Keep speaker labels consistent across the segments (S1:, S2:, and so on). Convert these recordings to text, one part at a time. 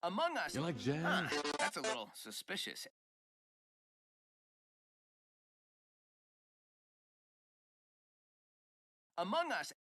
S1: Among Us.
S2: You like jazz?
S1: Huh, that's a little suspicious. Among Us.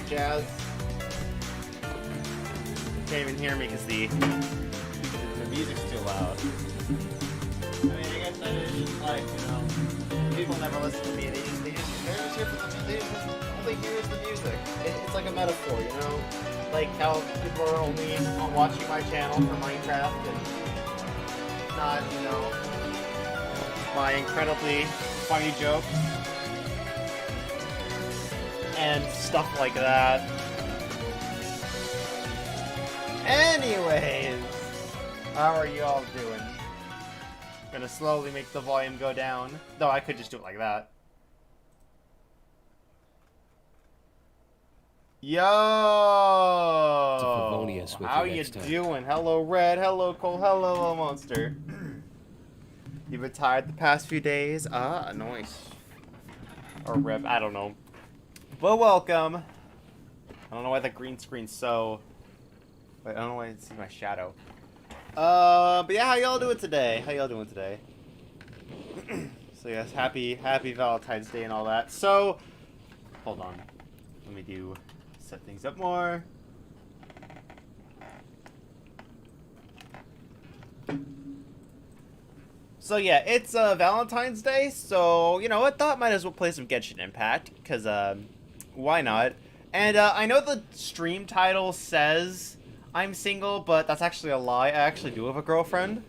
S3: Jazz. Can't even hear me because the music's too loud. I mean, I guess that is just like, you know, people never listen to me. They're just here for the music. They just only hears the music. It's like a metaphor, you know? Like how people are only watching my channel for Minecraft and not, you know, my incredibly funny jokes. And stuff like that. Anyways, how are you all doing? Gonna slowly make the volume go down. Though I could just do it like that. Yo! How you doing? Hello, Red. Hello, Cole. Hello, Little Monster. You've been tired the past few days? Ah, nice. Or Rip, I don't know. But welcome. I don't know why the green screen's so... Wait, I don't know why I see my shadow. But yeah, how y'all doing today? How y'all doing today? So yes, happy Valentine's Day and all that. So, hold on. Let me set things up more. So yeah, it's Valentine's Day, so you know, I thought might as well play some Genshin Impact, because why not? And I know the stream title says I'm single, but that's actually a lie. I actually do have a girlfriend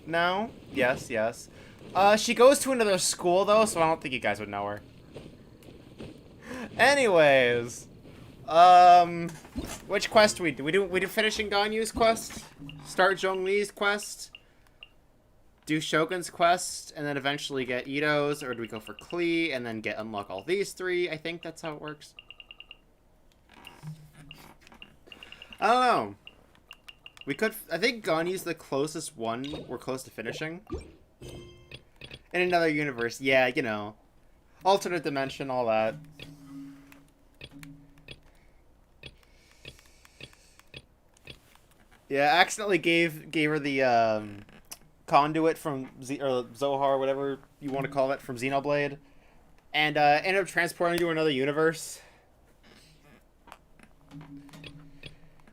S3: now. Yes, yes. She goes to another school though, so I don't think you guys would know her. Anyways, which quest do we do? We do finishing Ganyu's quest, start Zhongli's quest, do Shogun's quest, and then eventually get Ito's, or do we go for Klee and then unlock all these three? I think that's how it works. I don't know. We could. I think Ganyu's the closest one. We're close to finishing. In another universe, yeah, you know, alternate dimension, all that. Yeah, accidentally gave her the conduit from Zohar, whatever you want to call it, from Xenoblade, and ended up transporting to another universe.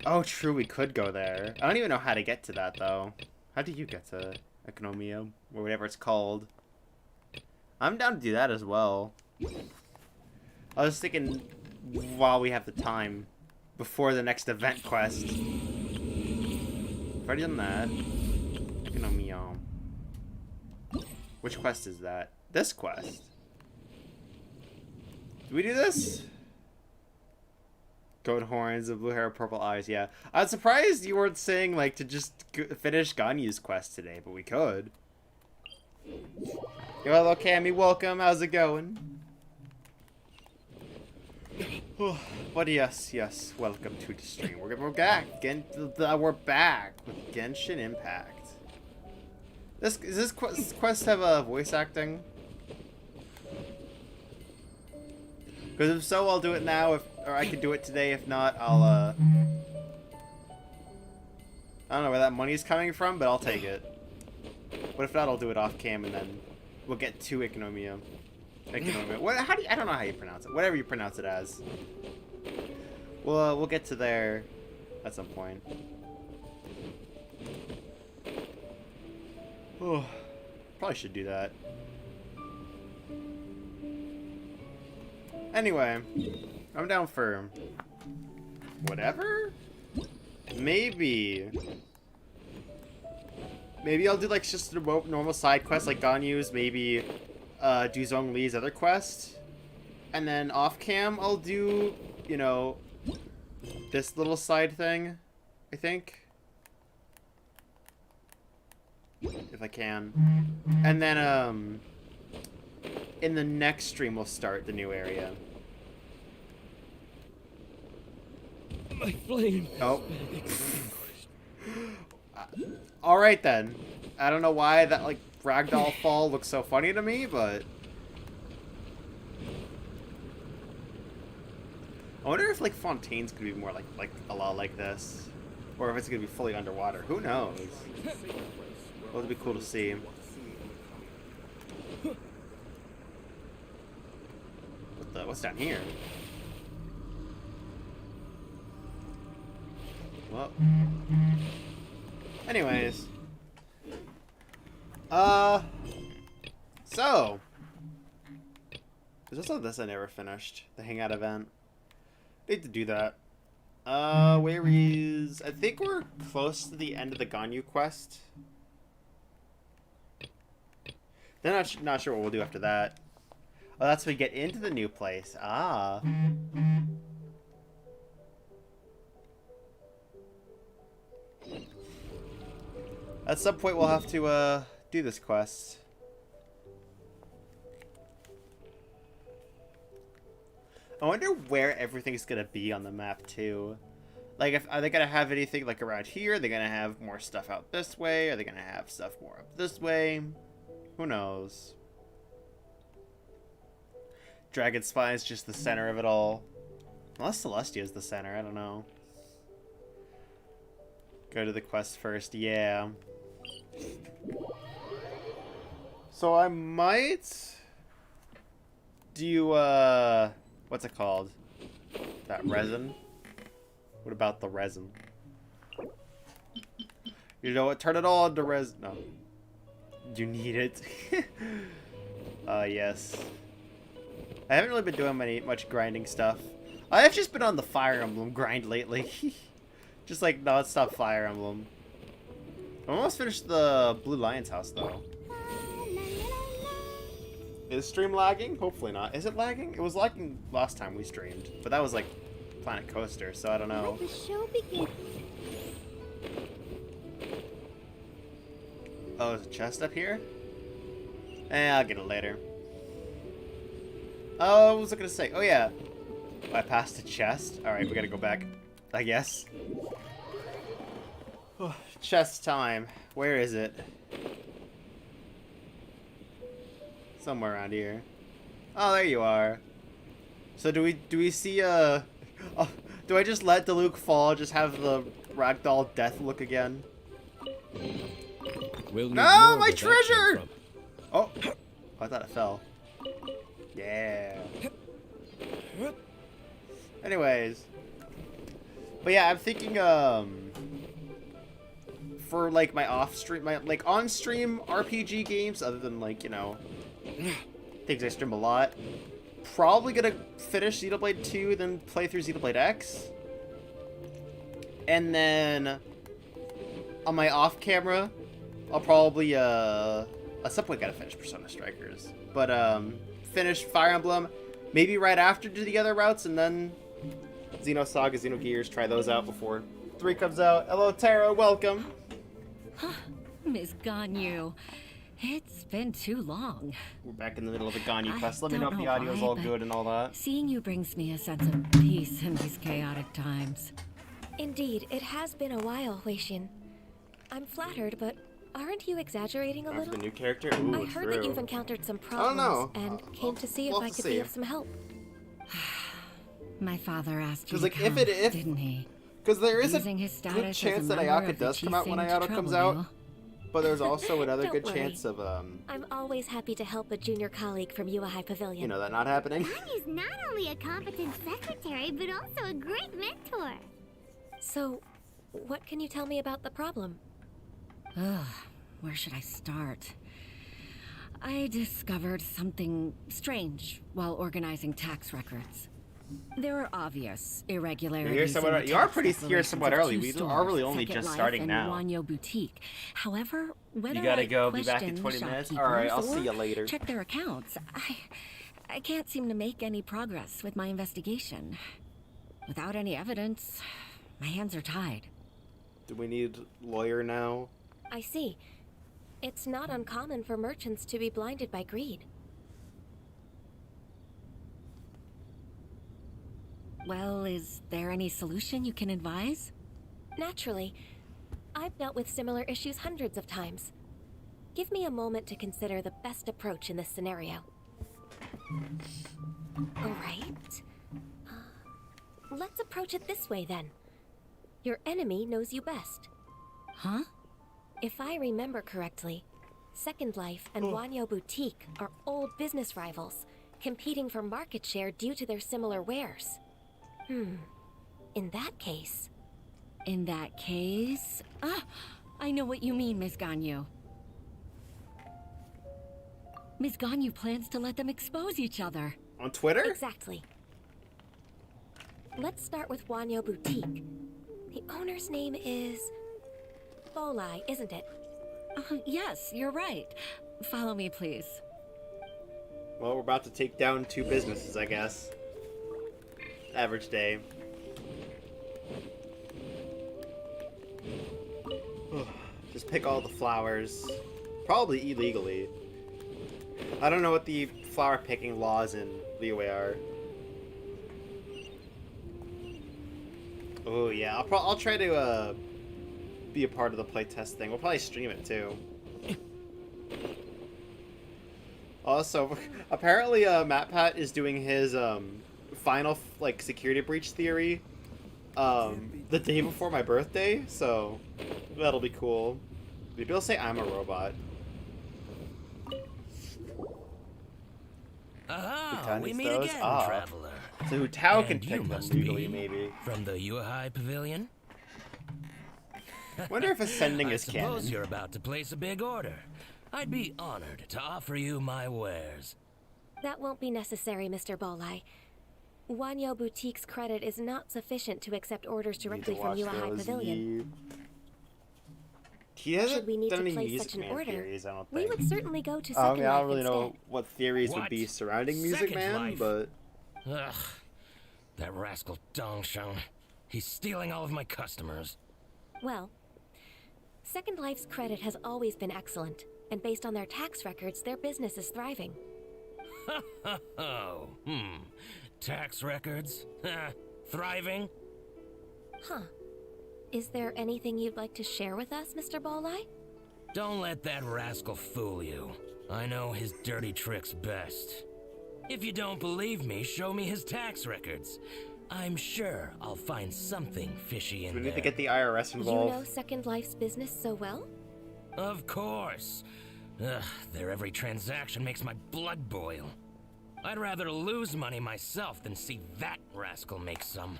S3: Oh, true, we could go there. I don't even know how to get to that, though. How do you get to Economia, or whatever it's called? I'm down to do that as well. I was thinking, while we have the time, before the next event quest. I've already done that. Economia. Which quest is that? This quest. Do we do this? Goat horns, the blue hair, purple eyes, yeah. I was surprised you weren't saying, like, to just finish Ganyu's quest today, but we could. Yo, hello, Cammy, welcome, how's it going? But yes, yes, welcome to the stream. We're back, we're back with Genshin Impact. Does this quest have a voice acting? Because if so, I'll do it now, or I could do it today. If not, I'll, I don't know where that money's coming from, but I'll take it. But if not, I'll do it off cam, and then we'll get to Economia. What? How do you, I don't know how you pronounce it. Whatever you pronounce it as. We'll get to there at some point. Oh, probably should do that. Anyway, I'm down for whatever. Maybe I'll do like just a normal side quest like Ganyu's. Maybe do Zhongli's other quest, and then off cam I'll do, you know, this little side thing. I think, if I can, and then in the next stream we'll start the new area.
S2: My flame.
S3: Oh. All right then. I don't know why that like ragdoll fall looks so funny to me, but I wonder if like Fontaine's gonna be more like a lot like this, or if it's gonna be fully underwater. Who knows? Well, it'd be cool to see. What's down here? Well. Anyways. So. There's also this I never finished. The hangout event. Need to do that. Where is... I think we're close to the end of the Ganyu quest. Then I'm not sure what we'll do after that. Oh, that's when we get into the new place. Ah. At some point, we'll have to, do this quest. I wonder where everything's gonna be on the map, too. Like, are they gonna have anything, like, around here? Are they gonna have more stuff out this way? Are they gonna have stuff more up this way? Who knows? Dragon Spine is just the center of it all. Unless Celestia is the center, I don't know. Go to the quest first, yeah. So I might do, what's it called? That resin? What about the resin? You know what? Turn it all into resin. No. You need it. Yes. I haven't really been doing much grinding stuff. I've just been on the Fire Emblem grind lately. Just like non-stop Fire Emblem. I almost finished the Blue Lion's house though. Is stream lagging? Hopefully not. Is it lagging? It was lagging last time we streamed, but that was like Planet Coaster, so I don't know.
S4: Let the show begin.
S3: Oh, there's a chest up here? I'll get it later. Oh, what was I gonna say? Oh yeah. I passed a chest. Alright, we gotta go back, I guess. Chest time. Where is it? Somewhere around here. Oh, there you are. So do we see oh, do I just let Diluc fall, just have the ragdoll death look again?
S2: We'll
S3: No, my treasure! Oh, I thought it fell. Yeah. Anyways. But yeah, I'm thinking, for like my off-stream, like on-stream RPG games, other than like, you know, things I stream a lot, probably gonna finish Xenoblade 2, then play through Xenoblade X. And then, on my off-camera, I'll probably, at some point gotta finish Persona Strikers. But, finish Fire Emblem, maybe right after do the other routes, and then Xenosaga, Xenogears, try those out before 3 comes out. Hello, Tara, welcome.
S5: Miss Ganyu, it's been too long.
S3: We're back in the middle of a Ganyu
S5: I
S3: quest. Let me know if
S5: don't
S3: the
S5: know
S3: audio's
S5: why,
S3: all
S5: but
S3: good and all that.
S5: Seeing you brings me a sense of peace in these chaotic times.
S4: Indeed, it has been a while, Huixin. I'm flattered, but aren't you exaggerating a
S3: After
S4: little?
S3: the new character? Ooh,
S4: I heard that you've encountered some
S3: I don't
S4: problems
S3: know.
S4: and came to see if
S3: We'll
S4: I
S3: have to
S4: could
S3: see.
S4: be of some help.
S5: My father asked you
S3: 'Cause,
S5: to
S3: like,
S5: come,
S3: if
S5: didn't he?
S3: Because there is a
S5: Using his
S3: good
S5: status
S3: chance
S5: as a
S3: that
S5: member
S3: Ayaka
S5: of the
S3: does come out when
S5: Chieftain
S3: Ayaka
S5: to
S3: comes
S5: trouble
S3: out, but there's also another
S4: Don't
S3: good
S4: worry.
S3: chance of,
S4: I'm always happy to help a junior colleague from Yuahai Pavilion.
S3: you know, that not happening.
S6: Ganyu's not only a competent secretary, but also a great mentor.
S4: So, what can you tell me about the problem?
S5: Ugh, where should I start? I discovered something strange while organizing tax records. There are obvious irregularities.
S3: You are pretty here somewhat early. We are really only just starting now.
S5: Wanyo Boutique. However, whether
S3: You gotta
S5: I
S3: go. Be back in
S5: question
S3: 20 minutes.
S5: shopkeepers
S3: All right, I'll see
S5: or
S3: you later.
S5: check their accounts, I can't seem to make any progress with my investigation. Without any evidence, my hands are tied.
S3: Do we need lawyer now?
S4: I see. It's not uncommon for merchants to be blinded by greed.
S5: Well, is there any solution you can advise?
S4: Naturally. I've dealt with similar issues hundreds of times. Give me a moment to consider the best approach in this scenario. Alright. Let's approach it this way then. Your enemy knows you best.
S5: Huh?
S4: If I remember correctly, Second Life and Wanyo Boutique are old business rivals, competing for market share due to their similar wares. In that case...
S5: In that case... I know what you mean, Miss Ganyu. Miss Ganyu plans to let them expose each other.
S3: On Twitter?
S4: Exactly. Let's start with Wanyo Boutique. The owner's name is... Bolai, isn't it?
S5: Yes, you're right. Follow me, please.
S3: Well, we're about to take down 2 businesses, I guess. Average day. Just pick all the flowers. Probably illegally. I don't know what the flower picking laws in Liyue are. Oh yeah, I'll try to be a part of the playtest thing. We'll probably stream it too. Also, apparently MatPat is doing his final like security breach theory the day before my birthday, so that'll be cool. Maybe he'll say I'm a robot.
S7: Aha, we meet
S3: those?
S7: again,
S3: Ah.
S7: traveler.
S3: So Hu Tao can
S7: And you
S3: pick them
S7: must
S3: legally,
S7: be
S3: maybe.
S7: From the Yuahai Pavilion?
S3: Wonder if ascending
S7: I
S3: is
S7: suppose
S3: canon.
S7: you're about to place a big order. I'd be honored to offer you my wares.
S4: That won't be necessary, Mr. Bolai. Wanyo Boutique's credit is not sufficient to accept orders directly from Yue High Pavilion.
S3: He hasn't
S4: Should we need
S3: done
S4: to
S3: any
S4: place
S3: Music
S4: such an
S3: Man
S4: order,
S3: theories, I don't
S4: we
S3: think.
S4: would certainly go to
S3: I
S4: Second
S3: mean, I
S4: Life
S3: don't really know
S4: instead.
S3: what theories would
S7: What?
S3: be surrounding Music
S7: Second
S3: Man,
S7: Life?
S3: but...
S7: Ugh, that rascal Dongsheng. He's stealing all of my customers.
S4: Well, Second Life's credit has always been excellent, and based on their tax records, their business is thriving.
S7: Oh, tax records? Thriving?
S4: Huh. Is there anything you'd like to share with us, Mr. Bolai?
S7: Don't let that rascal fool you. I know his dirty tricks best. If you don't believe me, show me his tax records. I'm sure I'll find something fishy in
S3: We
S7: there.
S3: need to get the IRS
S4: You
S3: involved.
S4: know Second Life's business so well?
S7: Of course. Ugh, their every transaction makes my blood boil. I'd rather lose money myself than see that rascal make some.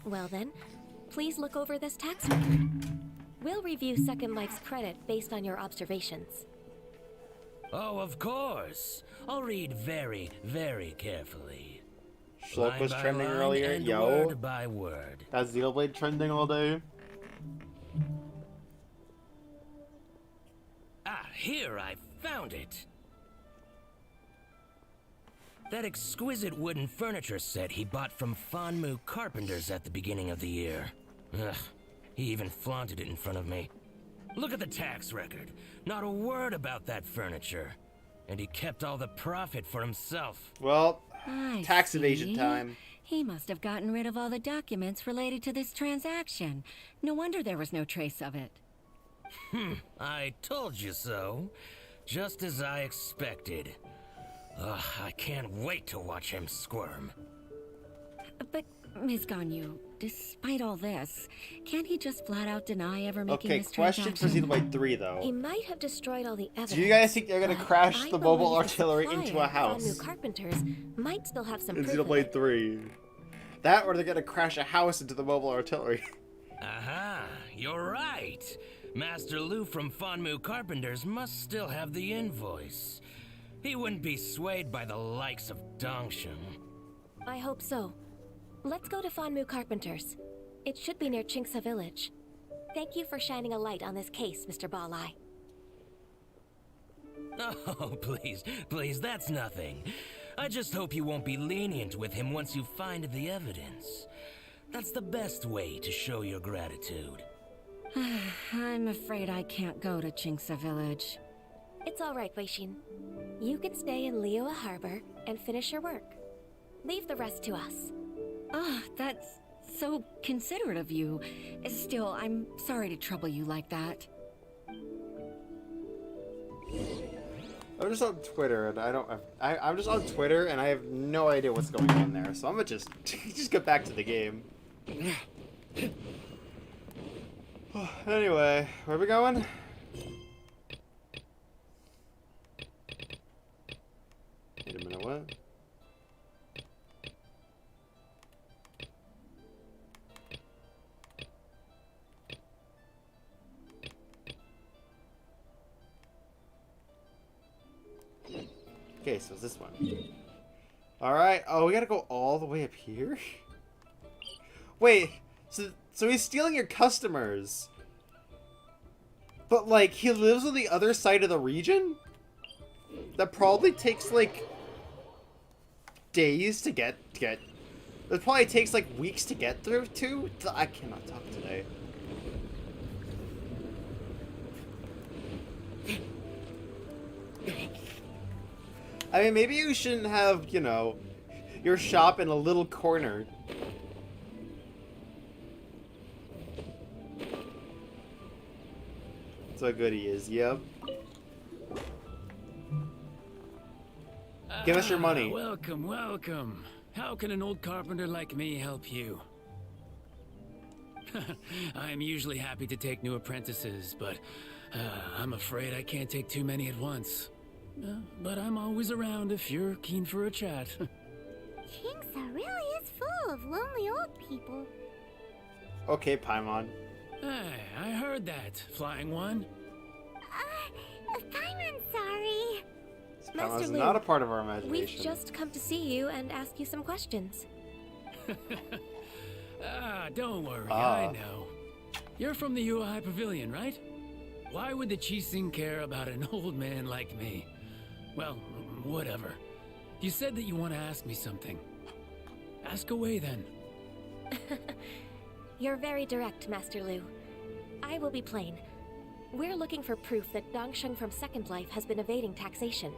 S4: Well then, please look over this tax record. We'll review Second Life's credit based on your observations.
S7: Oh, of course. I'll read very, very carefully.
S3: Schlock was
S7: Line by
S3: trending
S7: line
S3: earlier,
S7: and
S3: yo.
S7: word by word.
S3: That's Xenoblade trending all day.
S7: Ah, here, I found it. That exquisite wooden furniture set he bought from Fanmu Carpenters at the beginning of the year. Ugh, he even flaunted it in front of me. Look at the tax record. Not a word about that furniture. And he kept all the profit for himself.
S3: Well,
S5: I
S3: tax evasion
S5: see.
S3: time.
S5: He must have gotten rid of all the documents related to this transaction. No wonder there was no trace of it.
S7: I told you so. Just as I expected. Ugh, I can't wait to watch him squirm.
S5: But, Ms. Ganyu, despite all this, can't he just flat out deny ever making
S3: Okay,
S5: this
S3: question for
S5: transaction?
S3: Xenoblade 3 though.
S4: He might have destroyed all the evidence.
S3: Do you guys think they're gonna
S4: but
S3: crash
S4: I
S3: the mobile
S4: believe
S3: artillery
S4: supplier,
S3: into a house?
S4: Fanmu Carpenters might still have some
S3: In
S4: proof of
S3: Xenoblade
S4: it.
S3: 3. That or they're gonna crash a house into the mobile artillery.
S7: Aha, you're right. Master Lu from Fanmu Carpenters must still have the invoice. He wouldn't be swayed by the likes of Dongsheng.
S4: I hope so. Let's go to Fanmu Carpenters. It should be near Chinksa Village. Thank you for shining a light on this case, Mr. Balai.
S7: Oh, please, that's nothing. I just hope you won't be lenient with him once you find the evidence. That's the best way to show your gratitude.
S5: I'm afraid I can't go to Chinksa Village.
S4: It's all right, Weishin. You can stay in Liyue Harbor and finish your work. Leave the rest to us.
S5: Ah, that's so considerate of you. Still, I'm sorry to trouble you like that.
S3: I'm just on Twitter and I'm just on Twitter and I have no idea what's going on there, so I'm gonna just get back to the game. Anyway, where are we going? Wait a minute, what? Okay, so it's this one. Alright, oh, we gotta go all the way up here? Wait, so he's stealing your customers. But, like, he lives on the other side of the region? That probably takes, like, days to get. It probably takes, like, weeks to get through, too? I cannot talk today. I mean, maybe you shouldn't have, you know, your shop in a little corner. That's how good he is, yep. Give us your money.
S2: Welcome, welcome. How can an old carpenter like me help you? I'm usually happy to take new apprentices, but I'm afraid I can't take too many at once. But I'm always around if you're keen for a chat.
S6: Chinksa really is full of lonely old people.
S3: Okay, Paimon.
S2: Hey, I heard that, Flying One.
S6: Paimon, sorry.
S4: Master
S3: That was
S4: Lu,
S3: not a part of our imagination.
S4: we've just come to see you and ask you some questions.
S2: Don't worry, I know. You're from the UI Pavilion, right? Why would the Qixing care about an old man like me? Well, whatever. You said that you want to ask me something. Ask away, then.
S4: You're very direct, Master Lu. I will be plain. We're looking for proof that Dongsheng from Second Life has been evading taxation.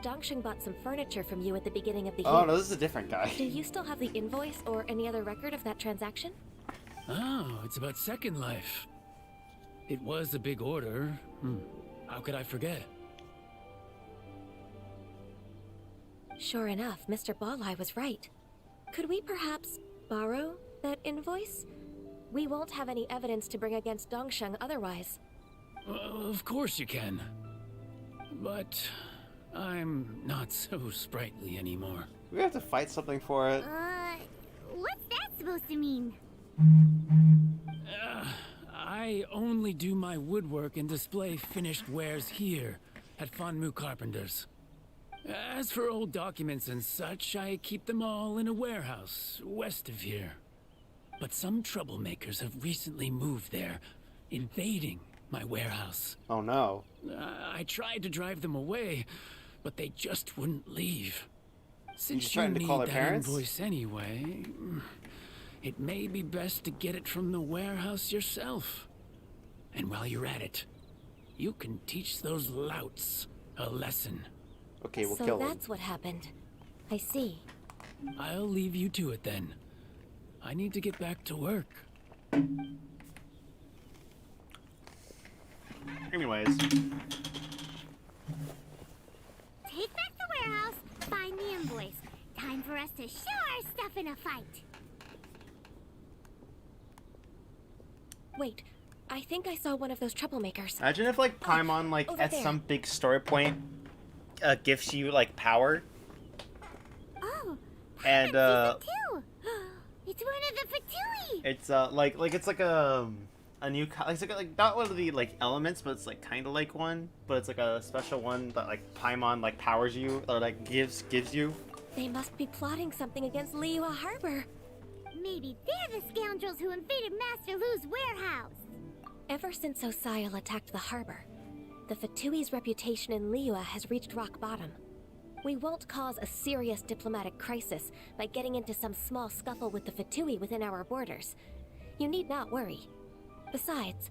S4: Dongsheng bought some furniture from you at the beginning of the year.
S3: Oh, no, this is a different guy.
S4: Do you still have the invoice or any other record of that transaction?
S2: Oh, it's about Second Life. It was a big order. How could I forget?
S4: Sure enough, Mr. Balai was right. Could we perhaps borrow that invoice? We won't have any evidence to bring against Dongsheng otherwise.
S2: Of course you can. But I'm not so sprightly anymore.
S3: We have to fight something for it.
S6: What's that supposed to mean?
S2: I only do my woodwork and display finished wares here at Fanmu Carpenters. As for old documents and such, I keep them all in a warehouse west of here. But some troublemakers have recently moved there, invading my warehouse.
S3: Oh no.
S2: I tried to drive them away, but they just wouldn't leave. Since
S3: just
S2: you
S3: trying to
S2: need
S3: call their
S2: that
S3: parents?
S2: invoice anyway, it may be best to get it from the warehouse yourself. And while you're at it, you can teach those louts a lesson.
S3: Okay, we'll
S4: So
S3: kill him.
S4: that's what happened. I see.
S2: I'll leave you to it then. I need to get back to work.
S3: Anyways.
S6: Take back the warehouse, find the invoice. Time for us to show our stuff in a fight.
S4: Wait, I think I saw one of those troublemakers.
S3: Imagine if, like, Paimon, like,
S4: over
S3: at
S4: there.
S3: some big story point, gives you, like, power.
S6: Oh,
S3: And,
S6: Season 2. It's one of the Fatui.
S3: it's, it's like a new, it's like not one of the, like, elements, but it's, like, kind of like one. But it's, like, a special one that, like, Paimon, like, powers you, or, like, gives you.
S4: They must be plotting something against Liyue Harbor.
S6: Maybe they're the scoundrels who invaded Master Lu's warehouse.
S4: Ever since Osial attacked the harbor, the Fatui's reputation in Liyue has reached rock bottom. We won't cause a serious diplomatic crisis by getting into some small scuffle with the Fatui within our borders. You need not worry. Besides,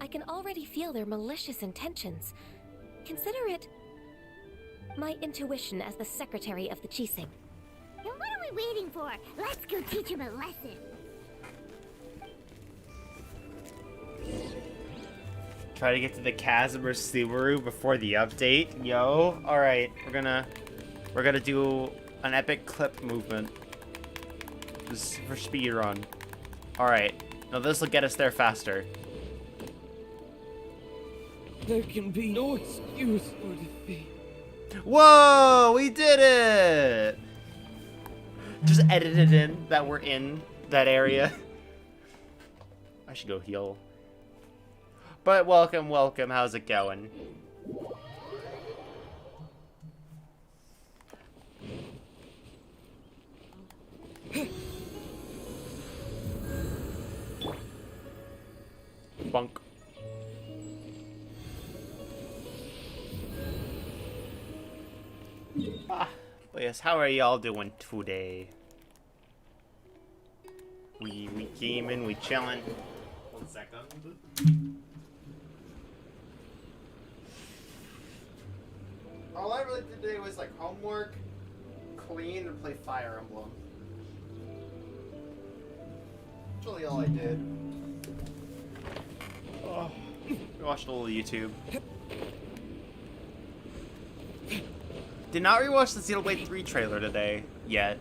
S4: I can already feel their malicious intentions. Consider it my intuition as the secretary of the Qixing.
S6: Then what are we waiting for? Let's go teach him a lesson.
S3: Try to get to the chasm or Subaru before the update. Yo, alright, we're gonna do an epic clip movement. This is for speed run. Alright, now this will get us there faster.
S8: There can be no excuse for defeat.
S3: Whoa, we did it! Just edit it in that we're in that area. I should go heal. But welcome, how's it going? Bunk. But yes, how are y'all doing today? We gaming, we chilling. 1 second. All I really did today was like homework, clean, and play Fire Emblem. That's really all I did. Oh, we watched a little YouTube. Did not rewatch the Xenoblade 3 trailer today yet.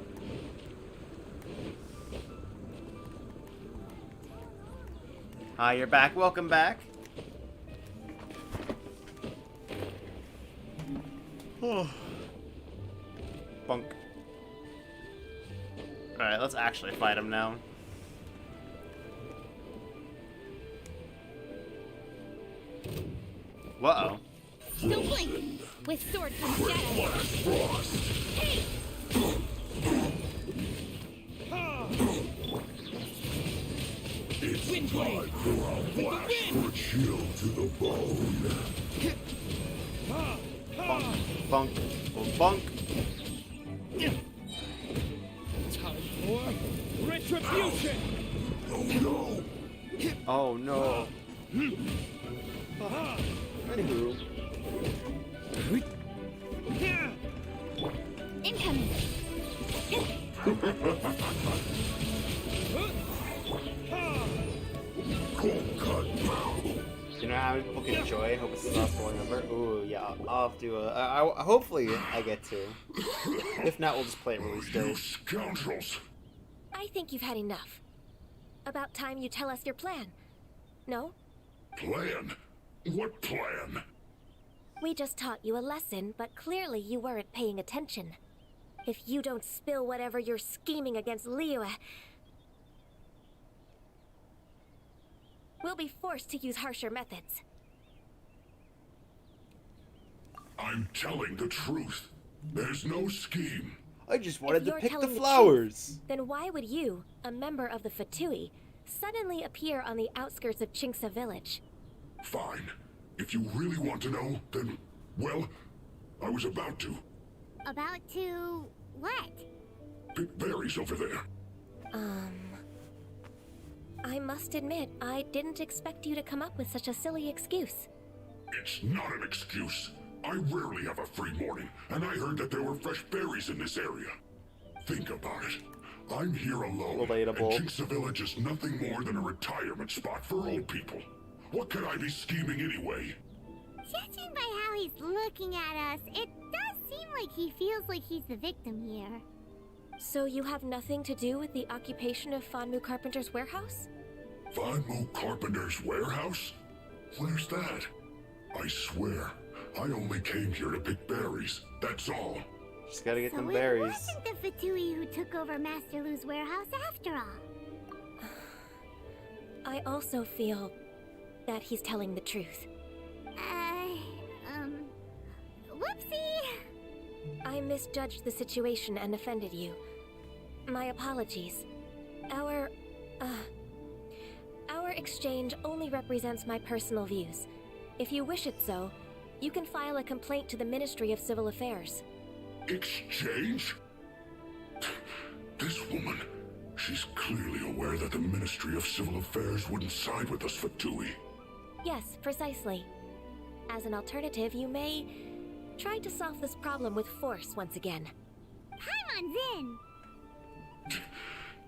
S3: Hi, you're back. Welcome back. Bunk. Alright, let's actually fight him now. Whoa.
S6: Don't blink! With sword comes shadow. Hey!
S9: It's time for a blast for chill to the bone.
S3: Bunk. Bunk.
S8: Time for retribution!
S9: Oh no!
S3: Oh no. Anywho.
S6: Incoming!
S3: You know how many people can enjoy? Hope it's the last one number. Ooh, yeah. I'll have to. Hopefully, I get to. If not, we'll just play it release
S9: You
S3: day.
S9: scoundrels!
S4: I think you've had enough. About time you tell us your plan. No?
S9: Plan? What plan?
S4: We just taught you a lesson, but clearly you weren't paying attention. If you don't spill whatever you're scheming against Liyue, we'll be forced to use harsher methods.
S9: I'm telling the truth. There's no scheme.
S3: I just wanted
S4: If
S3: to
S4: you're
S3: pick the
S4: telling the
S3: flowers.
S4: Then why would you, a member of the Fatui, suddenly appear on the outskirts of Chinksa village?
S9: Fine. If you really want to know, then, well, I was about to.
S6: About to... what?
S9: Pick berries over there.
S4: I must admit, I didn't expect you to come up with such a silly excuse.
S9: It's not an excuse. I rarely have a free morning, and I heard that there were fresh berries in this area. Think about it. I'm here alone,
S3: Relatable.
S9: and Chinksa Village is nothing more than a retirement spot for old people. What could I be scheming anyway?
S6: Judging by how he's looking at us, it does seem like he feels like he's the victim here.
S4: So you have nothing to do with the occupation of Fanmu Carpenter's warehouse?
S9: Fanmu Carpenter's warehouse? Where's that? I swear, I only came here to pick berries, that's all.
S3: Just gotta get
S6: So
S3: them
S6: it
S3: berries.
S6: wasn't the Fatui who took over Master Lu's warehouse after all.
S4: I also feel that he's telling the truth.
S6: Whoopsie!
S4: I misjudged the situation and offended you. My apologies. Our exchange only represents my personal views. If you wish it so, you can file a complaint to the Ministry of Civil Affairs.
S9: Exchange? This woman, she's clearly aware that the Ministry of Civil Affairs wouldn't side with us for Tui.
S4: Yes, precisely. As an alternative, you may try to solve this problem with force once again.
S6: Paimon's in!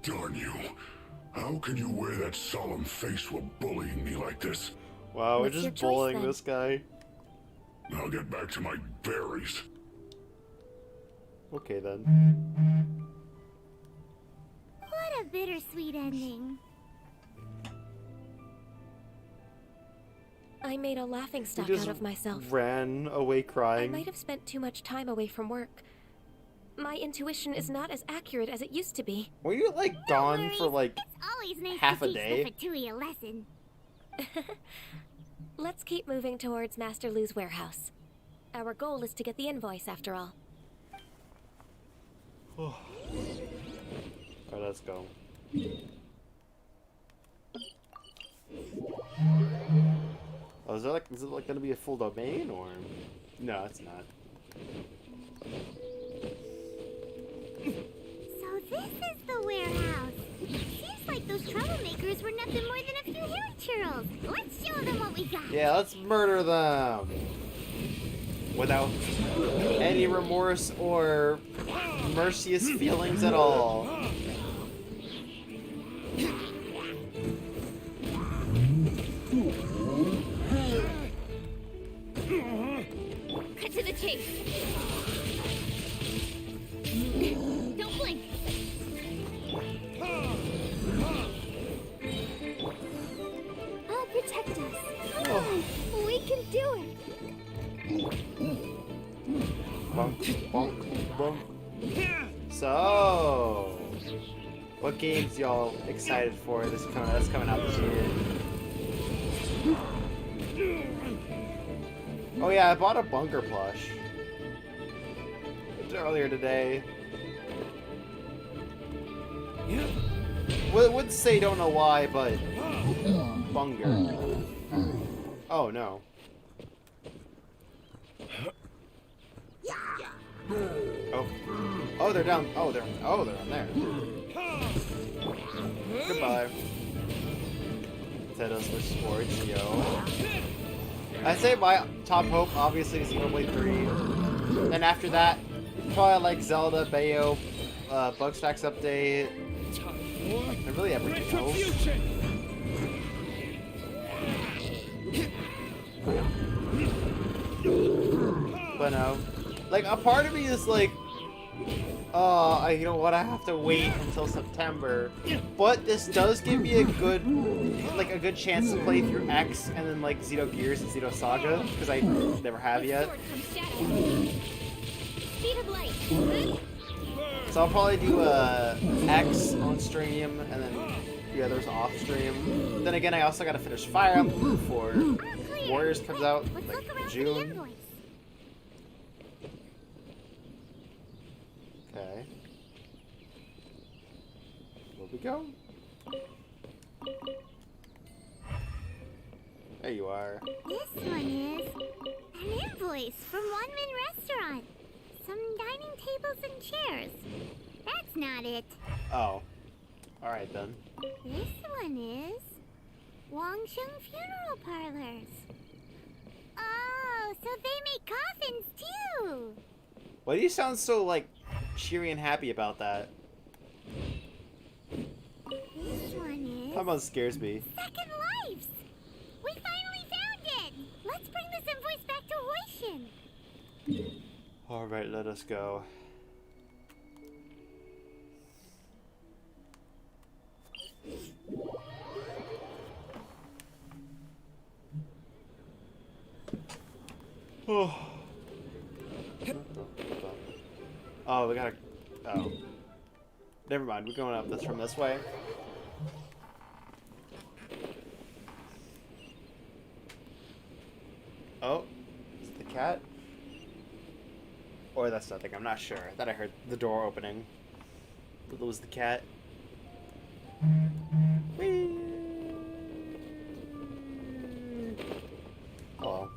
S9: Darn you. How can you wear that solemn face while bullying me like this?
S3: Wow, we're
S4: What's your
S3: just
S4: choice,
S3: bullying
S4: then?
S3: this guy.
S9: I'll get back to my berries.
S3: Okay then.
S6: What a bittersweet ending.
S4: I made a laughing
S3: He
S4: stock
S3: just
S4: out of myself.
S3: ran away
S4: I
S3: crying.
S4: might have spent too much time away from work. My intuition is not as accurate as it used to be.
S3: Were you like gone for like
S6: It's always nice
S3: half
S6: to
S3: a
S6: teach
S3: day?
S6: the Fatui a lesson.
S4: Let's keep moving towards Master Lu's warehouse. Our goal is to get the invoice, after all.
S3: Alright, let's go. Oh, is it like gonna be a full domain or? No, it's not.
S6: So this is the warehouse. Seems like those troublemakers were nothing more than a few hilly churls. Let's show them what we got.
S3: Yeah, let's murder them! Without any remorse or merciless feelings at all.
S6: Cut to the chase. Don't blink. I'll protect us. Come on, we can do it.
S3: Bunk, bunk, bunk. So, what games y'all excited for that's coming out this year? Oh yeah, I bought a bunker plush earlier today. Wouldn't say don't know why, but bunker. Oh no. Oh. Oh, they're down. Oh, they're in there. Goodbye. Nintendo Switch Sports, yo. I say my top hope, obviously, is Xenoblade 3. Then after that, probably like Zelda, Bayo, Bugstacks update, and really everything else. But no. Like, a part of me is like, you know what, I have to wait until September. But this does give me a good chance to play through X and then like Xenogears and Xenosaga, because I never have yet. So I'll probably do X on stream and then the others off stream. Then again, I also gotta finish Fire Emblem before Warriors comes out like June. Okay. Where we go? There you are.
S6: This one is an invoice from One Min Restaurant. Some dining tables and chairs. That's not it.
S3: Oh. Alright then.
S6: This one is Wangsheng Funeral Parlors. Oh, so they make coffins too.
S3: Why do you sound so like cheery and happy about that?
S6: This one is
S3: How about scares me?
S6: Second Lives. We finally found it. Let's bring this invoice back to Huishin.
S3: Alright, let us go. Oh. Oh, we gotta... Oh. Never mind, we're going up this from this way. Oh. Is it the cat? Or that's nothing, I'm not sure. I thought I heard the door opening. But it was the cat. Whee! Hello.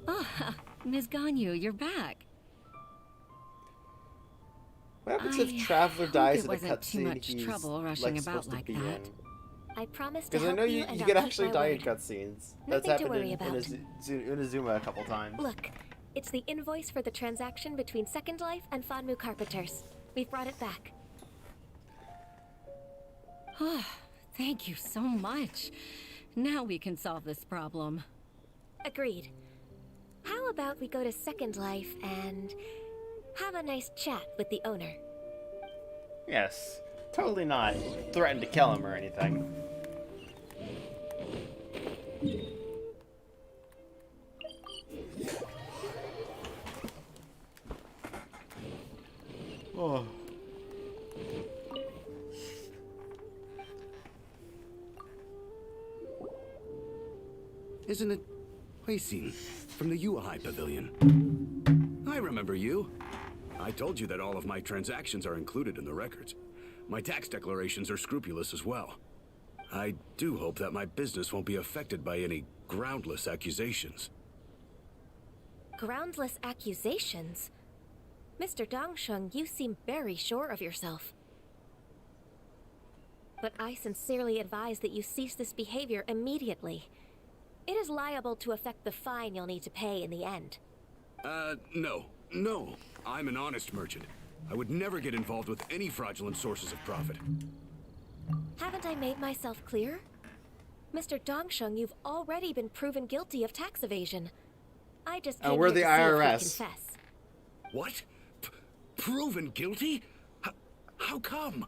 S5: Ah, Ms. Ganyu, you're back.
S3: What happens if Traveler dies in a
S5: wasn't too
S3: cutscene
S5: much
S3: he's
S5: trouble rushing
S3: like
S5: about
S3: supposed to
S5: like
S3: be
S5: that.
S3: in?
S4: I promise to
S3: Because I
S4: help
S3: know
S4: you,
S3: you
S4: and
S3: can
S4: I'll keep
S3: actually
S4: my
S3: die in
S4: word.
S3: cutscenes. That's
S4: Nothing to
S3: happened
S4: worry
S3: in
S4: about.
S3: Inazuma a couple times.
S4: Look, it's the invoice for the transaction between Second Life and Fanmu Carpenters. We've brought it back.
S5: Oh, thank you so much. Now we can solve this problem.
S4: Agreed. How about we go to Second Life and have a nice chat with the owner?
S3: Yes. Totally not threaten to kill him or anything. Oh.
S10: Isn't it Huixin from the Yuehai Pavilion? I remember you. I told you that all of my transactions are included in the records. My tax declarations are scrupulous as well. I do hope that my business won't be affected by any groundless accusations.
S4: Groundless accusations? Mr. Dongsheng, you seem very sure of yourself. But I sincerely advise that you cease this behavior immediately. It is liable to affect the fine you'll need to pay in the end.
S10: No. No. I'm an honest merchant. I would never get involved with any fraudulent sources of profit.
S4: Haven't I made myself clear? Mr. Dongsheng, you've already been proven guilty of tax evasion. I just came
S3: we're
S4: here
S3: the
S4: to see if you'd
S3: IRS.
S4: confess.
S10: What? Proven guilty? How come?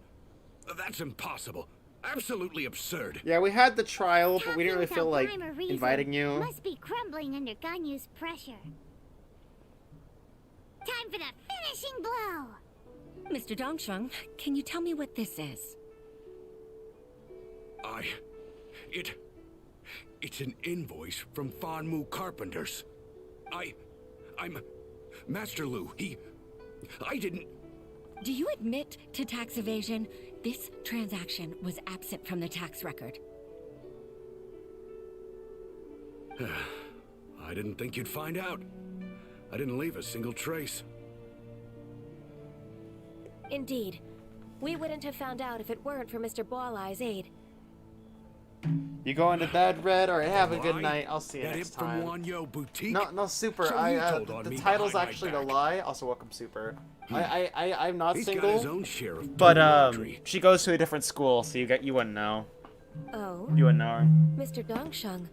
S10: That's impossible. Absolutely absurd.
S3: Yeah, we had the trial, but we didn't really
S6: Captain
S3: feel like
S6: without rhyme or reason
S3: inviting you.
S6: Must be crumbling under Ganyu's pressure. Time for the finishing blow!
S5: Mr. Dongsheng, can you tell me what this is?
S10: It's an invoice from Fanmu Carpenters. I'm... Master Lu, I didn't...
S5: Do you admit to tax evasion? This transaction was absent from the tax record.
S10: I didn't think you'd find out. I didn't leave a single trace.
S4: Indeed. We wouldn't have found out if it weren't for Mr. Boaleye's aid.
S3: You going to bed, Red? Alright, have a good
S10: Lie?
S3: night. I'll see you
S10: That
S3: next
S10: imp from
S3: time.
S10: Wanyo Boutique?
S3: No, Super.
S10: So you told on
S3: The
S10: me
S3: title's
S10: behind my
S3: actually
S10: back.
S3: to lie. Also, welcome, Super. I'm not
S10: He's
S3: single,
S10: got his own share of
S3: but
S10: dirty laundry.
S3: she goes to a different school, so you wouldn't know.
S4: Oh?
S3: You wouldn't know her.
S4: Mr. Dongsheng,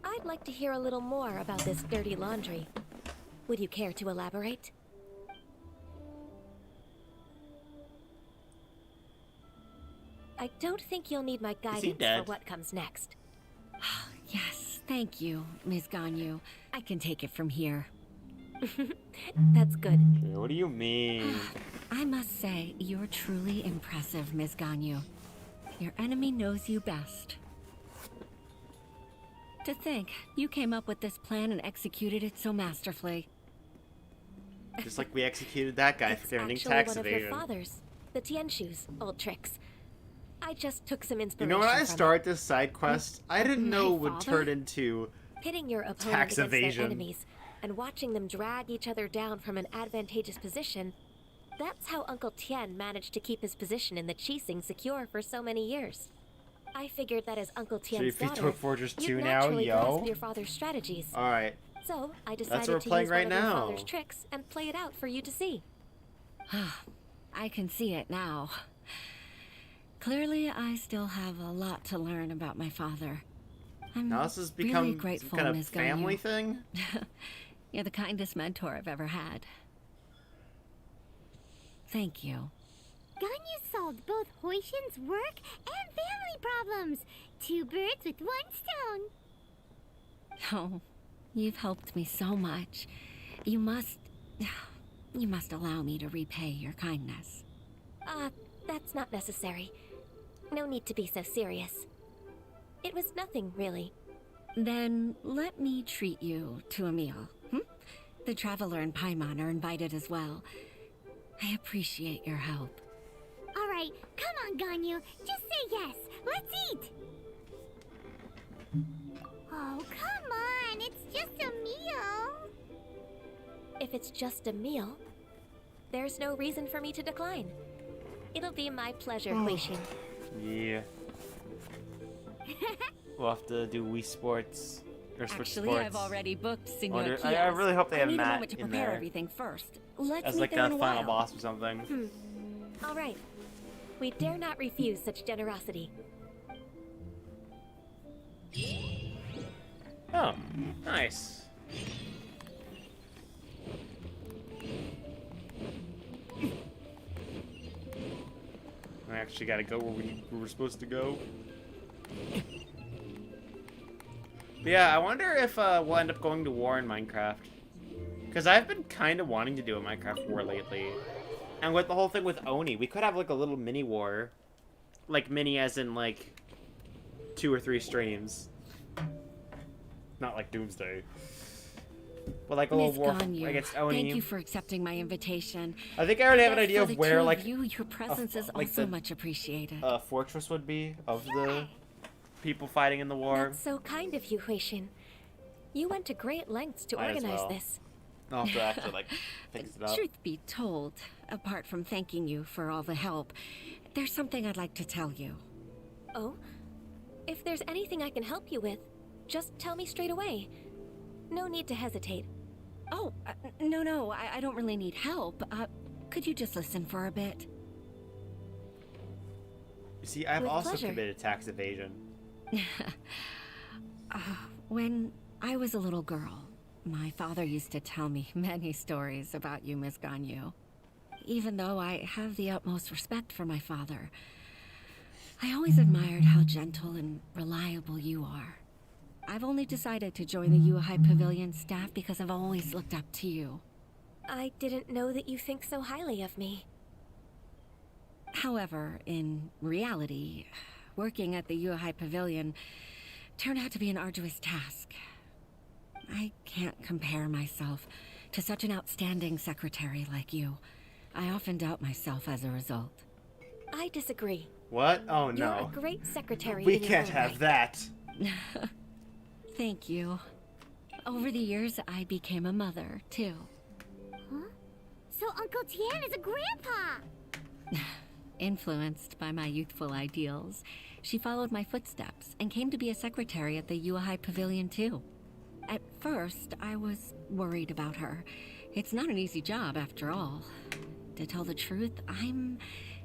S4: I'd like to hear a little more about this dirty laundry. Would you care to elaborate? I don't think you'll need my guidance for
S3: dead?
S4: what comes next.
S5: Yes, thank you, Ms. Ganyu. I can take it from here.
S4: That's good.
S3: What do you mean?
S5: I must say, you're truly impressive, Ms. Ganyu. Your enemy knows you best. To think, you came up with this plan and executed it so masterfully.
S3: Just like we executed that guy for committing
S4: Actually,
S3: tax
S4: one of
S3: evasion.
S4: your father's, the Tianshu's old tricks. I just took some
S3: You
S4: inspiration
S3: know, when I
S4: from
S3: start this side quest, I didn't know it would
S5: father?
S3: turn into
S4: it. Pitting your opponent
S3: tax
S4: against
S3: evasion.
S4: their enemies and watching them drag each other down from an advantageous position. That's how Uncle Tian managed to keep his position in the Qixing secure for so many years. I figured that as Uncle Tian's
S3: if you
S4: daughter,
S3: took Fortress 2
S4: you'd
S3: now,
S4: naturally
S3: yo.
S4: grasp your father's strategies.
S3: Alright.
S4: So I decided
S3: we're
S4: to
S3: playing
S4: use
S3: right
S4: one of your
S3: now.
S4: father's tricks and play it out for you to see.
S5: I can see it now. Clearly, I still have a lot to learn about my father. I'm
S3: Now this has
S5: really
S3: become some
S5: grateful,
S3: kind of
S5: Ms.
S3: family
S5: Ganyu.
S3: thing?
S5: You're the kindest mentor I've ever had. Thank you.
S6: Ganyu solved both Hoishin's work and family problems. 2 birds with 1 stone.
S5: Oh, you've helped me so much. You must allow me to repay your kindness.
S4: That's not necessary. No need to be so serious. It was nothing, really.
S5: Then let me treat you to a meal. The Traveler and Paimon are invited as well. I appreciate your help.
S6: All right, come on, Ganyu. Just say yes. Let's eat. Oh, come on. It's just a meal.
S4: If it's just a meal, there's no reason for me to decline. It'll be my pleasure, Huixin.
S3: Yeah. We'll have to do Wii Sports. Or Switch
S5: Actually,
S3: Sports.
S5: I've already booked Senor
S3: I
S5: Kia's.
S3: really hope they have
S5: I need a
S3: Matt
S5: moment to
S3: in
S5: prepare
S3: there.
S5: everything first. Let's
S3: As
S5: meet
S3: like
S5: there in
S3: the
S5: a
S3: final
S5: while.
S3: boss or something.
S4: All right. We dare not refuse such generosity.
S3: Oh, nice. I actually gotta go where we were supposed to go. But yeah, I wonder if we'll end up going to war in Minecraft. Because I've been kind of wanting to do a Minecraft war lately. And with the whole thing with Oni, we could have like a little mini war. Like mini as in like 2 or 3 streams. Not like Doomsday. But like a little
S5: Ms.
S3: war
S5: Ganyu,
S3: against Oni.
S5: thank you for accepting my invitation.
S3: I think I already have an
S5: Yes,
S3: idea
S5: for
S3: of
S5: the
S3: where
S5: two
S3: like
S5: of you, your presence is
S3: like
S5: also
S3: the-
S5: much appreciated.
S3: fortress would be of the people fighting in the war.
S4: That's so kind of you, Huixin. You went to great lengths to
S3: Might as
S4: organize
S3: well.
S4: this.
S3: I'll have to actually like fix it up.
S5: Truth be told, apart from thanking you for all the help, there's something I'd like to tell you.
S4: Oh? If there's anything I can help you with, just tell me straight away. No need to hesitate.
S5: Oh, no, I don't really need help. Could you just listen for a bit?
S3: You see, I've
S4: With
S3: also
S4: pleasure.
S3: committed tax evasion.
S5: When I was a little girl, my father used to tell me many stories about you, Ms. Ganyu. Even though I have the utmost respect for my father, I always admired how gentle and reliable you are. I've only decided to join the Yuhai Pavilion staff because I've always looked up to you.
S4: I didn't know that you think so highly of me.
S5: However, in reality, working at the Yuhai Pavilion turned out to be an arduous task. I can't compare myself to such an outstanding secretary like you. I often doubt myself as a result.
S4: I disagree.
S3: What? Oh
S4: You're
S3: no.
S4: a great secretary.
S3: We
S4: in your
S3: can't
S4: own
S3: have
S4: right.
S3: that.
S5: Thank you. Over the years, I became a mother, too.
S6: Huh? So Uncle Tian is a grandpa!
S5: Influenced by my youthful ideals, she followed my footsteps and came to be a secretary at the Yuehai Pavilion, too. At first, I was worried about her. It's not an easy job, after all. To tell the truth, I'm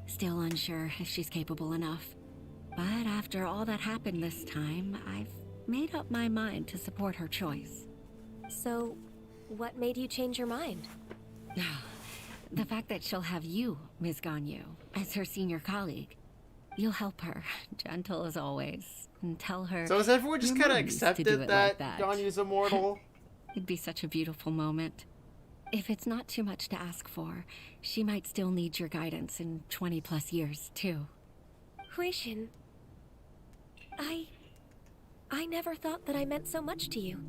S5: still unsure if she's capable enough. But after all that happened this time, I've made up my mind to support her choice.
S4: So, what made you change your mind?
S5: The fact that she'll have you, Ms. Ganyu, as her senior colleague. You'll help her, gentle as always, and tell her...
S3: So has everyone just
S5: your
S3: kind of
S5: mom used to do
S3: accepted
S5: it
S3: that,
S5: like
S3: Ganyu's immortal?
S5: It'd be such a beautiful moment. If it's not too much to ask for, she might still need your guidance in 20 plus years, too.
S4: Huixin, I never thought that I meant so much to you.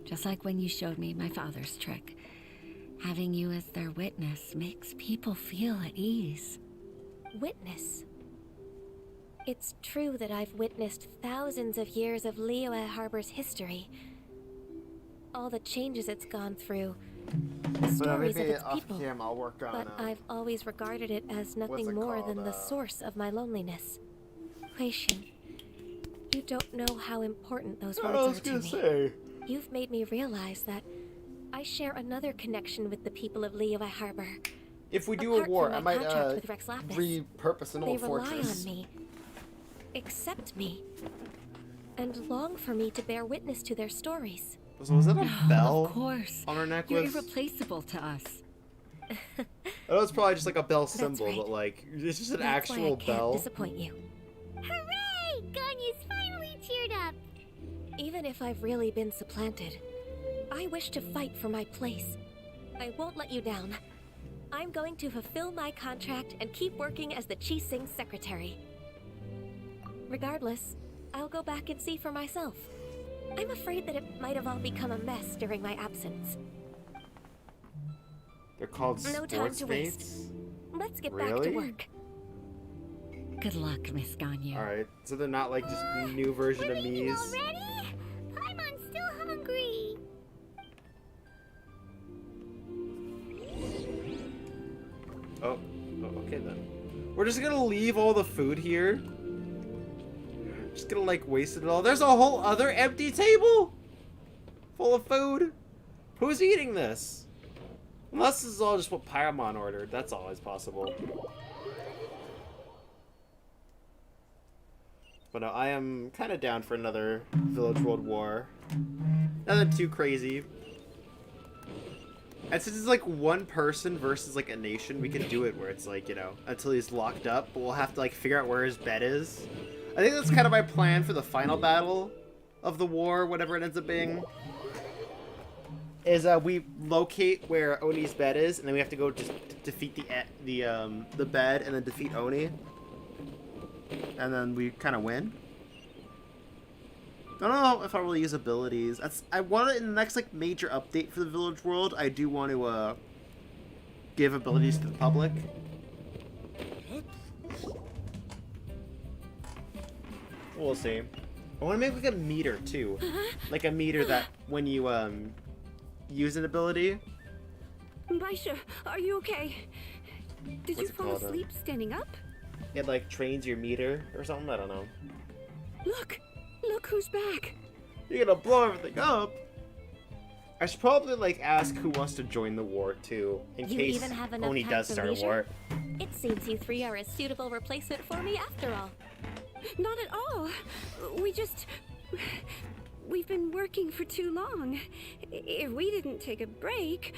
S5: Just like when you showed me my father's trick. Having you as their witness makes people feel at ease.
S4: Witness? It's true that I've witnessed thousands of years of Liyue Harbor's history. All the changes it's gone through. The stories of its people.
S3: I'll work on,
S4: But I've always regarded it as nothing more than the source of my loneliness. Huixin, you don't know how important those words are to me. You've made me realize that I share another connection with the people of Liyue Harbor.
S3: If we do
S4: Apart
S3: a war,
S4: from
S3: I
S4: my
S3: might
S4: contract with Rex Lapis,
S3: repurpose an old
S4: they rely
S3: fortress.
S4: on me, accept me, and long for me to bear witness to their stories.
S3: So was that a bell
S5: Of course.
S3: on her
S5: You're
S3: necklace?
S5: irreplaceable to us.
S3: I know it's probably just like a bell symbol,
S4: right.
S3: but like, it's just an
S4: That's why I
S3: actual
S4: can't
S3: bell.
S4: disappoint you.
S6: Hooray! Ganyu's finally cheered up!
S4: Even if I've really been supplanted, I wish to fight for my place. I won't let you down. I'm going to fulfill my contract and keep working as the Qixing secretary. Regardless, I'll go back and see for myself. I'm afraid that it might have all become a mess during my absence.
S3: They're called
S4: No time
S3: sports
S4: to waste.
S3: mates?
S4: Let's get back
S3: Really?
S4: to work.
S5: Good luck, Miss Ganyu.
S3: Alright, so they're not like just a new version of
S6: Everything
S3: me's.
S6: already? I'm still hungry.
S3: Oh, okay then. We're just gonna leave all the food here. Just gonna like waste it all. There's a whole other empty table full of food. Who's eating this? Unless this is all just what Paimon ordered. That's always possible. But no, I am kind of down for another Village World War. Nothing too crazy. And since it's like one person versus like a nation, we can do it where it's like, you know, until he's locked up, but we'll have to like figure out where his bed is. I think that's kind of my plan for the final battle of the war, whatever it ends up being. Is we locate where Oni's bed is, and then we have to go just defeat the bed, and then defeat Oni, and then we kind of win. I don't know if I really use abilities. I want it in the next like major update for the Village World. I do want to give abilities to the public. We'll see. I want to make like a meter too, like a meter that when you use an ability.
S11: Baisha, are you okay? Did
S3: What's
S11: you
S3: it
S11: fall
S3: called,
S11: asleep standing up?
S3: It like trains your meter or something. I don't know.
S11: Look who's back.
S3: You're gonna blow everything up. I should probably like ask who wants to join the war too, in
S4: You
S3: case
S4: even have enough
S3: Oni
S4: time
S3: does
S4: for
S3: start a
S4: leisure?
S3: war.
S4: It seems you three are a suitable replacement for me after all.
S11: Not at all. We've been working for too long. If we didn't take a break,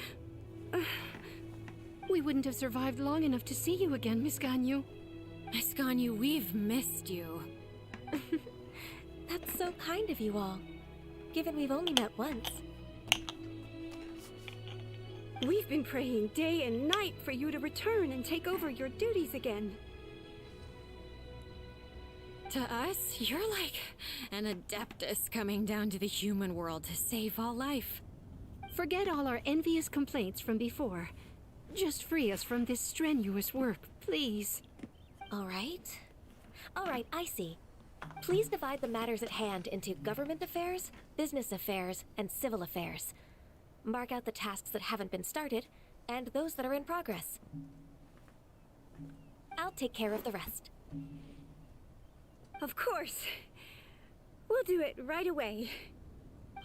S11: we wouldn't have survived long enough to see you again, Miss Ganyu.
S5: Miss Ganyu, we've missed you.
S4: That's so kind of you all, given we've only met once.
S11: We've been praying day and night for you to return and take over your duties again.
S5: To us, you're like an adeptus coming down to the human world to save all life.
S11: Forget all our envious complaints from before. Just free us from this strenuous work, please.
S4: All right. All right, I see. Please divide the matters at hand into government affairs, business affairs, and civil affairs. Mark out the tasks that haven't been started, and those that are in progress. I'll take care of the rest.
S11: Of course. We'll do it right away.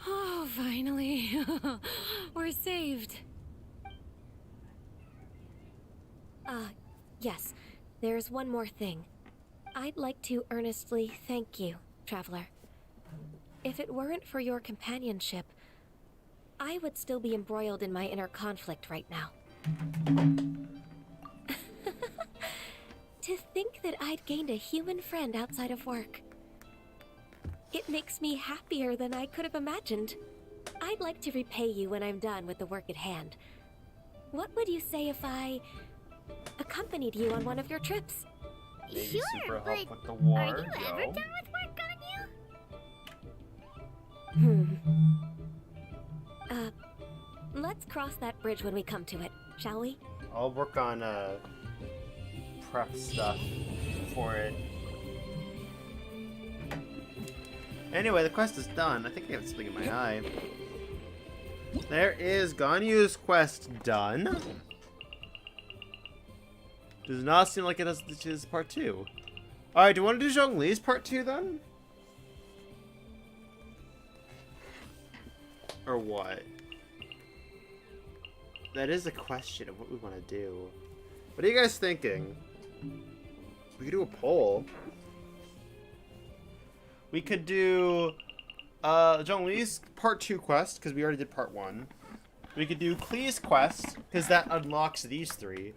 S5: Oh, finally. We're saved.
S4: Yes. There's one more thing. I'd like to earnestly thank you, Traveler. If it weren't for your companionship, I would still be embroiled in my inner conflict right now. To think that I'd gained a human friend outside of work. It makes me happier than I could have imagined. I'd like to repay you when I'm done with the work at hand. What would you say if I accompanied you on one of your trips?
S3: Maybe
S6: Sure,
S3: super
S6: but
S3: help with the war.
S6: are you ever
S3: yo.
S6: done with work, Ganyu?
S4: Let's cross that bridge when we come to it, shall we?
S3: I'll work on prep stuff for it. Anyway, the quest is done. I think I have something in my eye. There is Ganyu's quest done. Does not seem like it is part 2. Alright, do you want to do Zhongli's part 2 then? Or what? That is a question of what we want to do. What are you guys thinking? We could do a poll. We could do Zhongli's part 2 quest, because we already did part 1. We could do Klee's quest, because that unlocks these 3.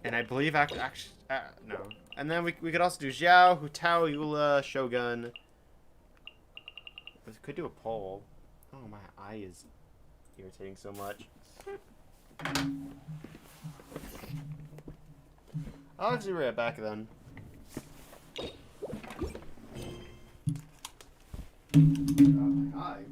S3: And I believe actually no. And then we could also do Xiao, Hutao, Eula, Shogun. We could do a poll. Oh, my eye is irritating so much. I'll actually be right back then. My eye.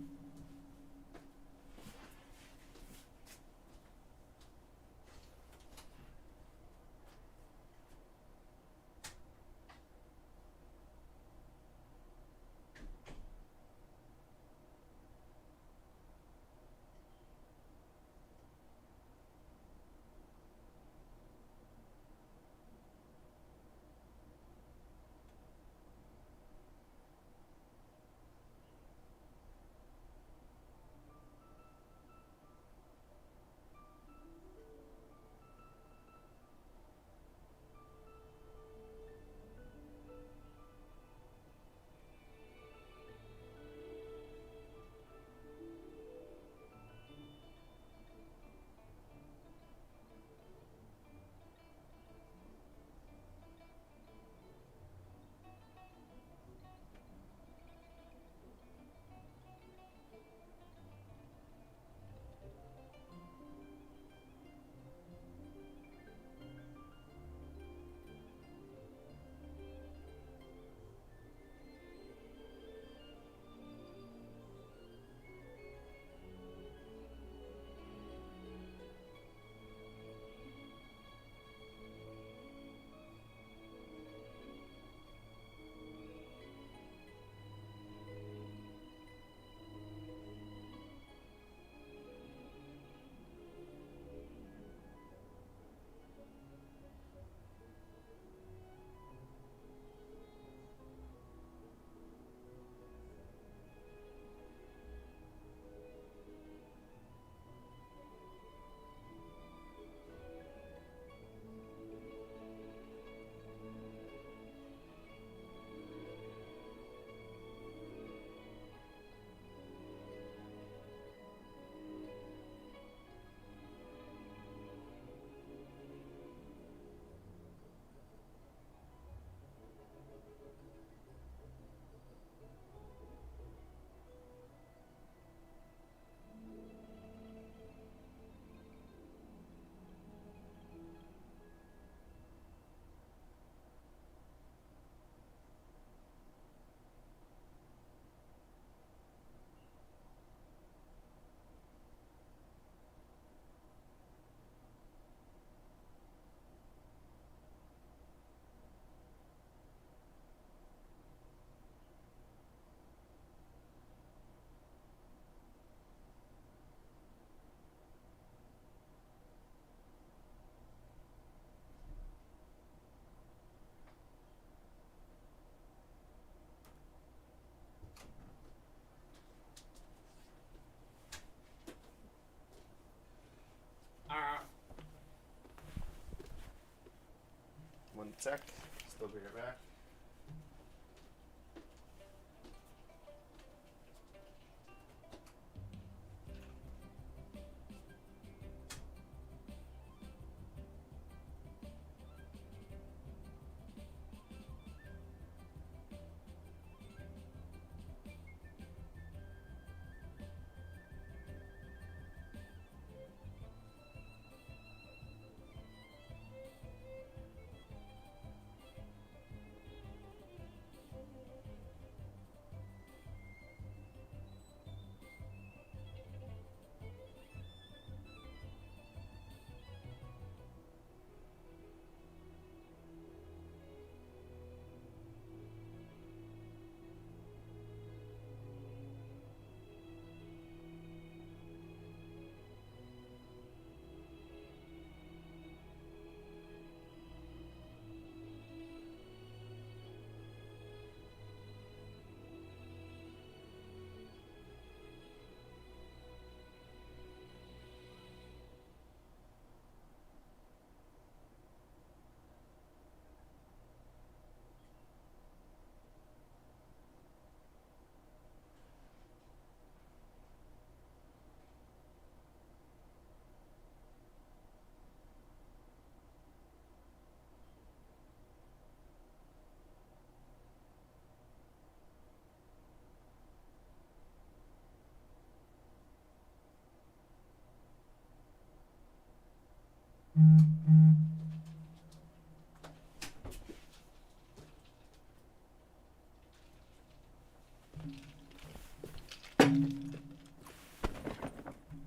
S3: Sec. Still be right back.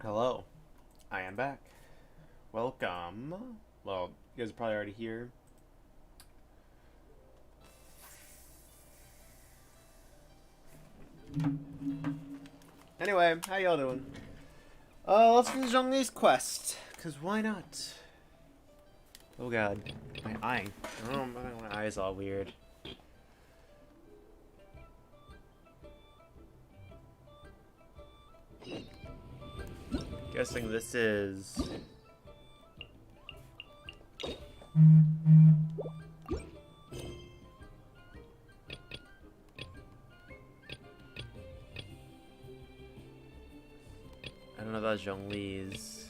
S3: Hello, I am back. Welcome. Well, you guys are probably already here. Anyway, how y'all doing? Let's do Zhongli's quest, cause why not? Oh god, my eye. Oh, my eye's all weird. Guessing this is... I don't know if that's Zhongli's.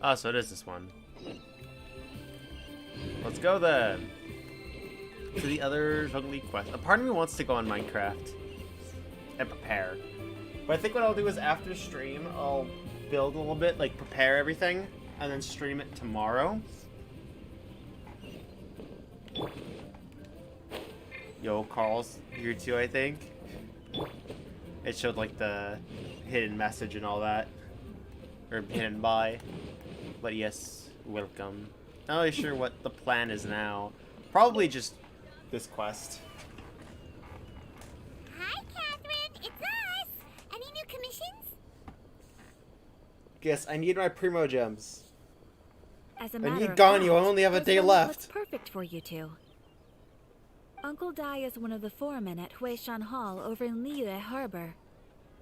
S3: Oh, so it is this one. Let's go then. To the other Zhongli quest. A part of me wants to go on Minecraft and prepare. But I think what I'll do is after stream, I'll build a little bit, like prepare everything, and then stream it tomorrow. Yo, Carl's here too, I think. It showed like the hidden message and all that. Or hidden by. But yes, welcome. Not really sure what the plan is now. Probably just this quest.
S6: Hi, Catherine. It's us. Any new commissions?
S3: Yes, I need my Primo Gems.
S12: As a
S3: I
S12: matter
S3: need
S12: of
S3: Ganyu. I
S12: fact,
S3: only have a
S12: this
S3: day
S12: one
S3: left.
S12: looks perfect for you two. Uncle Dai is one of the foremen at Huishan Hall over in Liyue Harbor.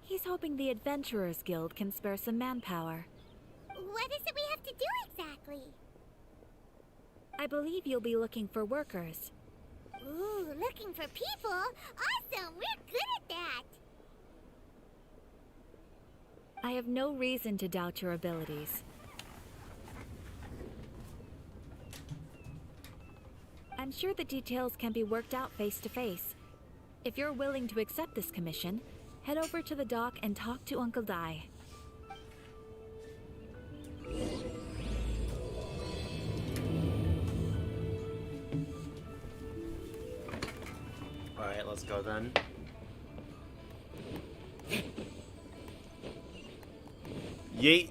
S12: He's hoping the Adventurers Guild can spare some manpower.
S6: What is it we have to do exactly?
S12: I believe you'll be looking for workers.
S6: Ooh, looking for people? Awesome! We're good at that!
S12: I have no reason to doubt your abilities. I'm sure the details can be worked out face to face. If you're willing to accept this commission, head over to the dock and talk to Uncle Dai.
S3: Alright, let's go then. Yeet!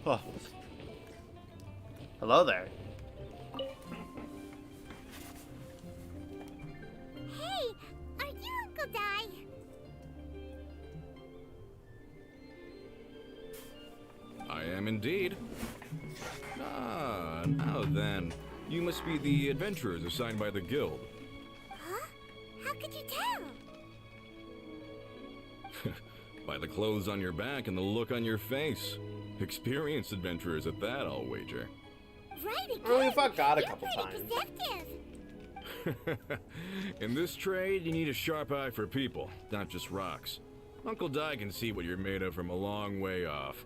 S3: Oh. Hello there.
S6: Hey, are you Uncle Dai?
S10: I am
S13: am indeed. Ah, now then. You must be the adventurers assigned by the guild.
S6: Huh? How could you tell?
S13: By the clothes on your back and the look on your face. Experienced adventurers at that, I'll wager.
S6: Right again.
S3: Well, we fought God a couple
S6: You're
S3: times.
S6: pretty perceptive.
S13: In this trade, you need a sharp eye for people, not just rocks. Uncle Di can see what you're made of from a long way off.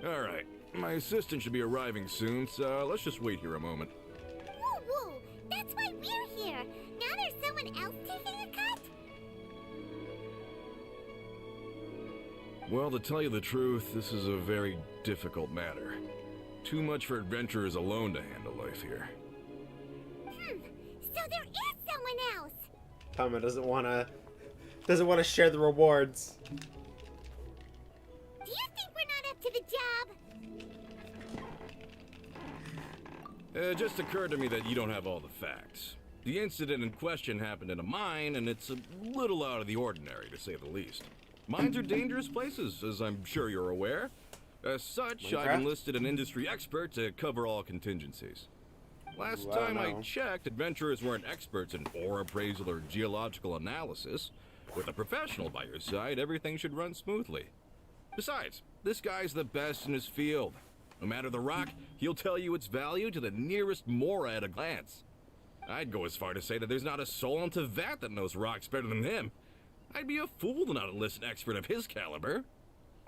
S13: Alright, my assistant should be arriving soon, so let's just wait here a moment.
S6: Woo woo! That's why we're here. Now there's someone else taking a cut?
S13: Well, to tell you the truth, this is a very difficult matter. Too much for adventurers alone to handle life here.
S6: So there is someone else.
S3: Tama doesn't wanna share the rewards.
S6: Do you think we're not up to the job?
S13: It just occurred to me that you don't have all the facts. The incident in question happened in a mine, and it's a little out of the ordinary, to say the least. Mines are dangerous places, as I'm sure you're aware. As such, I've enlisted an industry expert to cover all contingencies. Last time I checked, adventurers weren't experts in ore appraisal or geological analysis. With a professional by your side, everything should run smoothly. Besides, this guy's the best in his field. No matter the rock, he'll tell you its value to the nearest mora at a glance. I'd go as far to say that there's not a soul in Teyvat that knows rocks better than him. I'd be a fool to not enlist an expert of his caliber.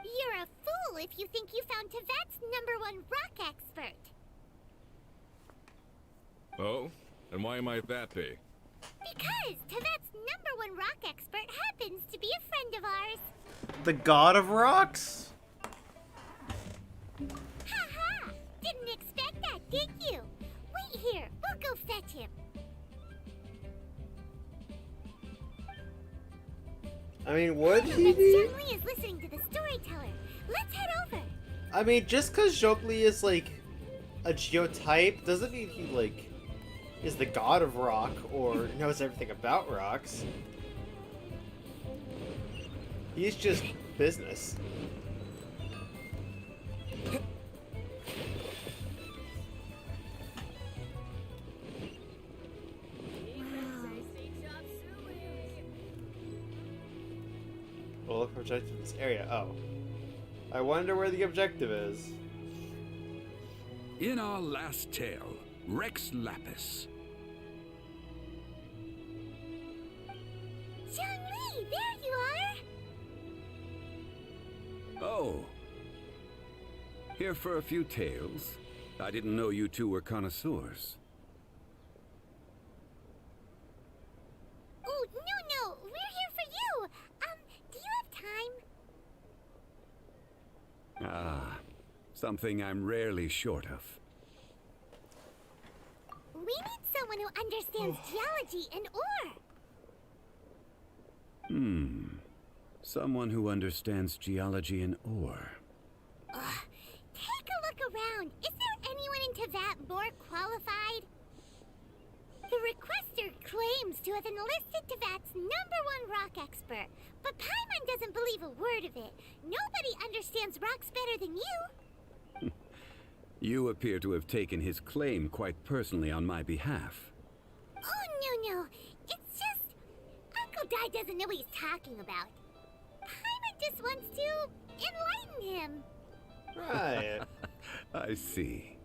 S6: You're a fool if you think you found Teyvat's #1 rock expert.
S13: Oh? And why might that be?
S6: Because Teyvat's #1 rock expert happens to be a friend of ours.
S3: The god of rocks?
S6: Ha! Didn't expect that, did you? Wait here. We'll go fetch him.
S3: I mean, would he
S6: That
S3: be?
S6: Zhongli is listening to the storyteller. Let's head over.
S3: I mean, just because Zhongli is, like, a geotype doesn't mean he, like, is the god of rock or knows everything about rocks. He's just business. We'll look for objective in this area. Oh. I wonder where the objective is.
S14: In our last tale, Rex Lapis.
S6: Zhongli, there you are!
S10: Oh. Here for a few tales. I didn't know you two were connoisseurs.
S6: Oh, no, we're here for you. Do you have time?
S10: Ah, something I'm rarely short of.
S6: We need someone who understands geology and ore.
S10: Someone who understands geology and ore.
S6: Take a look around. Is there anyone in Teyvat more qualified? The requester claims to have enlisted Teyvat's #1 rock expert, but Paimon doesn't believe a word of it. Nobody understands rocks better than you.
S10: You appear to have taken his claim quite personally on my behalf.
S6: Oh, no. It's just... Uncle Di doesn't know what he's talking about. Paimon just wants to enlighten him.
S3: Right.
S10: I see.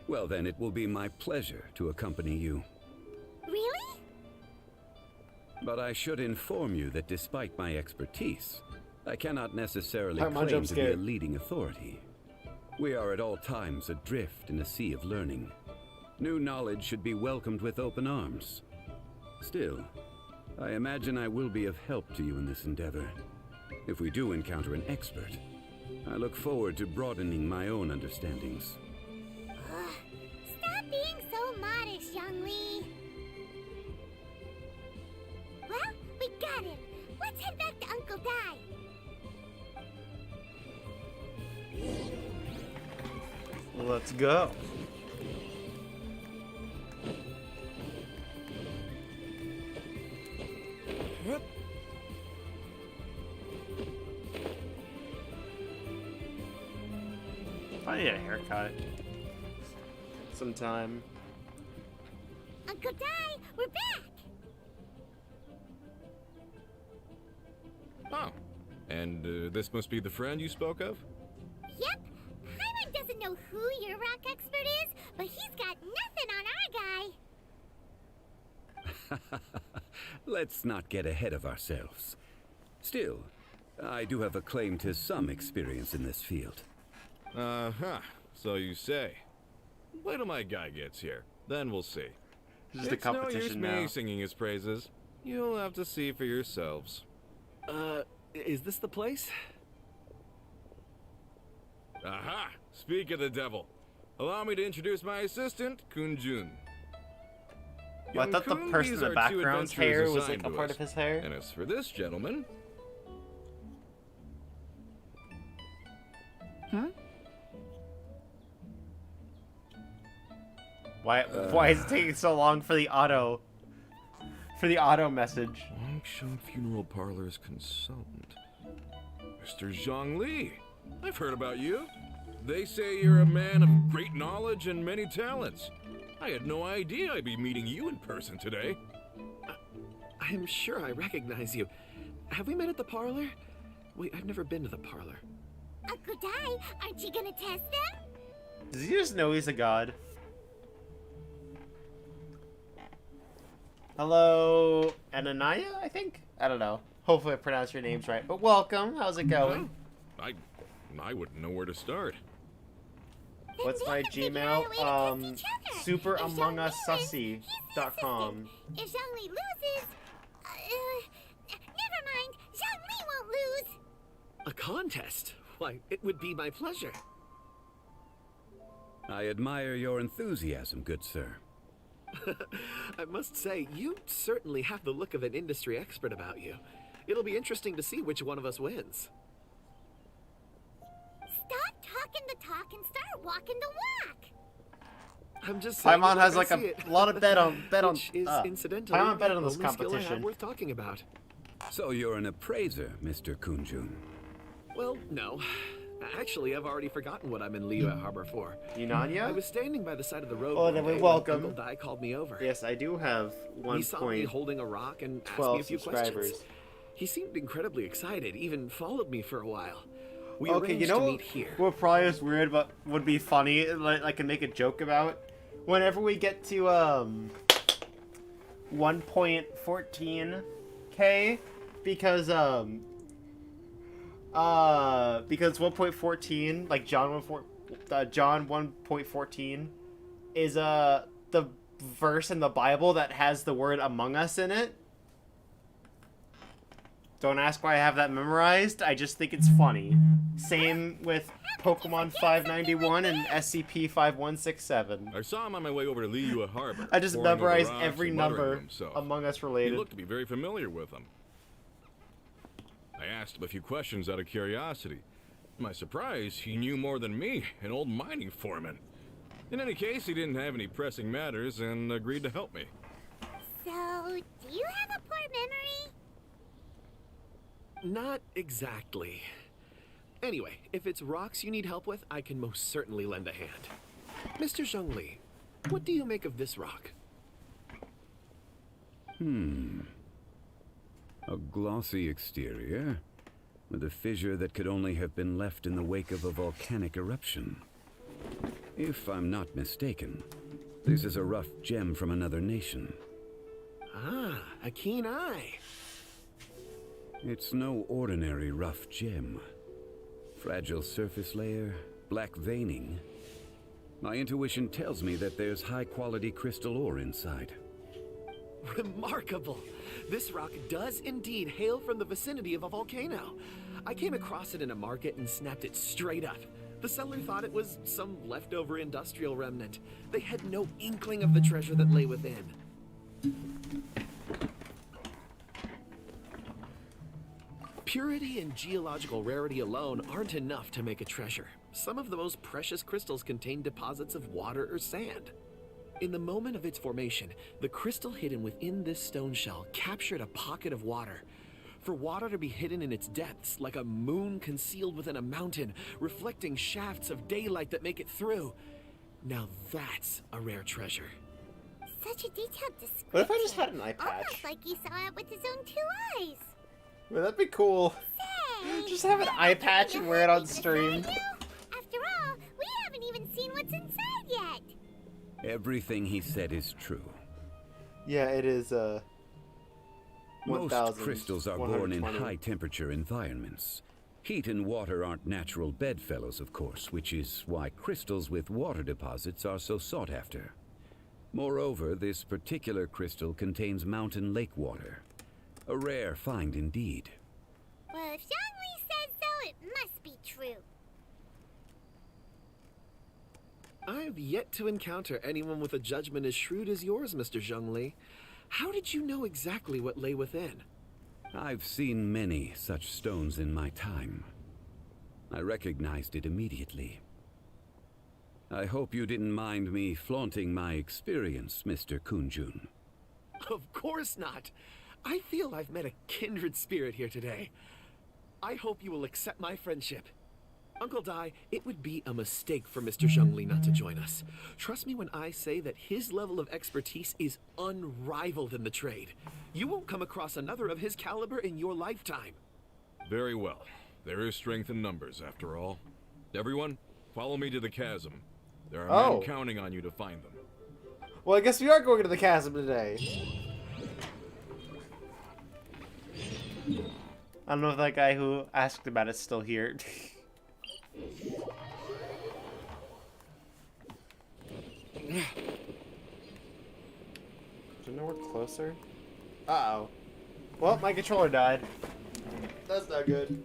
S10: Well, then it will be my pleasure to accompany you.
S6: Really?
S10: But I should inform you that despite my expertise, I cannot necessarily
S3: I'm
S10: claim
S3: jump
S10: to be a
S3: scared.
S10: leading authority. We are at all times adrift in a sea of learning. New knowledge should be welcomed with open arms. Still, I imagine I will be of help to you in this endeavor. If we do encounter an expert, I look forward to broadening my own understandings.
S6: Stop being so modest, Zhongli. Well, we got him. Let's head back to Uncle Di.
S3: Let's go. need a haircut. Sometime.
S6: Uncle Dai, we're back!
S13: Oh. And this must be the friend you spoke of?
S6: Yep. Hyman doesn't know who your rock expert is, but he's got nothing on our guy.
S10: Let's not get ahead of ourselves. Still, I do have a claim to some experience in this field.
S13: Uh-huh. So you say. Wait till my guy gets here. Then we'll see.
S3: This is the competition
S13: no use
S3: now.
S13: me singing his praises. You'll have to see for yourselves.
S15: Is this the place?
S13: Aha! Speak of the devil. Allow me to introduce my assistant, Kunjun.
S3: Well, I thought the person in the background's hair was like a part of his hair.
S13: And as for this gentleman...
S3: Huh? Why is it taking so long for the auto message?
S13: Wangshan Funeral Parlor's consultant. Mr. Zhongli. I've heard about you. They say you're a man of great knowledge and many talents. I had no idea I'd be meeting you in person today.
S15: I'm sure I recognize you. Have we met at the parlor? Wait, I've never been to the parlor.
S6: Uncle Dai, aren't you gonna test them?
S3: Does he just know he's a god? Hello, Ananaya, I think? I don't know. Hopefully I pronounced your names right. But welcome. How's it going?
S13: I wouldn't know where to start.
S3: What's my Gmail? superamongusussy.com.
S6: If Zhongli loses, never mind. Zhongli won't lose.
S15: A contest? Why, it would be my pleasure.
S10: I admire your enthusiasm, good sir.
S15: I must say, you certainly have the look of an industry expert about you. It'll be interesting to see which one of us wins.
S6: Stop talking the talk and start walking the walk.
S15: I'm just saying.
S3: Paimon has like
S15: a
S3: lot of bet on
S15: incidentally
S3: Paimon bet on this
S15: the only skill I have
S3: competition.
S15: worth talking about.
S10: So you're an appraiser, Mr. Kunjun.
S15: Well, no. Actually, I've already forgotten what I'm in Liyue Harbor for.
S3: Yunanya?
S15: I was standing by the side of the road.
S3: Oh, then
S15: one
S3: we
S15: day
S3: welcome.
S15: when Uncle Dai called me over.
S3: Yes, I do have 1.12
S15: He saw me holding a rock and asked me a few questions. He seemed incredibly excited, even followed me for a while. We arranged to meet here.
S3: What probably is weird but would be funny, like I can make a joke about? Whenever we get to 1.14k, because 1.14, like John 1.14 is the verse in the Bible that has the word Among Us in it. Don't ask why I have that memorized. I just think it's funny. Same with Pokemon 591 and SCP-5167.
S13: I saw him on my way over to Liyue Harbor.
S3: I just
S13: poring over
S3: memorized
S13: rocks
S3: every
S13: and muttering to
S3: number
S13: himself.
S3: Among Us related.
S13: He looked to be very familiar with them. I asked him a few questions out of curiosity. To my surprise, he knew more than me, an old mining foreman. In any case, he didn't have any pressing matters and agreed to help me.
S6: So, do you have a poor memory?
S15: Not exactly. Anyway, if it's rocks you need help with, I can most certainly lend a hand. Mr. Zhongli, what do you make of this rock?
S10: A glossy exterior, with a fissure that could only have been left in the wake of a volcanic eruption. If I'm not mistaken, this is a rough gem from another nation.
S15: Ah, a keen eye.
S10: It's no ordinary rough gem. Fragile surface layer, black veining. My intuition tells me that there's high-quality crystal ore inside.
S15: Remarkable! This rock does indeed hail from the vicinity of a volcano. I came across it in a market and snapped it straight up. The seller thought it was some leftover industrial remnant. They had no inkling of the treasure that lay within. Purity and geological rarity alone aren't enough to make a treasure. Some of the most precious crystals contain deposits of water or sand. In the moment of its formation, the crystal hidden within this stone shell captured a pocket of water. For water to be hidden in its depths, like a moon concealed within a mountain, reflecting shafts of daylight that make it through. Now that's a rare treasure.
S6: Such a detailed description.
S3: What if I just had an eye patch?
S6: Almost like he saw it with his own 2 eyes.
S3: Well, that'd be cool.
S6: Say,
S3: Just have an eye patch and wear it on stream.
S6: After all, we haven't even seen what's inside yet.
S14: Everything he said is true.
S3: Yeah, it is,
S14: Most crystals are born in high-temperature environments. Heat and water aren't natural bedfellows, of course, which is why crystals with water deposits are so sought after. Moreover, this particular crystal contains mountain lake water. A rare find indeed.
S6: Well, if Zhongli says so, it must be true.
S15: I've yet to encounter anyone with a judgment as shrewd as yours, Mr. Zhongli. How did you know exactly what lay within?
S14: I've seen many such stones in my time. I recognized it immediately. I hope you didn't mind me flaunting my experience, Mr. Kunjun.
S15: Of course not. I feel I've met a kindred spirit here today. I hope you will accept my friendship. Uncle Dai, it would be a mistake for Mr. Zhongli not to join us. Trust me when I say that his level of expertise is unrivaled in the trade. You won't come across another of his caliber in your lifetime.
S13: Very well. There is strength in numbers, after all. Everyone, follow me to the chasm. There are men counting on you to find them.
S3: Well, I guess we are going to the chasm today. I don't know if that guy who asked about it's still here. Is there nowhere closer? Uh-oh. Well, my controller died. That's not good.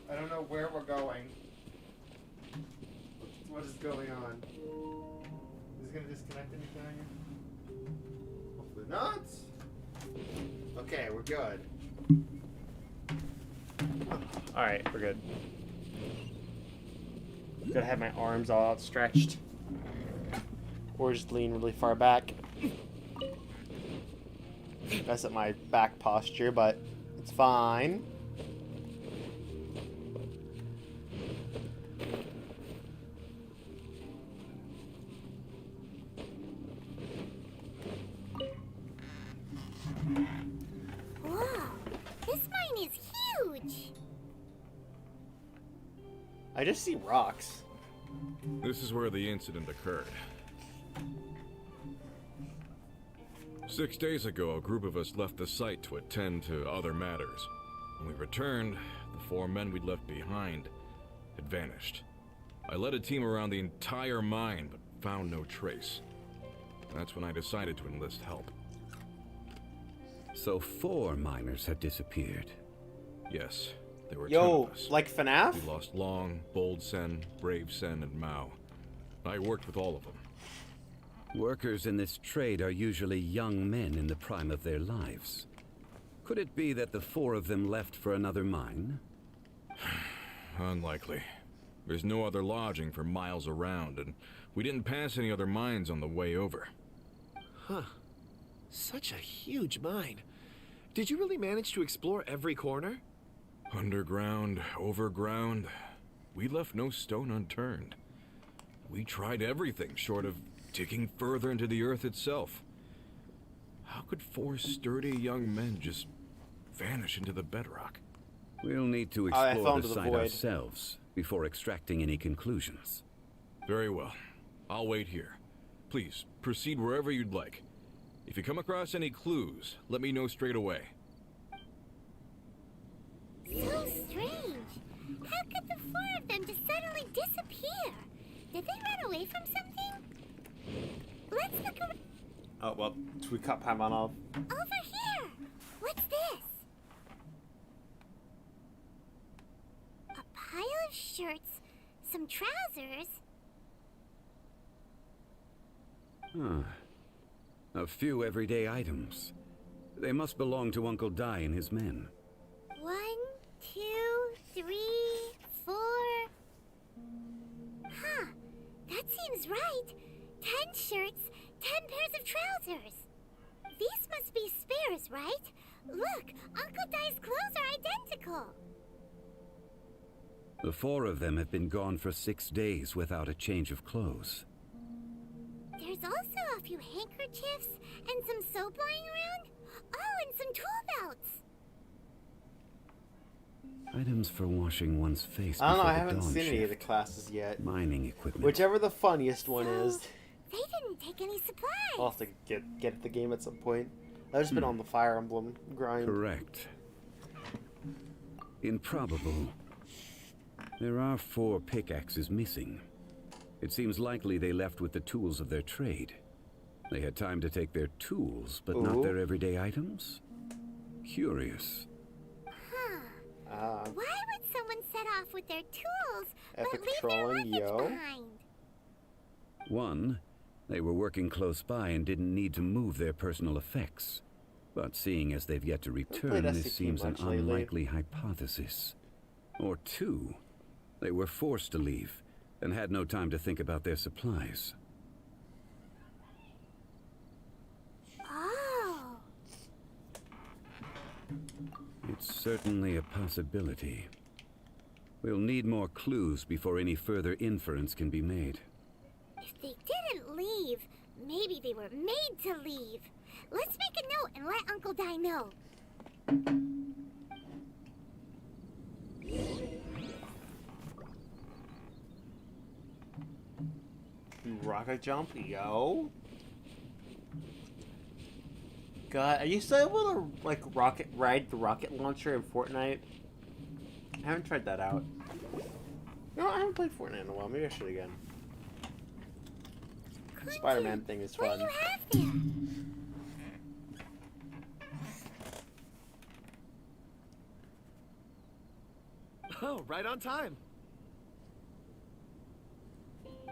S3: I don't know where we're going. What is going on? Is it gonna disconnect anything? Hopefully not. Okay, we're good. Alright, we're good. Gotta have my arms all outstretched. Or just lean really far back. Mess up my back posture, but it's fine. I just see rocks.
S13: This is where the incident occurred. 6 days ago, a group of us left the site to attend to other matters. When we returned, the 4 men we'd left behind had vanished. I led a team around the entire mine, but found no trace. That's when I decided to enlist help.
S14: So 4 miners had disappeared.
S13: Yes. There were 10 of us.
S3: Like FNAF?
S13: We lost Long, Bold Sen, Brave Sen, and Mao. I worked with all of them.
S14: Workers in this trade are usually young men in the prime of their lives. Could it be that the 4 of them left for another mine?
S13: Unlikely. There's no other lodging for miles around, and we didn't pass any other mines on the way over.
S15: Huh. Such a huge mine. Did you really manage to explore every corner?
S13: Underground, overground, we left no stone unturned. We tried everything short of digging further into the earth itself. How could 4 sturdy young men just vanish into the bedrock?
S14: We'll need to explore the site ourselves before extracting any conclusions.
S13: Very well. I'll wait here. Please, proceed wherever you'd like. If you come across any clues, let me know straight away.
S6: So strange. How could the 4 of them just suddenly disappear? Did they run away from something? Let's look around.
S3: Oh, well, we cut Paimon off.
S6: Over here! What's this? A pile of shirts, some trousers.
S14: Huh. A few everyday items. They must belong to Uncle Dai and his men.
S6: 1, 2, 3, 4. Huh, that seems right. 10 shirts, 10 pairs of trousers. These must be spares, right? Look, Uncle Dai's clothes are identical.
S14: The 4 of them have been gone for 6 days without a change of clothes.
S6: There's also a few handkerchiefs and some soap lying around. Oh, and some tool belts.
S14: Items for washing one's face.
S3: I don't know,
S14: before
S3: I
S14: the
S3: haven't
S14: dawn
S3: seen any of the
S14: shift.
S3: classes yet.
S14: Mining equipment.
S3: Whichever the funniest one is.
S6: They didn't take any supplies.
S3: I'll have to get the game at some point. I've just been on the Fire Emblem grind.
S14: Correct. Improbable. There are 4 pickaxes missing. It seems likely they left with the tools of their trade. They had time to take their tools, but not their everyday items? Curious.
S6: Huh. Why would someone set off with their tools, but
S3: Epic
S6: leave their
S3: trolling,
S6: luggage
S3: yo.
S6: behind?
S14: 1, they were working close by and didn't need to move their personal effects. But seeing as they've yet to return, this seems an unlikely hypothesis. Or 2, they were forced to leave and had no time to think about their supplies.
S6: Oh.
S14: It's certainly a possibility. We'll need more clues before any further inference can be made.
S6: If they didn't leave, maybe they were made to leave. Let's make a note and let Uncle Dai know.
S3: Rocket jump, yo. God, are you still able to like ride the rocket launcher in Fortnite? I haven't tried that out. No, I haven't played Fortnite in a while. Maybe I should again. The Spider-Man thing is fun.
S6: What do you have there?
S15: Oh, right on time.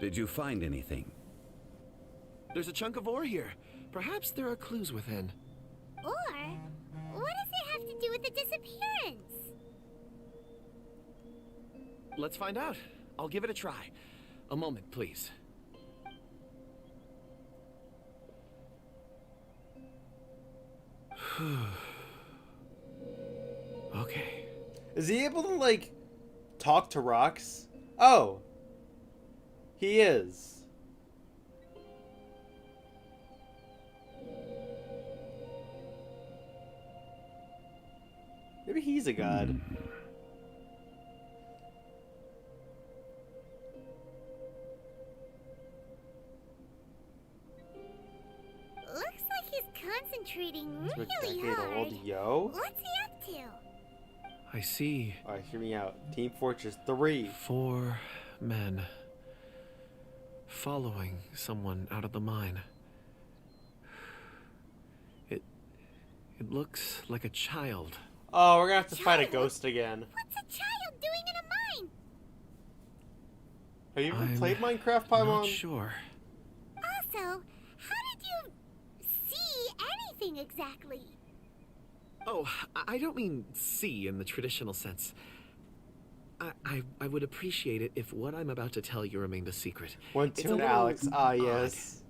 S14: Did you find anything?
S15: There's a chunk of ore here. Perhaps there are clues within.
S6: Or, what does it have to do with the disappearance?
S15: Let's find out. I'll give it a try. A moment, please. Okay.
S3: Is he able to like talk to rocks? Oh. He is. Maybe he's a god.
S6: Looks like he's concentrating
S3: It's a
S6: really
S3: decade
S6: hard.
S3: old, yo.
S6: What's he up to?
S15: I see.
S3: Alright, hear me out. Team Fortress 3.
S15: 4 men following someone out of the mine. It looks like a child.
S3: Oh, we're gonna have to fight a ghost again.
S6: What's a child doing in a mine?
S3: Have you ever played Minecraft,
S15: I'm
S3: Paimon?
S15: not sure.
S6: Also, how did you see anything exactly?
S15: Oh, I don't mean see in the traditional sense. I would appreciate it if what I'm about to tell you remained a secret.
S3: One,
S15: It's
S3: two,
S15: a
S3: and
S15: little
S3: Alex. Ah,
S15: odd.
S3: yes.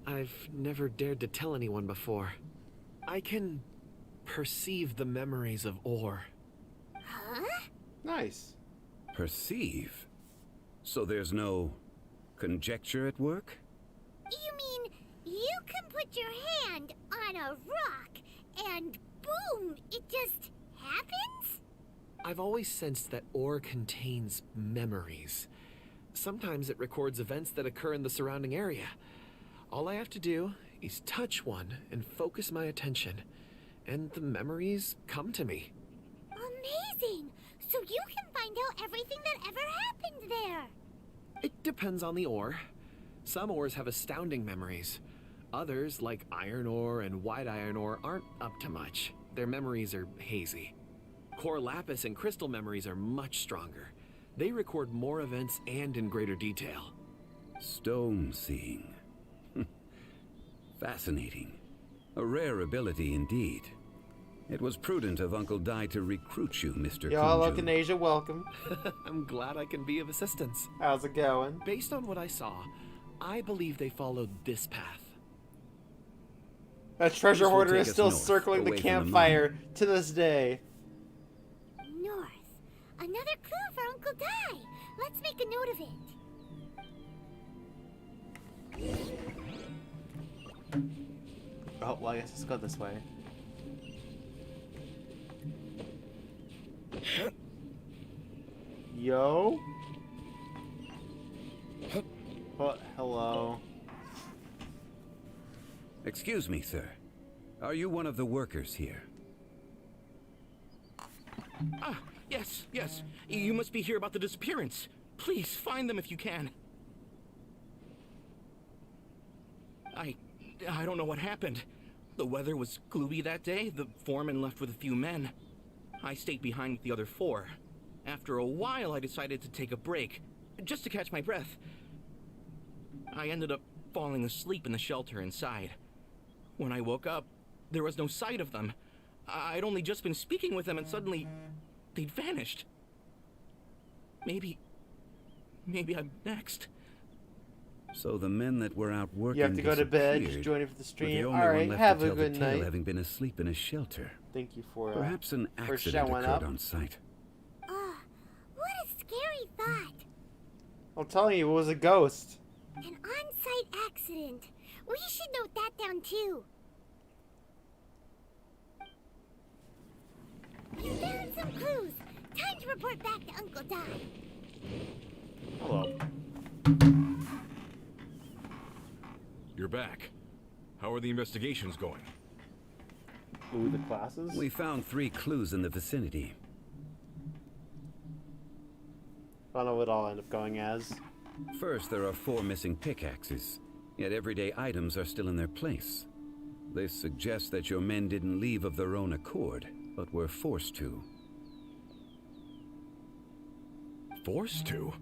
S15: I've never dared to tell anyone before. I can perceive the memories of ore.
S6: Huh?
S3: Nice.
S14: Perceive? So there's no conjecture at work?
S6: You mean you can put your hand on a rock and boom, it just happens?
S15: I've always sensed that ore contains memories. Sometimes it records events that occur in the surrounding area. All I have to do is touch one and focus my attention, and the memories come to me.
S6: Amazing! So you can find out everything that ever happened there.
S15: It depends on the ore. Some ores have astounding memories. Others, like iron ore and white iron ore, aren't up to much. Their memories are hazy. Core lapis and crystal memories are much stronger. They record more events and in greater detail.
S14: Stone seeing. Fascinating. A rare ability indeed. It was prudent of Uncle Dai to recruit you, Mr.
S3: Y'all,
S14: Kunju.
S3: Asia, welcome.
S15: I'm glad I can be of assistance.
S3: How's it going?
S15: Based on what I saw, I believe they followed this path.
S3: That treasure
S14: This will
S3: hoarder
S14: take
S3: is
S14: us
S3: still
S14: north,
S3: circling the
S14: away from the
S3: campfire to this day.
S6: North. Another clue for Uncle Dai. Let's make a note of it.
S3: Oh, well, I guess let's go this way. Yo? Oh, hello.
S14: Excuse me, sir. Are you one of the workers here?
S7: Ah, yes, yes. You must be here about the disappearance. Please, find them if you can. I don't know what happened. The weather was gloomy that day. The foreman left with a few men. I stayed behind with the other 4. After a while, I decided to take a break, just to catch my breath. I ended up falling asleep in the shelter inside. When I woke up, there was no sight of them. I'd only just been speaking with them and suddenly, they'd vanished. Maybe I'm next.
S14: So the men that were out working
S3: You have to go to bed. Just join it for the stream. Alright, have a good night.
S14: Having been asleep in a shelter.
S3: Thank you for
S14: perhaps an
S3: for
S14: accident
S3: showing
S14: occurred
S3: up.
S14: on site.
S6: What a scary thought.
S3: I'm telling you, it was a ghost.
S6: An on-site accident. We should note that down too. We found some clues. Time to report back to Uncle Dai.
S3: Hello.
S13: You're back. How are the investigations going?
S3: Ooh, the classes?
S14: We found 3 clues in the vicinity.
S3: I don't know what I'll end up going as.
S14: First, there are 4 missing pickaxes, yet everyday items are still in their place. This suggests that your men didn't leave of their own accord, but were forced to.
S13: Forced to?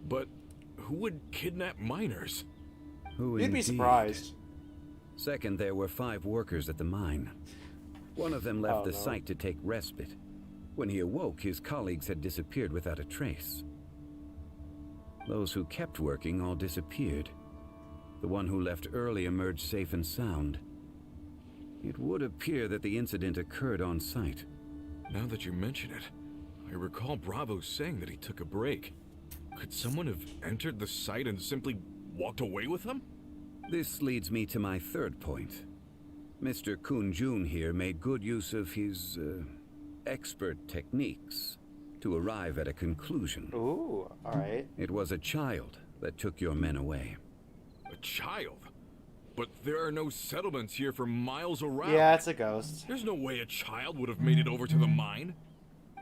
S13: But who would kidnap miners?
S14: Who
S3: You'd be
S14: indeed?
S3: surprised.
S14: Second, there were 5 workers at the mine. One of them left
S3: Oh,
S14: the
S3: no.
S14: site to take respite. When he awoke, his colleagues had disappeared without a trace. Those who kept working all disappeared. The one who left early emerged safe and sound. It would appear that the incident occurred on site.
S13: Now that you mention it, I recall Bravo saying that he took a break. Could someone have entered the site and simply walked away with him?
S14: This leads me to my third point. Mr. Kun-jun here made good use of his, expert techniques to arrive at a conclusion.
S3: Ooh, alright.
S14: It was a child that took your men away.
S13: A child? But there are no settlements here for miles around.
S3: Yeah, it's a ghost.
S13: There's no way a child would have made it over to the mine.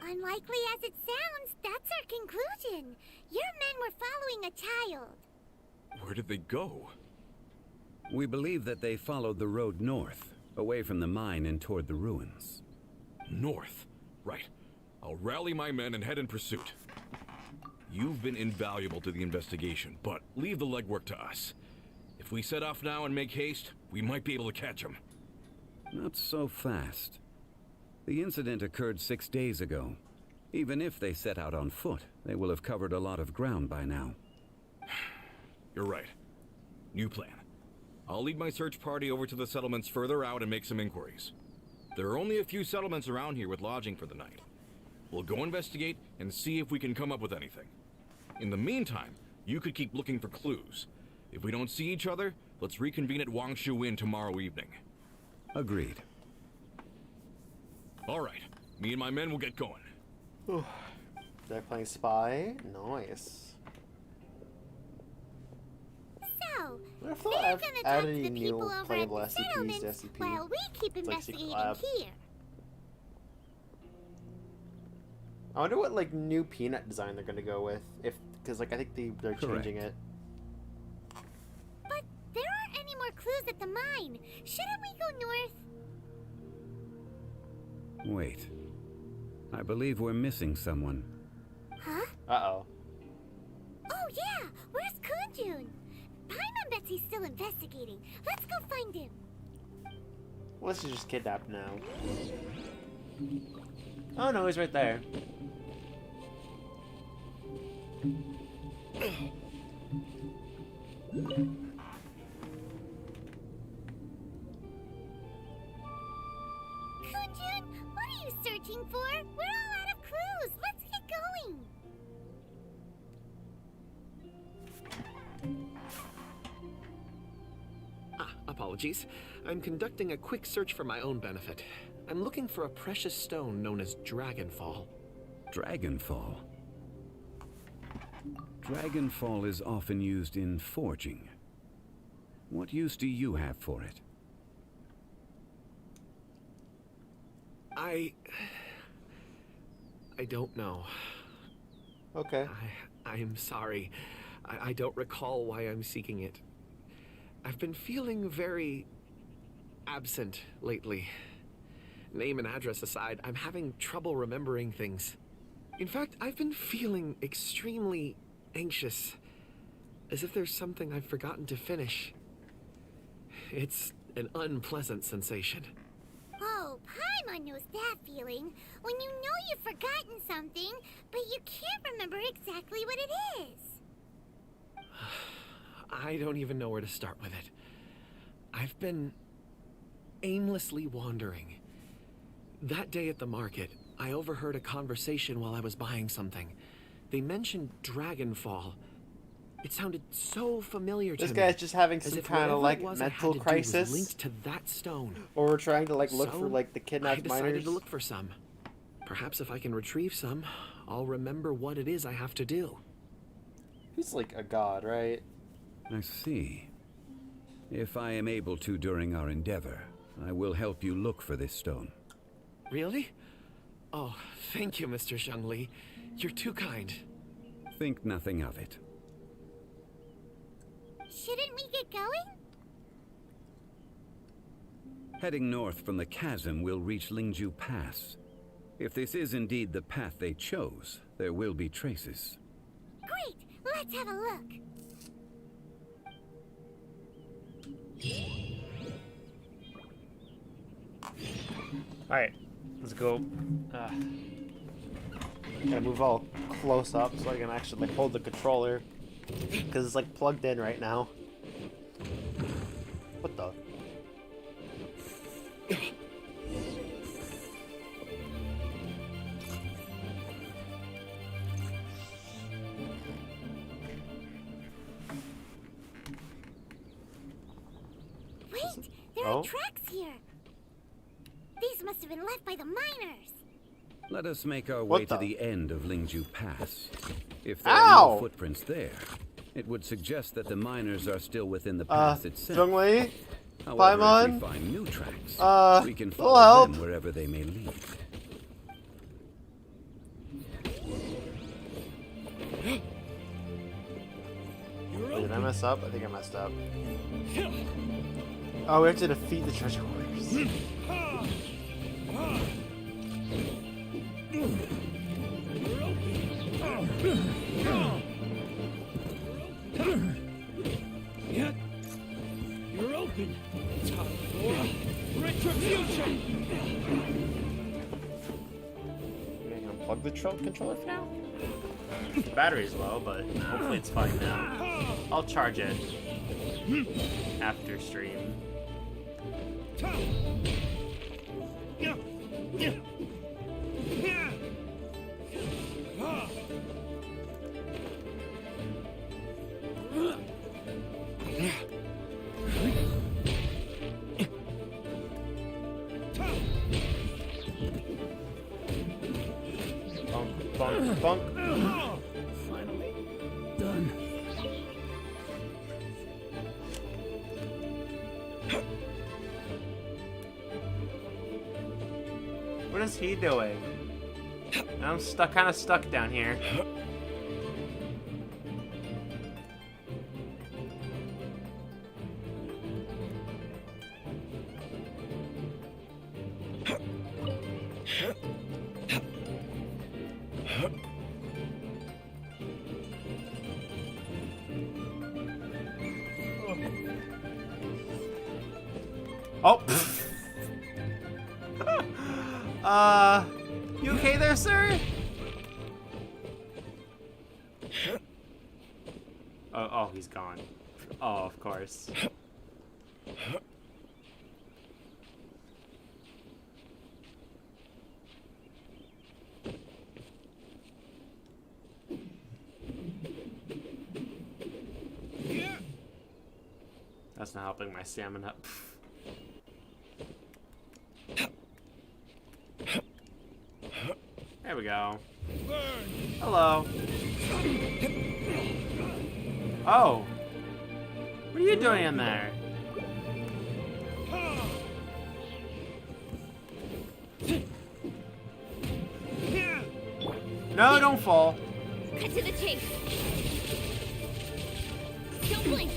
S6: Unlikely as it sounds, that's our conclusion. Your men were following a child.
S13: Where did they go?
S14: We believe that they followed the road north, away from the mine and toward the ruins.
S13: North? Right. I'll rally my men and head in pursuit. You've been invaluable to the investigation, but leave the legwork to us. If we set off now and make haste, we might be able to catch them.
S14: Not so fast. The incident occurred 6 days ago. Even if they set out on foot, they will have covered a lot of ground by now.
S13: You're right. New plan. I'll lead my search party over to the settlements further out and make some inquiries. There are only a few settlements around here with lodging for the night. We'll go investigate and see if we can come up with anything. In the meantime, you could keep looking for clues. If we don't see each other, let's reconvene at Wangshu Inn tomorrow evening.
S14: Agreed.
S13: All right. Me and my men will get going.
S3: They're playing spy. Nice.
S6: So,
S3: What if
S6: they're
S3: they'll
S6: gonna
S3: add
S6: talk to
S3: any
S6: the
S3: new
S6: people over
S3: playable
S6: at the
S3: SCPs to
S6: settlements
S3: SCP?
S6: while we keep
S3: It's like Secret
S6: investigating
S3: Lab.
S6: here.
S3: I wonder what like new peanut design they're gonna go with, because like I think they're
S14: Correct.
S3: changing it.
S6: But there aren't any more clues at the mine. Shouldn't we go north?
S14: Wait. I believe we're missing someone.
S6: Huh?
S3: Uh-oh.
S6: Oh yeah, where's Kunjun? Paimon bet he's still investigating. Let's go find him.
S3: Let's just kidnap now. Oh no, he's right there.
S6: Kunjun, what are you searching for? We're all out of clues. Let's get going.
S15: Apologies. I'm conducting a quick search for my own benefit. I'm looking for a precious stone known as Dragonfall.
S14: Dragonfall? Dragonfall is often used in forging. What use do you have for it?
S15: I don't know.
S3: Okay.
S15: I'm sorry. I don't recall why I'm seeking it. I've been feeling very absent lately. Name and address aside, I'm having trouble remembering things. In fact, I've been feeling extremely anxious, as if there's something I've forgotten to finish. It's an unpleasant sensation.
S6: Oh, Paimon knows that feeling. When you know you've forgotten something, but you can't remember exactly what it is.
S15: I don't even know where to start with it. I've been aimlessly wandering. That day at the market, I overheard a conversation while I was buying something. They mentioned Dragonfall. It sounded so familiar to me.
S3: This guy's just having some kind of like
S15: mental
S3: mental crisis.
S15: Linked to that stone.
S3: Or we're trying to like look for like the kidnapped
S15: I decided
S3: miners.
S15: to look for some. Perhaps if I can retrieve some, I'll remember what it is I have to do.
S3: He's like a god, right?
S14: I see. If I am able to during our endeavor, I will help you look for this stone.
S15: Really? Oh, thank you, Mr. Zhongli. You're too kind.
S14: Think nothing of it.
S6: Shouldn't we get going?
S14: Heading north from the chasm will reach Lingju Pass. If this is indeed the path they chose, there will be traces.
S6: Great! Let's have a look.
S3: Alright, let's go. Gotta move all close up so I can actually like hold the controller. Because it's like plugged in right now. What the?
S6: Wait, there are tracks here. These must have been left by the miners.
S14: Let us make our way to the end of Lingju Pass. If there
S3: Ow!
S14: are no footprints there, it would suggest that the miners are still within the pass itself.
S3: Zhongli?
S14: However,
S3: Paimon?
S14: if we find new tracks, we can follow them wherever they may lead.
S3: Did I mess up? I think I messed up. Oh, we have to defeat the treasure hoarders.
S8: You're open. Time for retribution.
S3: I'm gonna plug the controller for now. The battery's low, but hopefully it's fine now. I'll charge it after stream. Bunk, bunk, bunk.
S2: Finally done.
S3: What is he doing? I'm stuck, kind of stuck down here. Oh. You okay there, sir? Oh, he's gone. Oh, of course. That's not helping my stamina. There we go. Hello. Oh. What are you doing in there? No, don't fall.
S6: Cut to the chase. Don't blink.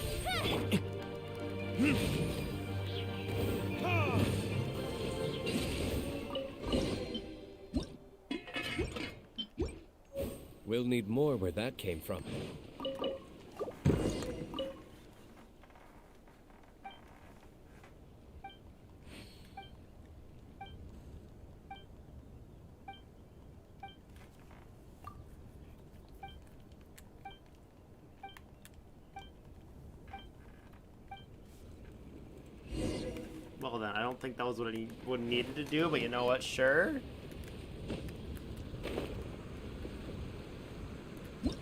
S8: We'll need more where that came from.
S3: Well then, I don't think that was what he needed to do, but you know what? Sure.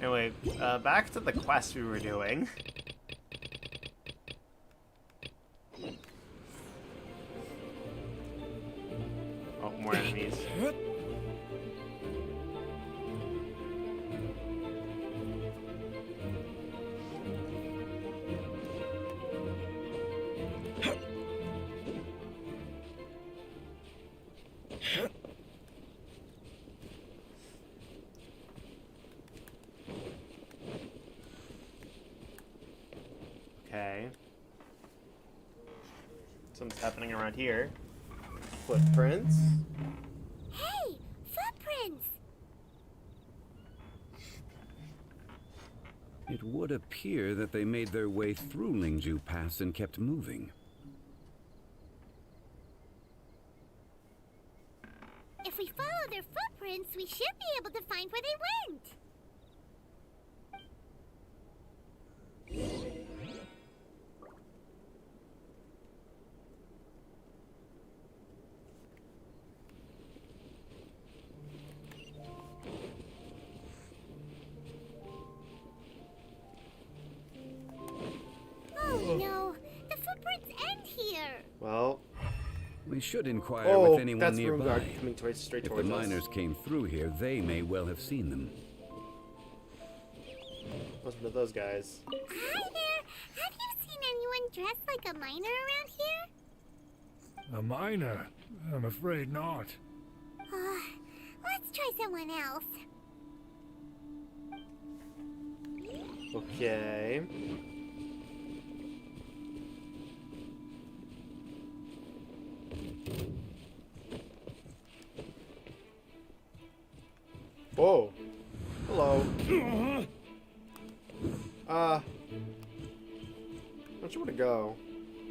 S3: Anyway, back to the quest we were doing. Oh, more enemies. Okay. Something's happening around here. Footprints.
S6: Hey, footprints.
S14: It would appear that they made their way through Lingju Pass and kept moving.
S6: If we follow their footprints, we should be able to find where they went. Oh no, the footprints end here.
S3: Well,
S14: we should inquire with anyone
S3: that's
S14: nearby.
S3: Roomguard coming straight
S14: If
S3: towards
S14: the
S3: us.
S14: miners came through here, they may well have seen them.
S3: What's one of those guys?
S6: Hi there. Have you seen anyone dressed like a miner around here?
S16: A miner? I'm afraid not.
S6: Let's try someone else.
S3: Okay. Whoa. Hello. Not sure where to go.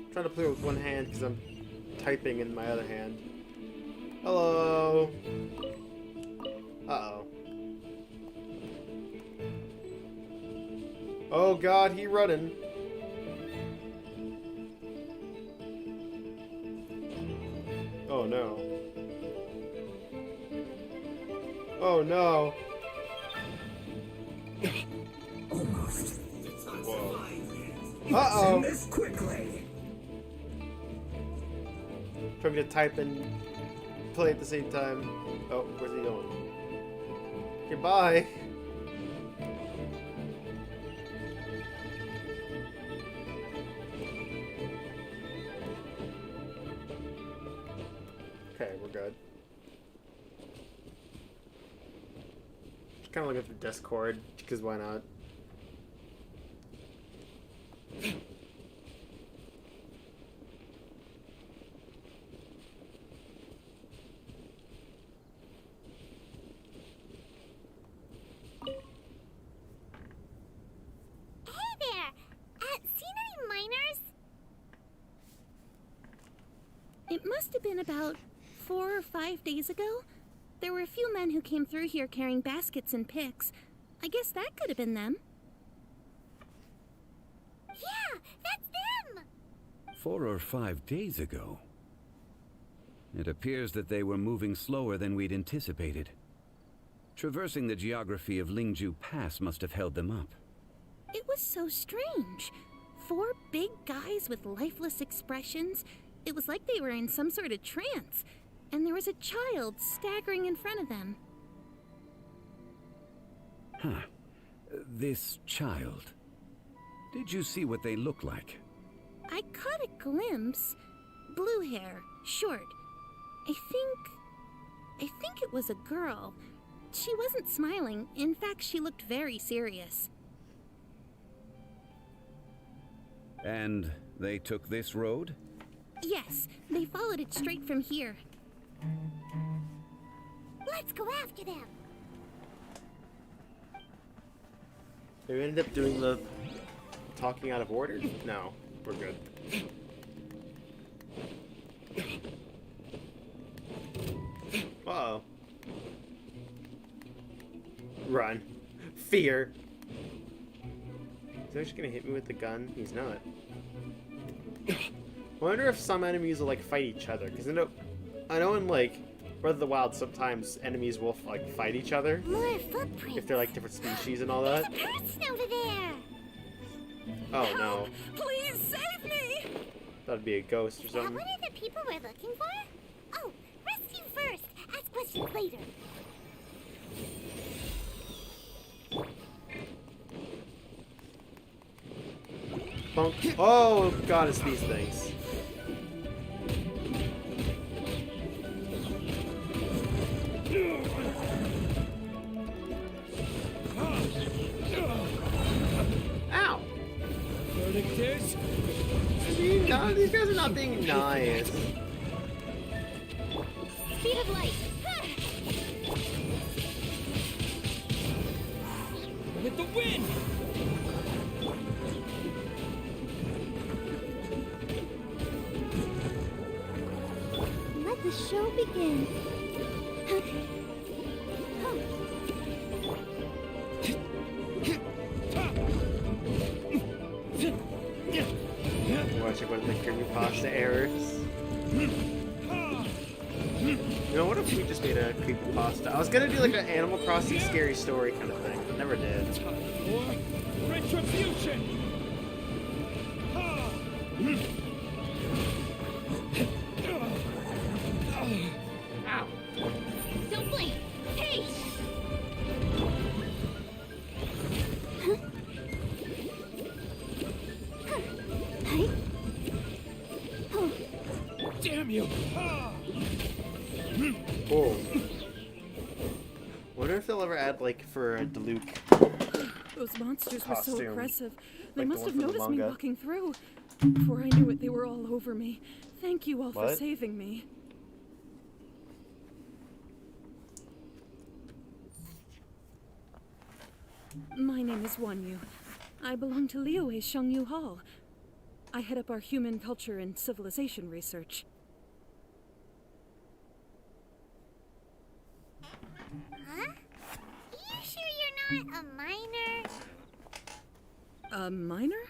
S3: I'm trying to play with one hand because I'm typing in my other hand. Hello. Uh-oh. Oh god, he running. Oh no. Oh no.
S17: Almost.
S3: Whoa.
S17: Uh-oh. This quickly.
S3: Trying to type and play at the same time. Oh, where's he going? Goodbye. Okay, we're good. Just kind of looking through Discord, because why not?
S6: It must have been about 4 or 5 days ago. There were a few men who came through here carrying baskets and picks. I guess that could have been them. Yeah, that's them!
S14: 4 or 5 days ago. It appears that they were moving slower than we'd anticipated. Traversing the geography of Lingju Pass must have held them up.
S6: It was so strange. 4 big guys with lifeless expressions. It was like they were in some sort of trance. And there was a child staggering in front of them.
S14: Huh. This child. Did you see what they look like?
S6: I caught a glimpse. Blue hair, short. I think it was a girl. She wasn't smiling. In fact, she looked very serious.
S14: And they took this road?
S6: Yes, they followed it straight from here. Let's go after them.
S3: We ended up doing the talking out of order? No, we're good. Uh-oh. Run. Fear. Is he just gonna hit me with the gun? He's not. I wonder if some enemies will like fight each other, because I know in like Breath of the Wild sometimes enemies will like fight each other.
S6: More footprints.
S3: If they're like different species and all that.
S6: There's a person over there.
S3: Oh no.
S6: Please save me.
S3: That'd be a ghost or
S6: Is that
S3: something.
S6: one of the people we're looking for? Oh, rescue first. Ask questions later.
S3: Bonk. Oh god, it's these things. Ow!
S8: Verdict is...
S3: No, these guys are not being nice.
S6: Speed of light.
S8: With the wind!
S6: Let the show begin.
S3: Watch it, what are the creepypasta errors? You know, what if we just made a creepypasta? I was gonna do like an Animal Crossing scary story kind of thing, but never did.
S8: For retribution!
S3: Ow.
S6: Don't blink. Hey!
S8: Damn you!
S3: Whoa. Wonder if they'll ever add like for a Diluc.
S11: Those monsters were so
S3: Costume.
S11: aggressive. They
S3: Like the
S11: must
S3: one
S11: have
S3: from the
S11: noticed me
S3: manga.
S11: walking through. Before I knew it, they were all over me. Thank you all for
S3: What?
S11: saving me. My name is Wanyu. I belong to Liyue Shengyu Hall. I head up our human culture and civilization research.
S6: Huh? You sure you're not a miner?
S11: A miner?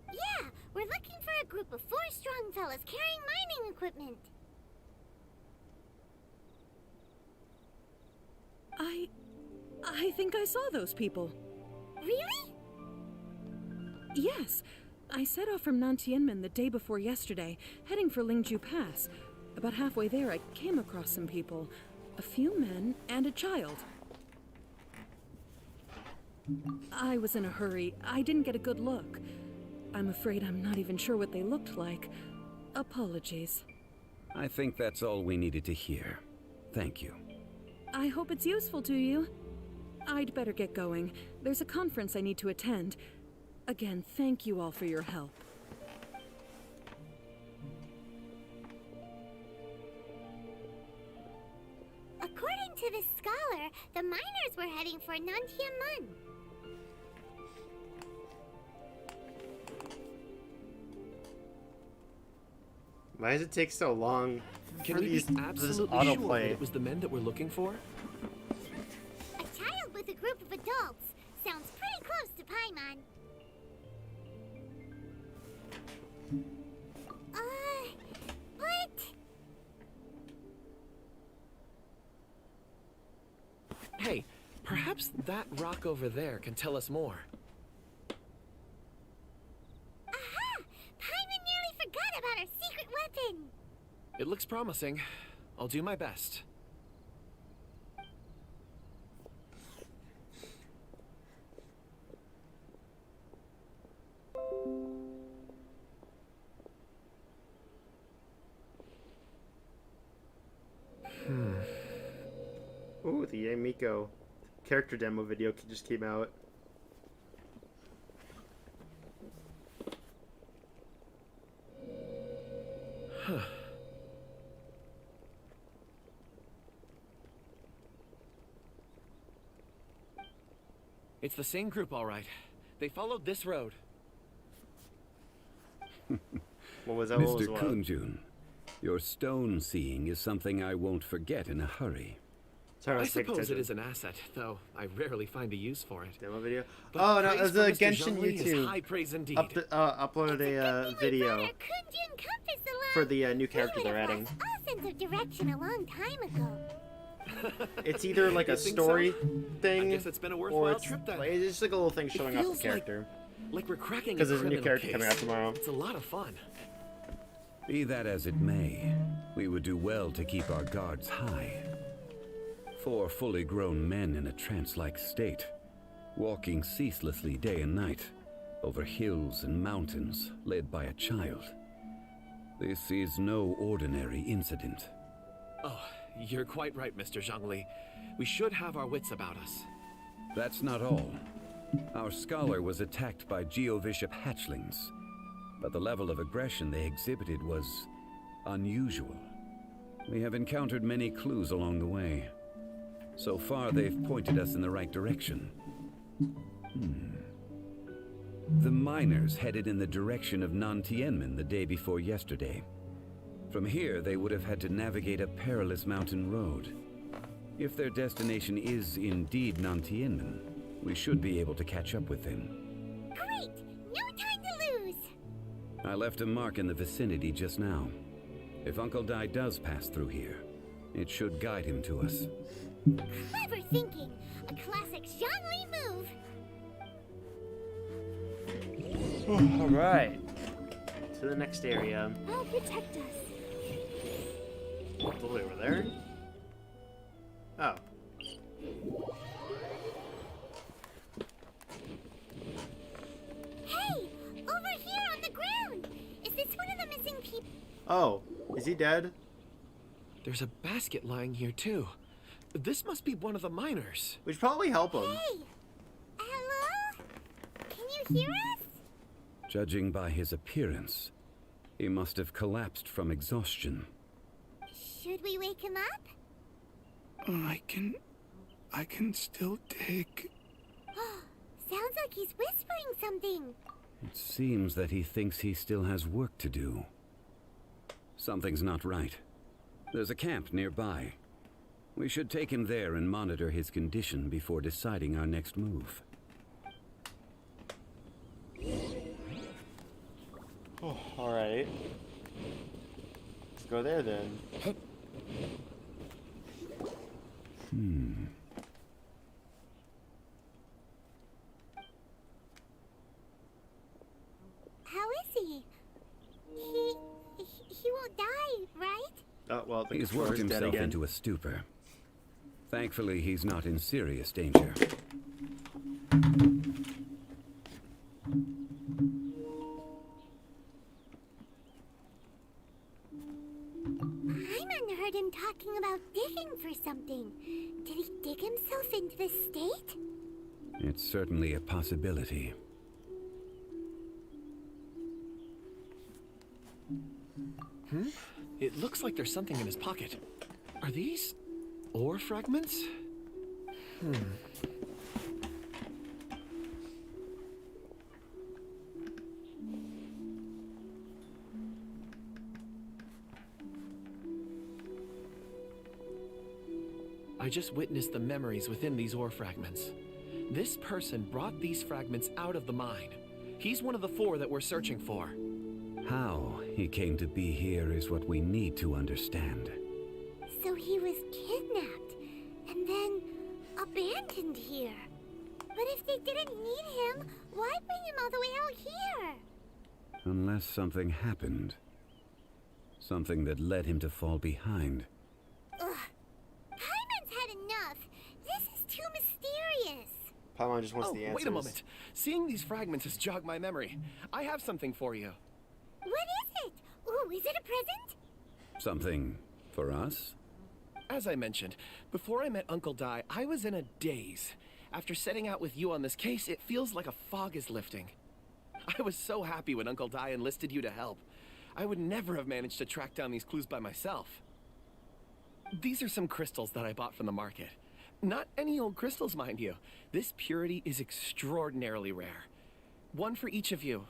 S6: Yeah, we're looking for a group of 4 strong fellas carrying mining equipment.
S11: I think I saw those people.
S6: Really?
S11: Yes. I set off from Nantianmen the day before yesterday, heading for Lingju Pass. About halfway there, I came across some people. A few men and a child. I was in a hurry. I didn't get a good look. I'm afraid I'm not even sure what they looked like. Apologies.
S14: I think that's all we needed to hear. Thank you.
S11: I hope it's useful to you. I'd better get going. There's a conference I need to attend. Again, thank you all for your help.
S6: According to this scholar, the miners were heading for Nantianmen.
S3: Why does it take so long
S15: Can
S3: for
S15: we
S3: these
S15: be
S3: this
S15: absolutely sure that
S3: autoplay?
S15: it was the men that we're looking for?
S6: A child with a group of adults sounds pretty close to Paimon. What?
S15: Hey, perhaps that rock over there can tell us more.
S6: Aha! Paimon nearly forgot about our secret weapon.
S15: It looks promising. I'll do my best.
S3: Ooh, the Yae Miko character demo video just came out.
S15: Huh. It's the same group, all right. They followed this road.
S3: What was that? What was
S14: Mr.
S3: what?
S14: Kunjun, your stone seeing is something I won't forget in a hurry.
S3: Sorry,
S15: I suppose it is an asset, though I rarely find a use for it.
S3: Demo video?
S15: But
S3: Oh, no, it
S15: praise
S3: was
S15: for
S3: a
S15: Mr.
S3: Genshin
S15: Zhongli is
S3: YouTube.
S15: high praise indeed.
S3: Uploaded a video
S6: Kunjun compass along.
S3: for the new character
S6: We
S3: they're
S6: would have
S3: adding.
S6: lost all sense of direction a long time ago.
S3: It's either like
S15: You
S3: a
S15: think
S3: story
S15: so?
S3: thing,
S15: I guess it's been a
S3: or
S15: worthwhile
S3: it's,
S15: trip then.
S3: it's just like a little thing showing off the
S15: feels like-
S3: character.
S15: Like we're cracking a
S3: Because there's a new
S15: criminal
S3: character coming out
S15: case.
S3: tomorrow.
S15: It's a lot of fun.
S14: Be that as it may, we would do well to keep our guards high. 4 fully grown men in a trance-like state, walking ceaselessly day and night, over hills and mountains, led by a child. This is no ordinary incident.
S15: Oh, you're quite right, Mr. Zhongli. We should have our wits about us.
S14: That's not all. Our scholar was attacked by Geovishap hatchlings, but the level of aggression they exhibited was unusual. We have encountered many clues along the way. So far, they've pointed us in the right direction. The miners headed in the direction of Nantianmen the day before yesterday. From here, they would have had to navigate a perilous mountain road. If their destination is indeed Nantianmen, we should be able to catch up with them.
S6: Great! No time to lose!
S14: I left a mark in the vicinity just now. If Uncle Dai does pass through here, it should guide him to us.
S6: Clever thinking! A classic Zhongli move!
S3: Alright. To the next area.
S6: I'll protect us.
S3: All the way over there? Oh.
S6: Hey! Over here on the ground! Is this one of the missing people?
S3: Oh, is he dead?
S15: There's a basket lying here, too. This must be one of the miners.
S3: We should probably help him.
S6: Hey! Hello? Can you hear us?
S14: Judging by his appearance, he must have collapsed from exhaustion.
S6: Should we wake him up?
S16: I can still dig.
S6: Sounds like he's whispering something.
S14: It seems that he thinks he still has work to do. Something's not right. There's a camp nearby. We should take him there and monitor his condition before deciding our next move.
S3: Oh, alright. Let's go there then.
S6: How is he? He won't die, right?
S3: Oh, well, the
S14: He's
S3: controller's
S14: worked
S3: dead
S14: himself
S3: again.
S14: into a stupor. Thankfully, he's not in serious danger.
S6: Paimon heard him talking about digging for something. Did he dig himself into this state?
S14: It's certainly a possibility.
S15: It looks like there's something in his pocket. Are these ore fragments? I just witnessed the memories within these ore fragments. This person brought these fragments out of the mine. He's one of the 4 that we're searching for.
S14: How he came to be here is what we need to understand.
S6: So he was kidnapped and then abandoned here. But if they didn't need him, why bring him all the way out here?
S14: Unless something happened. Something that led him to fall behind.
S6: Ugh. Paimon's had enough. This is too mysterious.
S3: Paimon just wants the answers.
S15: Wait a moment. Seeing these fragments has jogged my memory. I have something for you.
S6: What is it? Ooh, is it a present?
S14: Something for us?
S15: As I mentioned, before I met Uncle Dai, I was in a daze. After setting out with you on this case, it feels like a fog is lifting. I was so happy when Uncle Dai enlisted you to help. I would never have managed to track down these clues by myself. These are some crystals that I bought from the market. Not any old crystals, mind you. This purity is extraordinarily rare. One for each of you.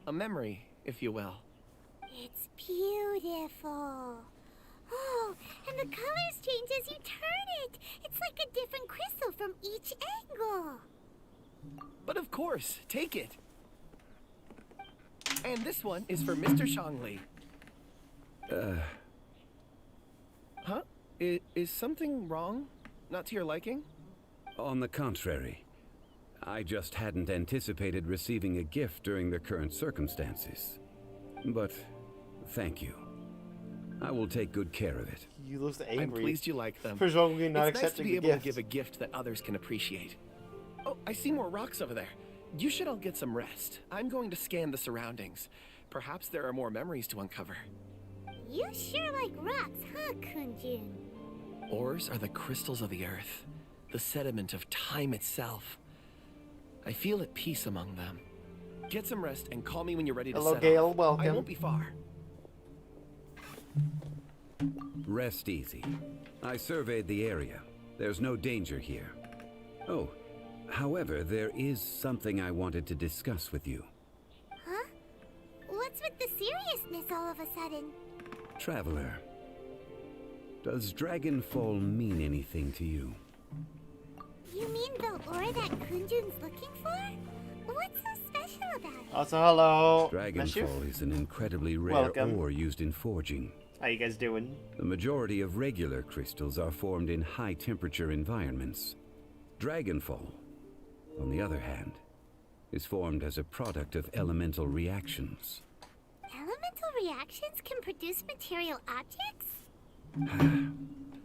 S15: A memory, if you will.
S6: It's beautiful. Oh, and the colors change as you turn it. It's like a different crystal from each angle.
S15: But of course, take it. And this one is for Mr. Zhongli. Huh? Is something wrong? Not to your liking?
S14: On the contrary. I just hadn't anticipated receiving a gift during the current circumstances. But thank you. I will take good care of it.
S3: You look angry.
S15: I'm pleased you like them.
S3: For Zhongli not
S15: it's nice to
S3: accepting
S15: be
S3: the
S15: able
S3: gift.
S15: to give a gift that others can appreciate. Oh, I see more rocks over there. You should all get some rest. I'm going to scan the surroundings. Perhaps there are more memories to uncover.
S6: You sure like rocks, huh, Kunjun?
S15: Ores are the crystals of the earth, the sediment of time itself. I feel at peace among them. Get some rest and call me when you're ready to
S3: Hello,
S15: set
S3: Gale.
S15: off.
S3: Welcome.
S15: I won't be far.
S14: Rest easy. I surveyed the area. There's no danger here. Oh, however, there is something I wanted to discuss with you.
S6: Huh? What's with the seriousness all of a sudden?
S14: Traveler, does Dragonfall mean anything to you?
S6: You mean the ore that Kunjun's looking for? What's so special about it?
S3: Also, hello.
S14: Dragonfall is an incredibly rare
S3: Welcome.
S14: ore used in forging.
S3: How you guys doing?
S14: The majority of regular crystals are formed in high-temperature environments. Dragonfall, on the other hand, is formed as a product of elemental reactions.
S6: Elemental reactions can produce material objects?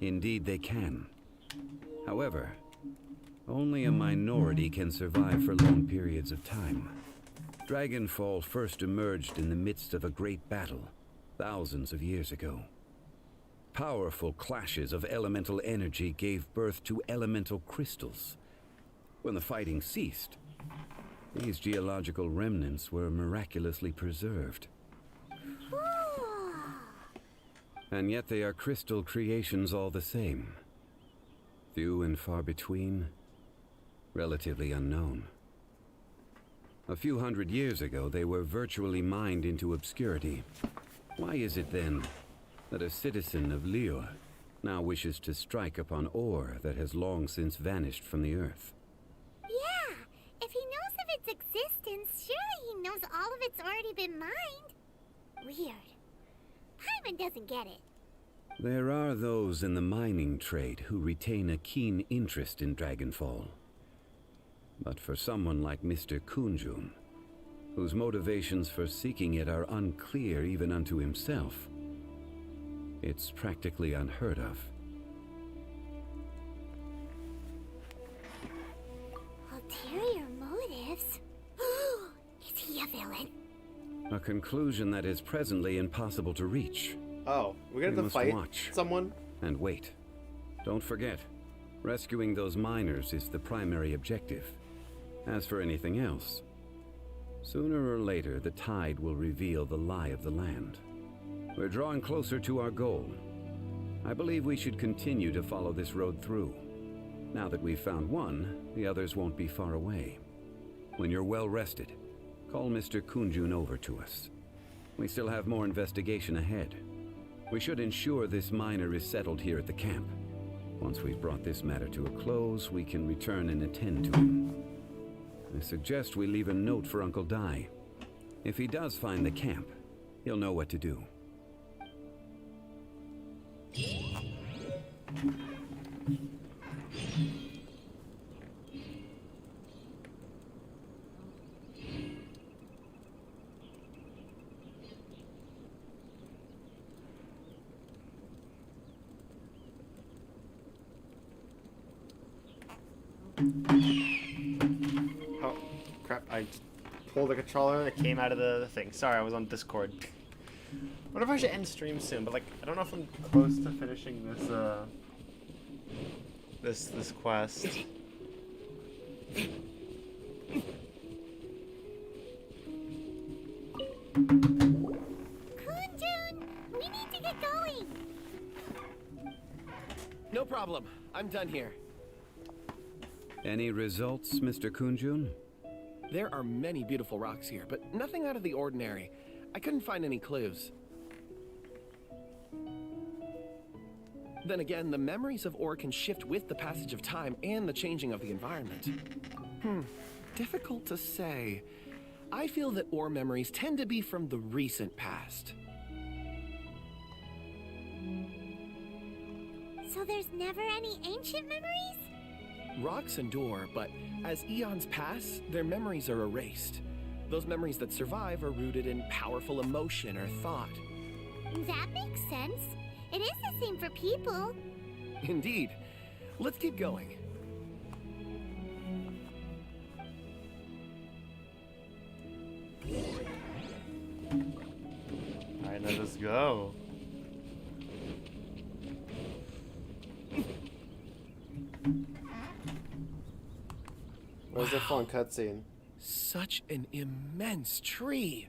S14: Indeed they can. However, only a minority can survive for long periods of time. Dragonfall first emerged in the midst of a great battle, thousands of years ago. Powerful clashes of elemental energy gave birth to elemental crystals. When the fighting ceased, these geological remnants were miraculously preserved. And yet they are crystal creations all the same. Few and far between, relatively unknown. A few hundred years ago, they were virtually mined into obscurity. Why is it then that a citizen of Liyue now wishes to strike upon ore that has long since vanished from the earth?
S6: Yeah, if he knows of its existence, surely he knows all of it's already been mined. Weird. Paimon doesn't get it.
S14: There are those in the mining trade who retain a keen interest in Dragonfall. But for someone like Mr. Kunjun, whose motivations for seeking it are unclear even unto himself, it's practically unheard of.
S6: Ulterior motives? Is he a villain?
S14: A conclusion that is presently impossible to reach.
S3: Oh, we're gonna have to
S14: must
S3: fight
S14: watch
S3: someone?
S14: and wait. Don't forget, rescuing those miners is the primary objective. As for anything else, sooner or later the tide will reveal the lie of the land. We're drawing closer to our goal. I believe we should continue to follow this road through. Now that we've found one, the others won't be far away. When you're well rested, call Mr. Kunjun over to us. We still have more investigation ahead. We should ensure this miner is settled here at the camp. Once we've brought this matter to a close, we can return and attend to him. I suggest we leave a note for Uncle Dai. If he does find the camp, he'll know what to do.
S3: Oh, crap. I pulled the controller that came out of the thing. Sorry, I was on Discord. I wonder if I should end stream soon, but like, I don't know if I'm close to finishing this quest.
S6: Kunjun, we need to get going.
S15: No problem. I'm done here.
S14: Any results, Mr. Kunjun?
S15: There are many beautiful rocks here, but nothing out of the ordinary. I couldn't find any clues. Then again, the memories of ore can shift with the passage of time and the changing of the environment. Difficult to say. I feel that ore memories tend to be from the recent past.
S6: So there's never any ancient memories?
S15: Rocks endure, but as eons pass, their memories are erased. Those memories that survive are rooted in powerful emotion or thought.
S6: That makes sense. It is the same for people.
S15: Indeed. Let's keep going.
S3: Alright, let us go. Where's the fun cutscene?
S15: Such an immense tree.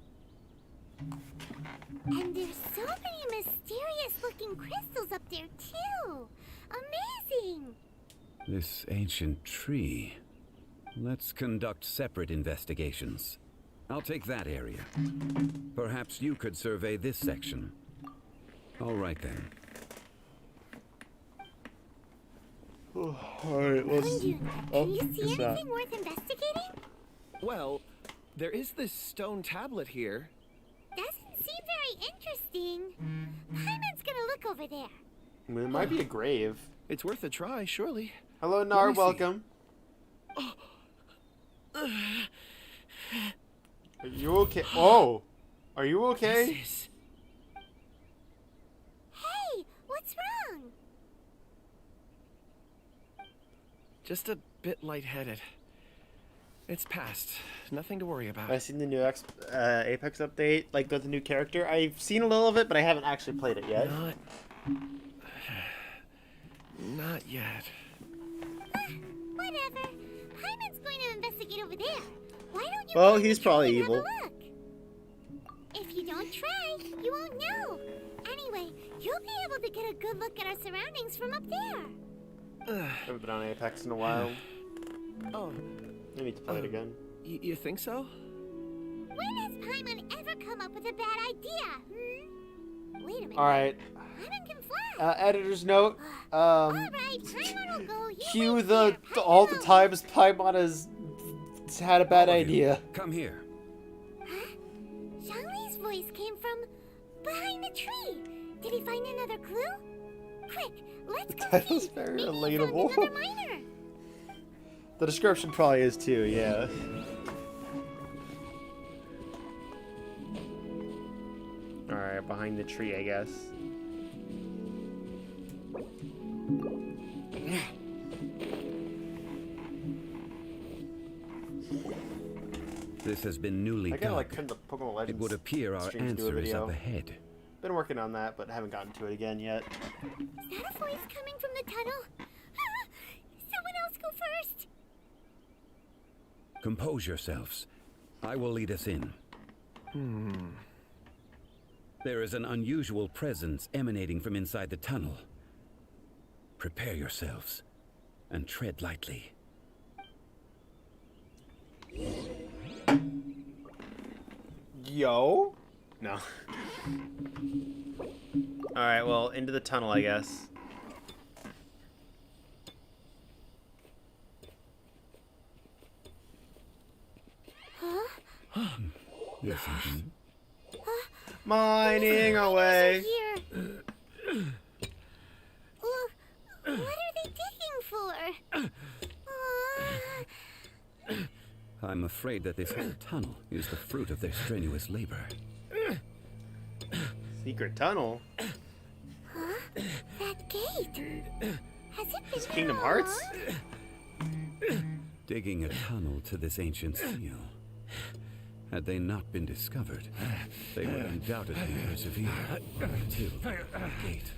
S6: And there's so many mysterious looking crystals up there too. Amazing.
S14: This ancient tree. Let's conduct separate investigations. I'll take that area. Perhaps you could survey this section. All right then.
S3: Alright, let's...
S6: Can you see anything worth investigating?
S15: Well, there is this stone tablet here.
S6: Doesn't seem very interesting. Paimon's gonna look over there.
S3: I mean, it might be a grave.
S15: It's worth a try, surely.
S3: Hello, Nar, welcome. Are you okay? Oh! Are you okay?
S6: Hey, what's wrong?
S15: Just a bit lightheaded. It's past. Nothing to worry about.
S3: I've seen the new Apex update, like with the new character. I've seen a little of it, but I haven't actually played it yet.
S15: Not yet.
S6: Whatever. Paimon's going to investigate over there. Why don't you?
S3: Well, he's probably evil.
S6: If you don't try, you won't know. Anyway, you'll be able to get a good look at our surroundings from up there.
S3: I haven't been on Apex in a while.
S15: Oh.
S3: I need to play it again.
S15: You think so?
S6: When has Paimon ever come up with a bad idea? Wait a minute.
S3: Alright.
S6: Paimon can fly.
S3: Editor's note.
S6: Alright, Paimon will go.
S3: Cue all the times Paimon has had a bad idea.
S14: Come here.
S6: Huh? Zhongli's voice came from behind the tree. Did he find another clue? Quick, let's go
S3: That
S6: see.
S3: is very
S6: Maybe
S3: relatable.
S6: he found another miner.
S3: The description probably is too, yeah. Alright, behind the tree, I guess.
S14: This has been newly
S3: I gotta
S14: dug.
S3: like turn the Pokemon Legends.
S14: It would appear our
S3: stream to do a
S14: answer is
S3: video.
S14: up ahead.
S3: Been working on that, but haven't gotten to it again yet.
S6: Is that a voice coming from the tunnel? Someone else go first.
S14: Compose yourselves. I will lead us in. There is an unusual presence emanating from inside the tunnel. Prepare yourselves and tread lightly.
S3: Yo? No. Alright, well, into the tunnel, I guess.
S14: Listen.
S3: Mining away.
S6: What are they digging for?
S14: I'm afraid that this whole tunnel is the fruit of their strenuous labor.
S3: Secret tunnel?
S6: Huh? That gate. Has it been
S3: Kingdom Hearts?
S14: Digging a tunnel to this ancient seal. Had they not been discovered, they would undoubtedly persevere until the gate.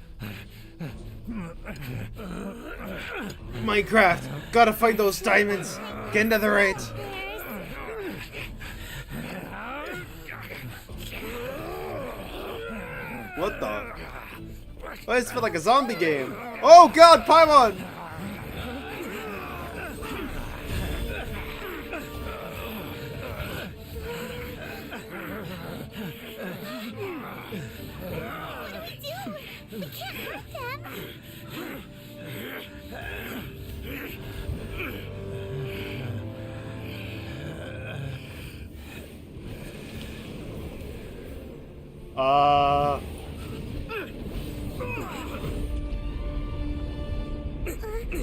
S3: Minecraft! Gotta find those diamonds! Get into the raid! What the? Why does it feel like a zombie game? Oh god, Paimon!
S6: We can't hurt them.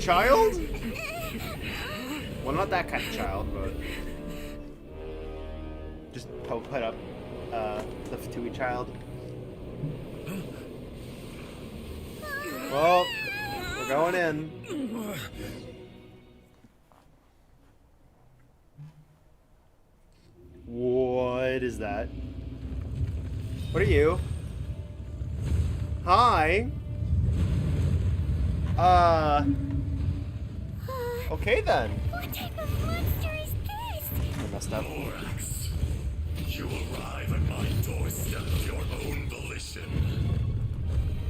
S3: Child? Well, not that kind of child, but just put up the Fatui child. Well, we're going in. What is that? What are you? Hi. Okay then.
S6: What type of monster is this?
S3: I messed up.
S9: Oryx, you arrive at my doorstep of your own volition.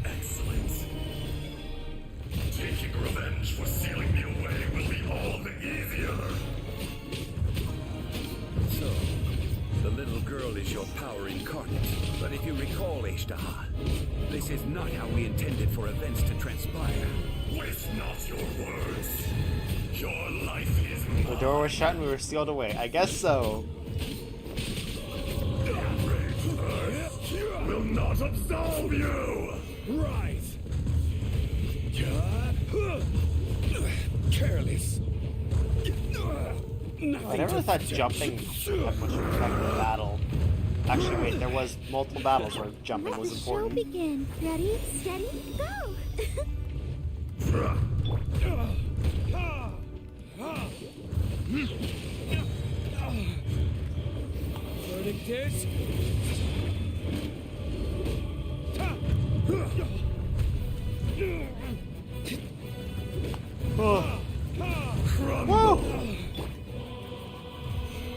S9: Excellent. Taking revenge for sealing me away will be all the easier.
S14: So, the little girl is your power incarnate. But if you recall, Ishtaha, this is not how we intended for events to transpire.
S9: Waste not your words. Your life is mine.
S3: The door was shut and we were sealed away. I guess so.
S9: Enraged Earth will not absolve you.
S8: Right. Careless.
S3: I never thought jumping had much effect in the battle. Actually, wait, there was multiple battles where jumping was important.
S6: Let the show begin. Ready, steady, go!
S8: Verdict is...
S3: Whoa!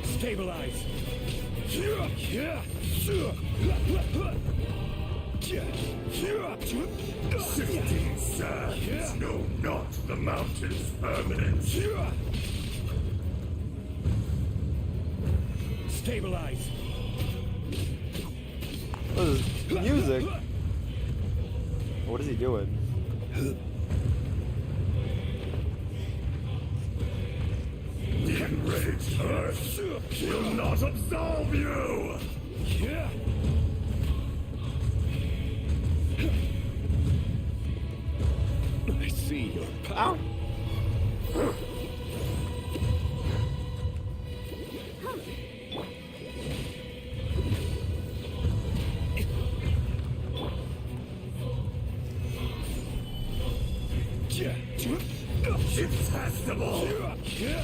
S8: Stabilize.
S9: 16 sands know not the mountain's permanence.
S8: Stabilize.
S3: What is this? Music? What is he doing?
S9: The enraged Earth will not absolve you!
S8: I see your power.
S9: Detestable!
S3: Okay.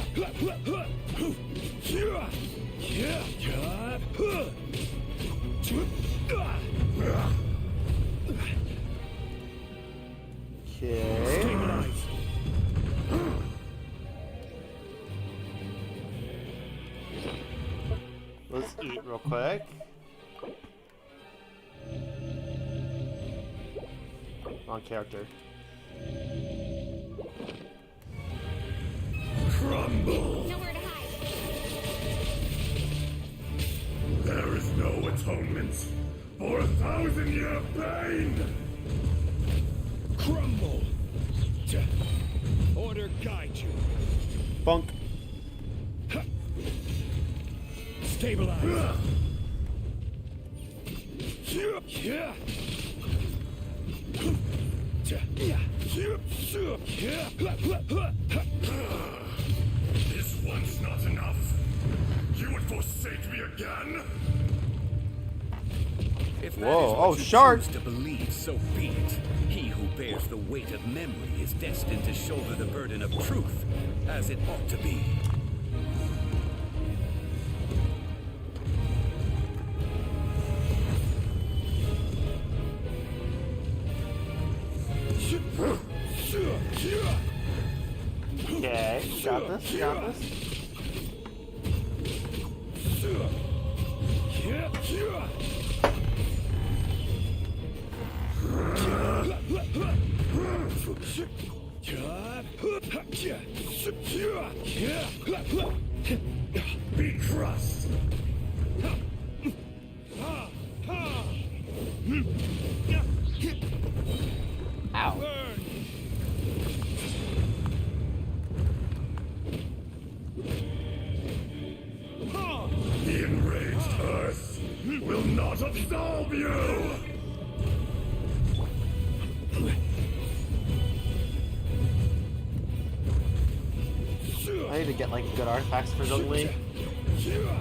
S3: Let's eat real quick. On character.
S9: Crumble!
S6: Nowhere to hide.
S9: There is no atonement for 1,000-year pain!
S8: Crumble. Order guide you.
S3: Bunk.
S8: Stabilize.
S9: This one's not enough. You would forsake me again?
S14: If that
S3: Whoa,
S14: is what
S3: oh,
S14: you
S3: shark.
S14: choose to believe, so be it. He who bears the weight of memory is destined to shoulder the burden of truth, as it ought to be.
S3: Okay, got this, got this.
S9: Be crushed.
S3: Ow.
S9: The enraged earth will not absolve you!
S3: I need to get like good artifacts for Zhongli.
S9: Fisher!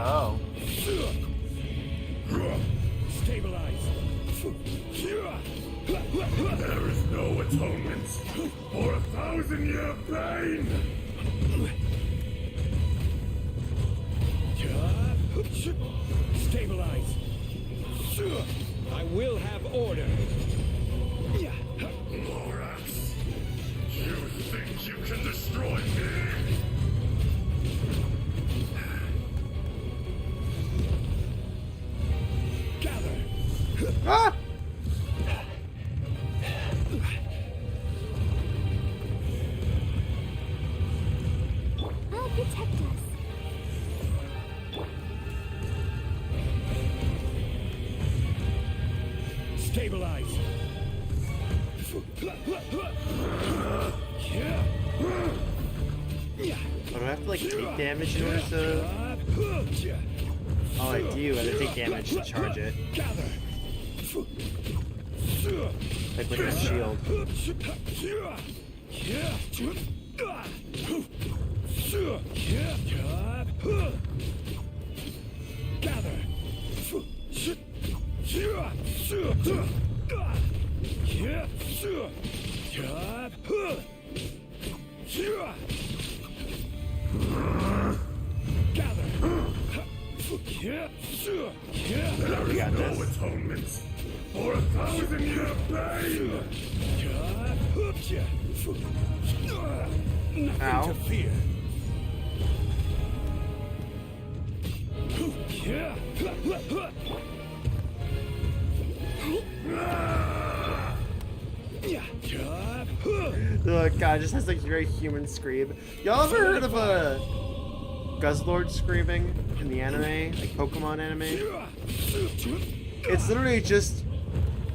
S3: So.
S9: Stabilize. There is no atonement for 1,000-year pain!
S8: Stabilize. I will have order.
S9: Lorax, you think you can destroy me?
S8: Gather.
S3: Ah!
S6: I'll protect us.
S8: Stabilize.
S3: Oh, do I have to like take damage in order to... Oh, I do. I have to take damage to charge it. Like with that shield.
S8: Gather.
S9: There is no atonement for 1,000-year pain!
S3: Ow.
S8: To fear.
S3: Oh god, it just has like a very human scream. Y'all ever heard of a Guzzlord screaming in the anime? Like Pokemon anime? It's literally just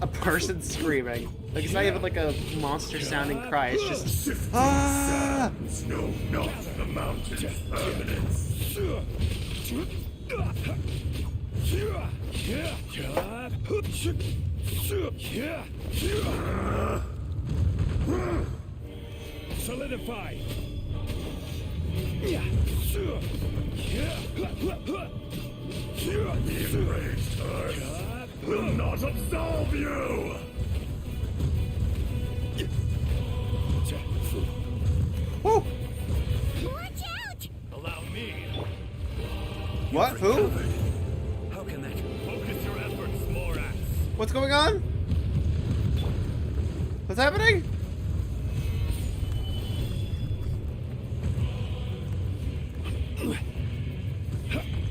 S3: a person screaming. Like it's not even like a monster sounding cry, it's just ah!
S9: No, not the mountain's permanence.
S8: Solidify.
S9: The enraged earth will not absolve you!
S3: Woo!
S6: Watch out!
S8: Allow me.
S3: What? Who?
S14: How can that?
S8: Focus your efforts, Morax.
S3: What's going on? What's happening?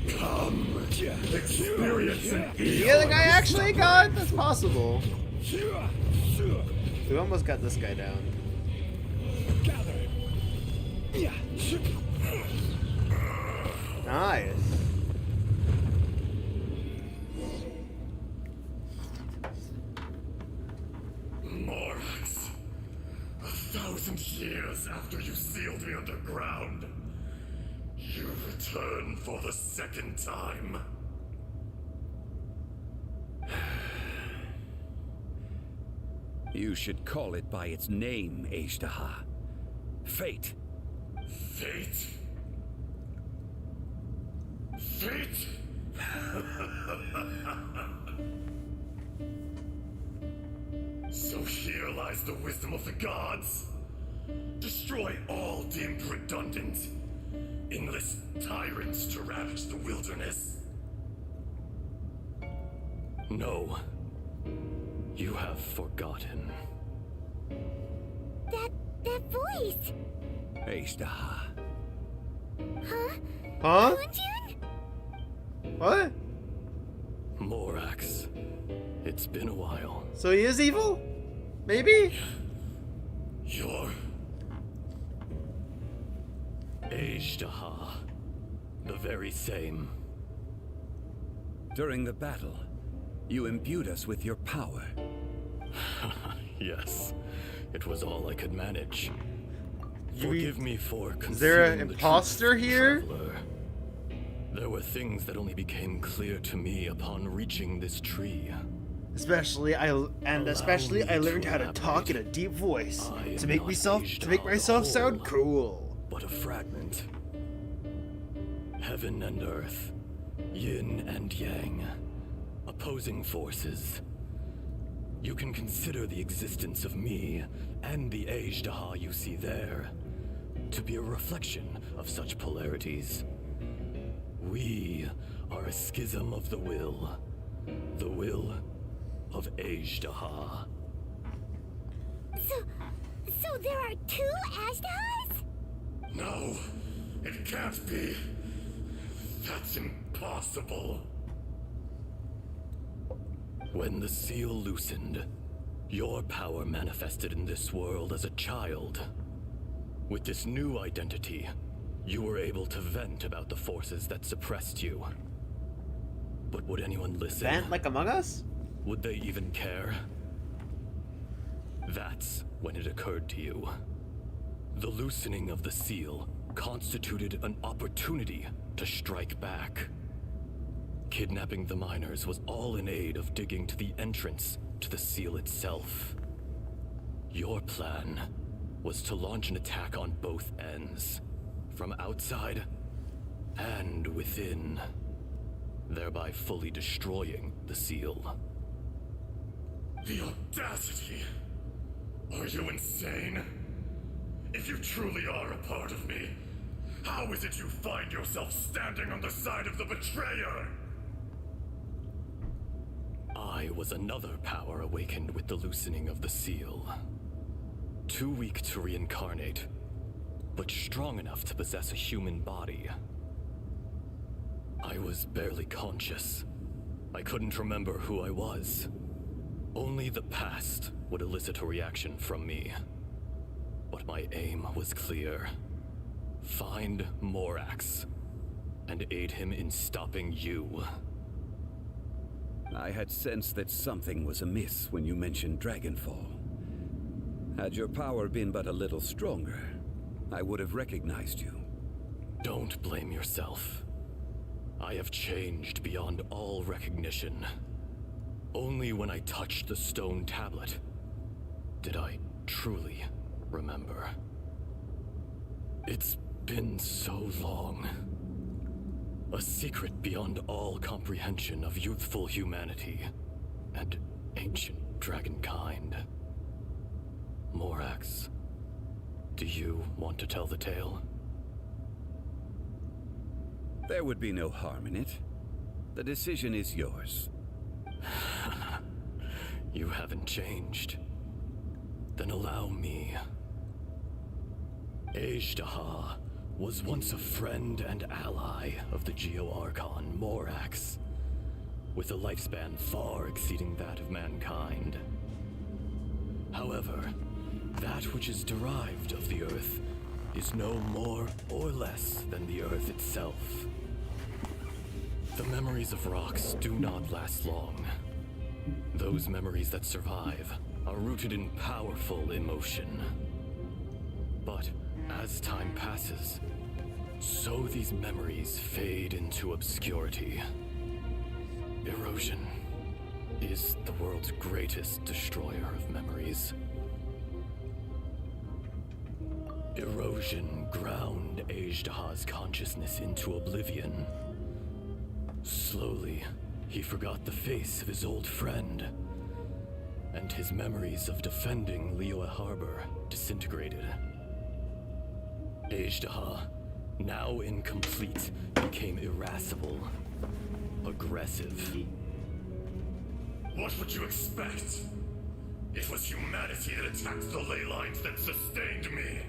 S9: Come,
S3: The other guy actually got? That's possible. We almost got this guy down. Nice.
S18: Morax, 1,000 years after you sealed me underground, you return for the second time.
S14: You should call it by its name, Ashtaha. Fate.
S18: Fate? Fate? So here lies the wisdom of the gods. Destroy all deemed redundant. Enlist tyrants to ravage the wilderness.
S19: No. You have forgotten.
S6: That voice!
S14: Ashtaha.
S6: Huh?
S3: Huh?
S6: Kunjun?
S3: What?
S19: Morax. It's been a while.
S3: So he is evil? Maybe?
S19: You're... Ashtaha. The very same.
S14: During the battle, you imbued us with your power.
S19: Yes. It was all I could manage. Forgive me for concealing
S3: Is there an
S19: the truth,
S3: imposter here?
S19: Traveler. There were things that only became clear to me upon reaching this tree.
S3: Especially I learned how to talk in a deep voice to make myself sound cool.
S19: But a fragment. Heaven and earth, yin and yang, opposing forces. You can consider the existence of me and the Ashtaha you see there to be a reflection of such polarities. We are a schism of the will of Ashtaha.
S6: So there are two Ashtahas?
S18: No, it can't be. That's impossible.
S19: When the seal loosened, your power manifested in this world as a child. With this new identity, you were able to vent about the forces that suppressed you. But would anyone listen?
S3: Vent like Among Us?
S19: Would they even care? That's when it occurred to you. The loosening of the seal constituted an opportunity to strike back. Kidnapping the miners was all in aid of digging to the entrance to the seal itself. Your plan was to launch an attack on both ends, from outside and within, thereby fully destroying the seal.
S18: The audacity! Are you insane? If you truly are a part of me, how is it you find yourself standing on the side of the betrayer?
S19: I was another power awakened with the loosening of the seal. Too weak to reincarnate, but strong enough to possess a human body. I was barely conscious. I couldn't remember who I was. Only the past would elicit a reaction from me. But my aim was clear. Find Morax, and aid him in stopping you.
S14: I had sensed that something was amiss when you mentioned Dragonfall. Had your power been but a little stronger, I would have recognized you.
S19: Don't blame yourself. I have changed beyond all recognition. Only when I touched the stone tablet did I truly remember. It's been so long. A secret beyond all comprehension of youthful humanity and ancient dragonkind. Morax, do you want to tell the tale?
S14: There would be no harm in it. The decision is yours.
S19: You haven't changed. Then allow me. Ashtaha was once a friend and ally of the Geo-Archon Morax. with a lifespan far exceeding that of mankind. However, that which is derived of the Earth is no more or less than the Earth itself. The memories of rocks do not last long. Those memories that survive are rooted in powerful emotion. But as time passes, so these memories fade into obscurity. Erosion is the world's greatest destroyer of memories. Erosion ground Ajdaha's consciousness into oblivion. Slowly, he forgot the face of his old friend, and his memories of defending Liyue Harbor disintegrated. Ajdaha, now incomplete, became irascible, aggressive.
S18: What would you expect? It was humanity that attacked the ley lines that sustained me.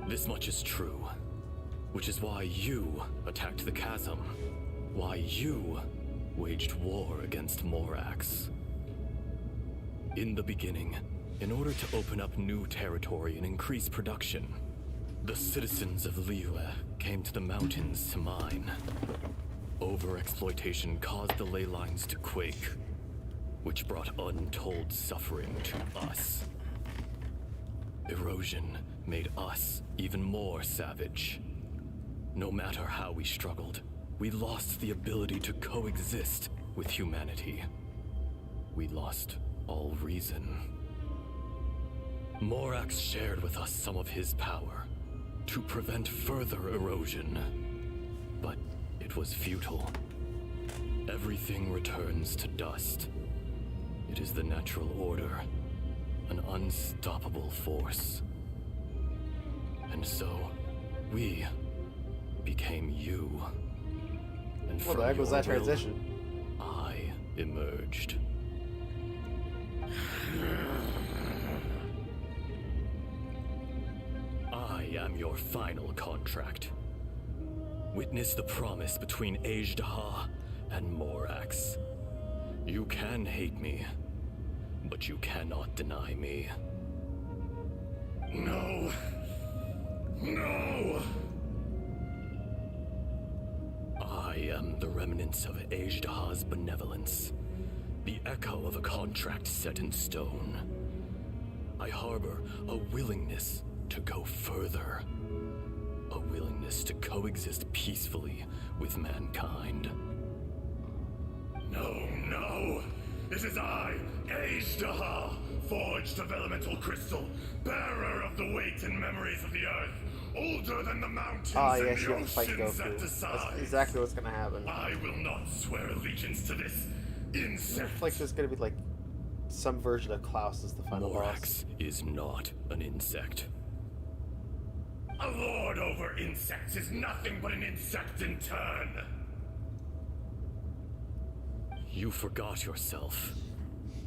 S19: This much is true, which is why you attacked the chasm, why you waged war against Morax. In the beginning, in order to open up new territory and increase production, the citizens of Liyue came to the mountains to mine. Overexploitation caused the ley lines to quake, which brought untold suffering to us. Erosion made us even more savage. No matter how we struggled, we lost the ability to coexist with humanity. We lost all reason. Morax shared with us some of his power to prevent further erosion, but it was futile. Everything returns to dust. It is the natural order, an unstoppable force. And so, we became you. And
S3: Well, there goes that transition.
S19: I emerged. I am your final contract. Witness the promise between Ajdaha and Morax. You can hate me, but you cannot deny me.
S18: No. No!
S19: I am the remnants of Ajdaha's benevolence, the echo of a contract set in stone. I harbor a willingness to go further, a willingness to coexist peacefully with mankind.
S18: No! It is I, Ajdaha, forged of elemental crystal, bearer of the weight and memories of the earth, older than the mountains and
S3: yes,
S18: the
S3: you have to fight
S18: oceans
S3: Goku.
S18: that decide.
S3: That's exactly what's gonna happen.
S18: I will not swear allegiance to this insect.
S3: It's like there's gonna be like some version of Klaus as the final
S19: Morax
S3: boss.
S19: is not an insect.
S18: A lord over insects is nothing but an insect in turn.
S19: You forgot yourself.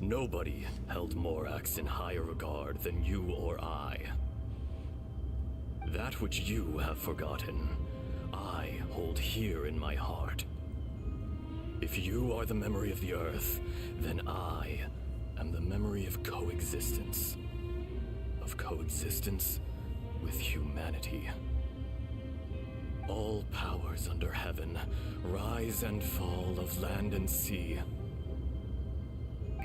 S19: Nobody held Morax in higher regard than you or I. That which you have forgotten, I hold here in my heart. If you are the memory of the Earth, then I am the memory of coexistence. Of coexistence with humanity. All powers under heaven, rise and fall of land and sea.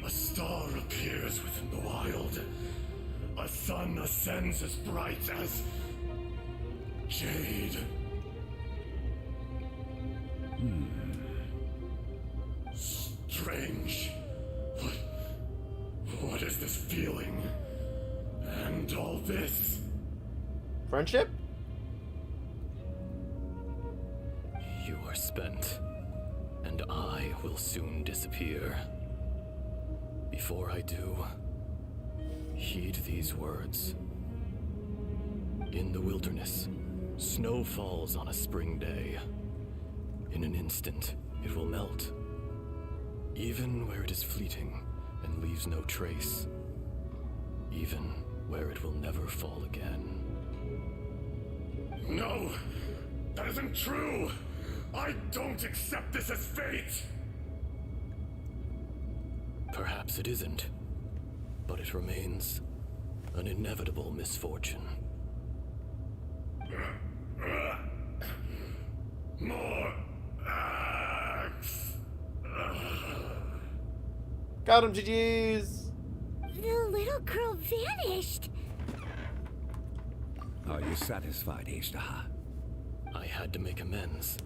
S18: A star appears within the wild. A sun ascends as bright as jade. Strange. What is this feeling? And all this?
S3: Friendship?
S19: You are spent, and I will soon disappear. Before I do, heed these words. In the wilderness, snow falls on a spring day. In an instant, it will melt. Even where it is fleeting and leaves no trace. Even where it will never fall again.
S18: No! That isn't true! I don't accept this as fate!
S19: Perhaps it isn't, but it remains an inevitable misfortune.
S18: More axe.
S3: Got him, GG's!
S6: The little girl vanished.
S14: Are you satisfied, Ishtaha?
S19: I had to make amends.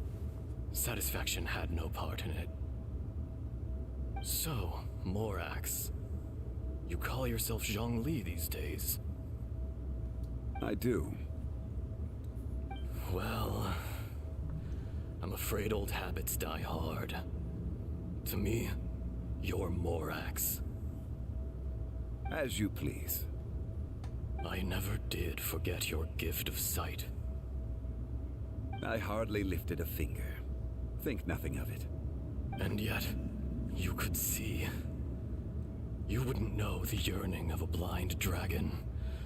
S19: Satisfaction had no part in it. So, Morax, you call yourself Zhongli these days?
S14: I do.
S19: Well, I'm afraid old habits die hard. To me, you're Morax.
S14: As you please.
S19: I never did forget your gift of sight.
S14: I hardly lifted a finger. Think nothing of it.
S19: And yet, you could see. You wouldn't know the yearning of a blind dragon,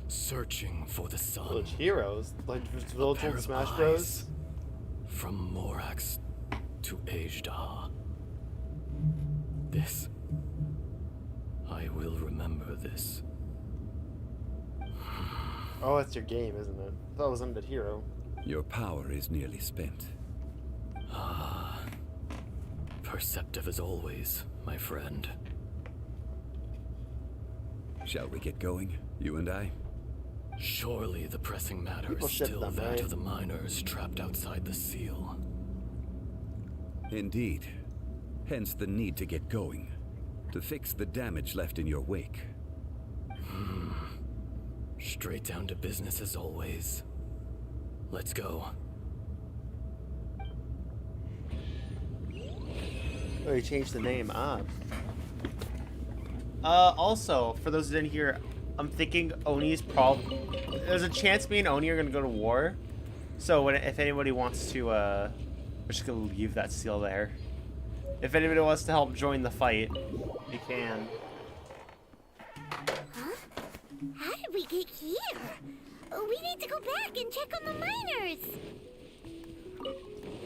S19: searching for the sun.
S3: Village heroes? Like Village and Smash Bros?
S19: From Morax to Ajda. This. I will remember this.
S3: Oh, that's your game, isn't it? I thought it was Undead Hero.
S14: Your power is nearly spent.
S19: Ah. Perceptive as always, my friend.
S14: Shall we get going, you and I?
S19: Surely the pressing matter
S3: People
S19: is
S3: ship
S19: still
S3: them,
S19: that
S3: right?
S19: of the miners trapped outside the seal.
S14: Indeed. Hence the need to get going. To fix the damage left in your wake.
S19: Straight down to business as always. Let's go.
S3: Oh, you changed the name. Also, for those who didn't hear, I'm thinking Oni's there's a chance me and Oni are gonna go to war. So if anybody wants to, we're just gonna leave that seal there. If anybody wants to help join the fight, you can.
S6: Huh? How did we get here? We need to go back and check on the miners.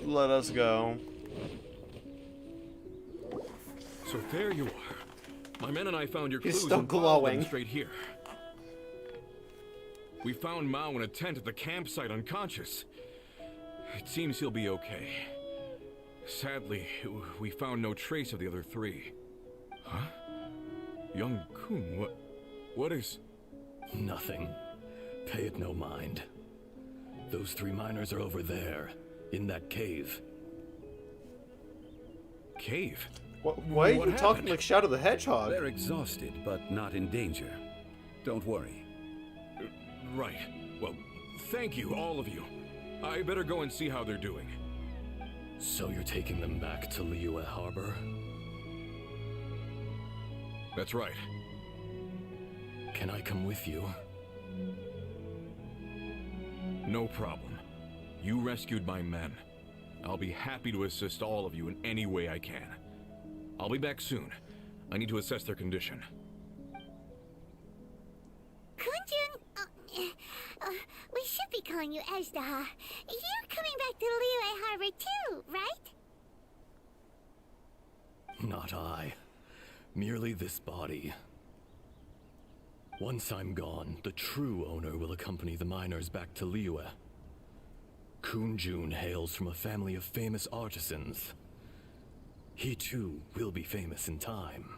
S3: Let us go.
S13: So there you are. My men and I found your
S3: He's
S13: clues
S3: still
S13: and followed them
S3: glowing.
S13: straight here. We found Mao in a tent at the campsite unconscious. It seems he'll be okay. Sadly, we found no trace of the other three. Huh? Young Kun, what is...
S19: Nothing. Pay it no mind. Those three miners are over there, in that cave.
S13: Cave?
S3: Why are you talking like Shadow the Hedgehog?
S14: They're exhausted, but not in danger. Don't worry.
S13: Right. Well, thank you, all of you. I better go and see how they're doing.
S19: So you're taking them back to Liyue Harbor?
S13: That's right.
S19: Can I come with you?
S13: No problem. You rescued my men. I'll be happy to assist all of you in any way I can. I'll be back soon. I need to assess their condition.
S6: Kunjun, we should be calling you Ajdaha. You're coming back to Liyue Harbor too, right?
S19: Not I. Merely this body. Once I'm gone, the true owner will accompany the miners back to Liyue. Kunjun hails from a family of famous artisans. He too will be famous in time.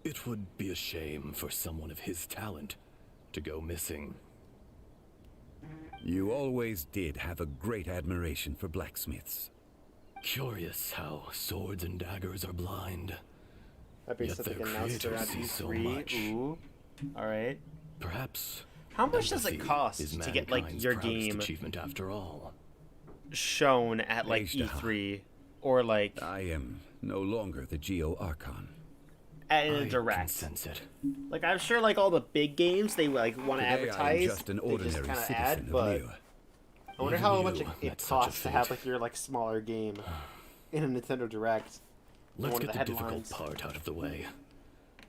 S19: It would be a shame for someone of his talent to go missing.
S14: You always did have a great admiration for blacksmiths.
S19: Curious how swords and daggers are blind.
S3: That being
S19: Yet
S3: said,
S19: their
S3: they announced they're
S19: creator
S3: at
S19: sees so
S3: E3.
S19: much.
S3: Ooh. Alright.
S19: Perhaps.
S3: How much does it
S19: empathy
S3: cost
S19: is
S3: to get, like,
S19: mankind's
S3: your
S19: proudest
S3: game
S19: achievement after all?
S3: shown at, like, E3? Or, like...
S14: I am no longer the Geo Archon.
S3: At a direct.
S19: Sense it.
S3: Like, I'm sure, like, all the big games, they, like, want to
S14: Today I am
S3: advertise.
S14: just an
S3: They just
S14: ordinary
S3: kind of
S14: citizen
S3: add,
S14: of
S3: but...
S14: Liyue.
S3: I wonder
S19: Even
S3: how
S19: you
S3: much it
S19: met such a
S3: costs to have,
S19: fate.
S3: like, your, like, smaller game in a Nintendo Direct.
S19: Let's
S3: One of
S19: get the difficult
S3: headlines.
S19: part out of the way.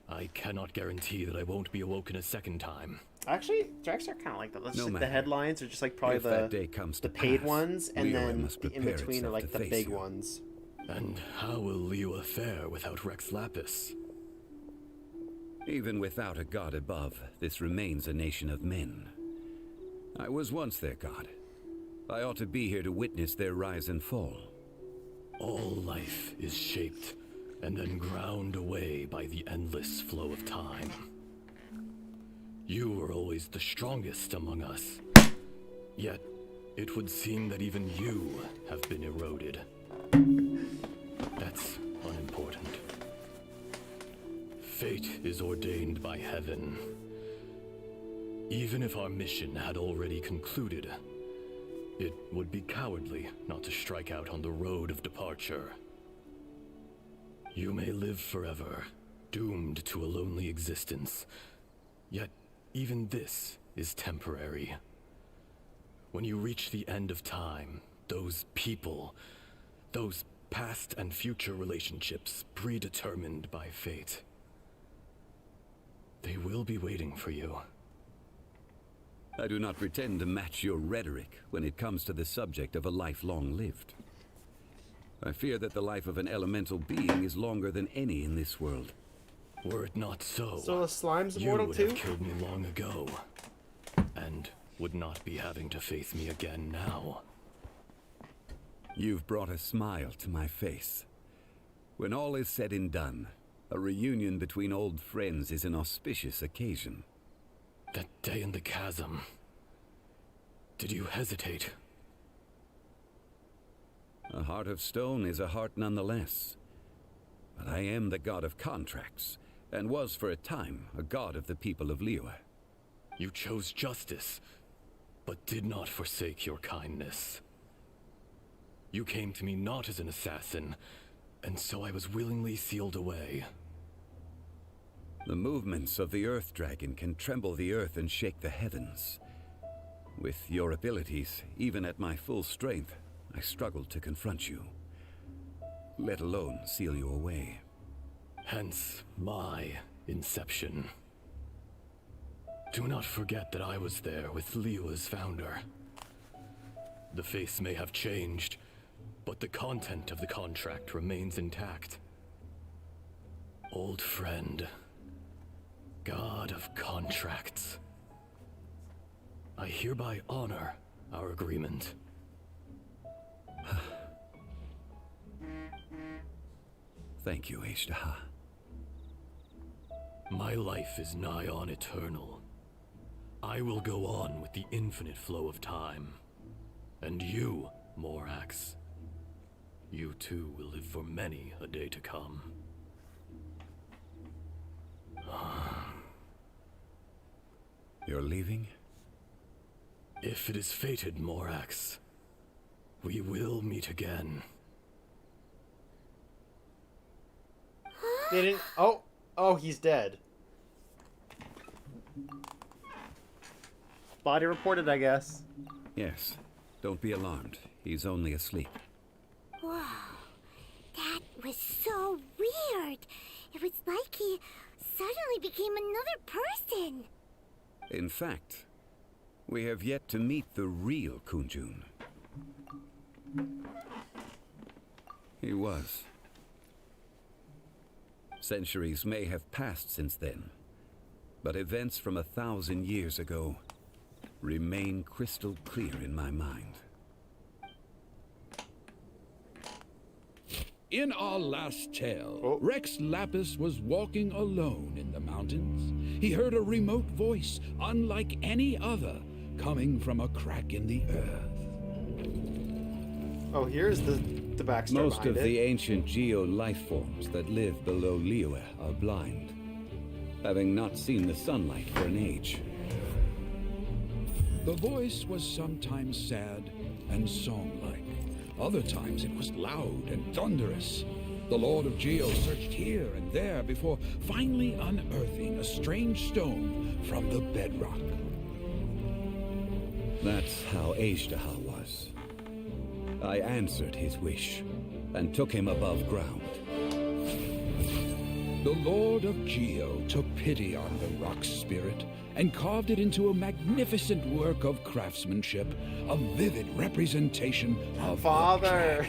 S19: I cannot guarantee that I won't be awoken a second time.
S3: Actually, Drax are kind of like that. That's
S14: No
S3: just like
S14: matter.
S3: the headlines are just like probably
S14: If that day comes
S3: the
S14: to
S3: paid
S14: pass,
S3: ones, and
S14: Liyue
S3: then
S14: must
S3: the in
S14: prepare
S3: between are
S14: itself
S3: like
S14: to
S3: the
S14: face
S3: big
S14: you.
S3: ones.
S19: And how will Liyue fare without Rex Lapis?
S14: Even without a god above, this remains a nation of men. I was once their god. I ought to be here to witness their rise and fall.
S19: All life is shaped and then ground away by the endless flow of time. You were always the strongest among us. Yet, it would seem that even you have been eroded. That's unimportant. Fate is ordained by heaven. Even if our mission had already concluded, it would be cowardly not to strike out on the road of departure. You may live forever, doomed to a lonely existence. Yet, even this is temporary. When you reach the end of time, those people, those past and future relationships predetermined by fate, they will be waiting for you.
S14: I do not pretend to match your rhetoric when it comes to the subject of a life long lived. I fear that the life of an elemental being is longer than any in this world.
S19: Were it not so,
S3: So the slime's
S19: you
S3: immortal
S19: would
S3: too?
S19: have killed me long ago, and would not be having to face me again now.
S14: You've brought a smile to my face. When all is said and done, a reunion between old friends is an auspicious occasion.
S19: That day in the chasm, did you hesitate?
S14: A heart of stone is a heart nonetheless. But I am the god of contracts, and was for a time a god of the people of Liyue.
S19: You chose justice, but did not forsake your kindness. You came to me not as an assassin, and so I was willingly sealed away.
S14: The movements of the Earth Dragon can tremble the earth and shake the heavens. With your abilities, even at my full strength, I struggled to confront you, let alone seal you away.
S19: Hence my inception. Do not forget that I was there with Liyue's founder. The face may have changed, but the content of the contract remains intact. Old friend, god of contracts, I hereby honor our agreement.
S14: Thank you, Ashtaha.
S19: My life is nigh on eternal. I will go on with the infinite flow of time. And you, Morax, you too will live for many a day to come.
S14: You're leaving?
S19: If it is fated, Morax, we will meet again.
S3: They didn't. Oh, he's dead. Body reported, I guess.
S14: Yes. Don't be alarmed. He's only asleep.
S6: Whoa. That was so weird. It was like he suddenly became another person.
S14: In fact, we have yet to meet the real Kunjun. He was. Centuries may have passed since then, but events from 1,000 years ago remain crystal clear in my mind.
S20: In our last tale, Rex Lapis was walking alone in the mountains. He heard a remote voice, unlike any other, coming from a crack in the earth.
S3: Oh, here's the backstory
S14: Most
S3: behind
S14: of
S3: it.
S14: the ancient geo-life forms that live below Liyue are blind, having not seen the sunlight for an age.
S20: The voice was sometimes sad and song-like. Other times it was loud and thunderous. The Lord of Geo searched here and there before finally unearthing a strange stone from the bedrock.
S14: That's how Ashtaha was. I answered his wish and took him above ground.
S20: The Lord of Geo took pity on the rock spirit and carved it into a magnificent work of craftsmanship, a vivid representation of
S3: Father.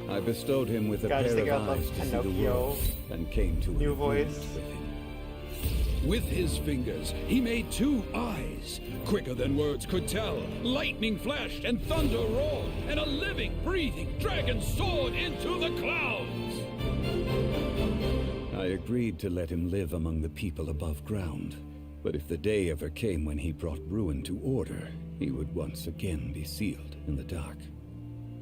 S14: I bestowed him with a
S3: God,
S14: pair of eyes to see the world and came to
S3: new
S14: an
S3: voice
S14: agreement with him.
S20: With his fingers, he made 2 eyes, quicker than words could tell. Lightning flashed and thunder roared, and a living, breathing dragon soared into the clouds.
S14: I agreed to let him live among the people above ground. But if the day ever came when he brought ruin to order, he would once again be sealed in the dark.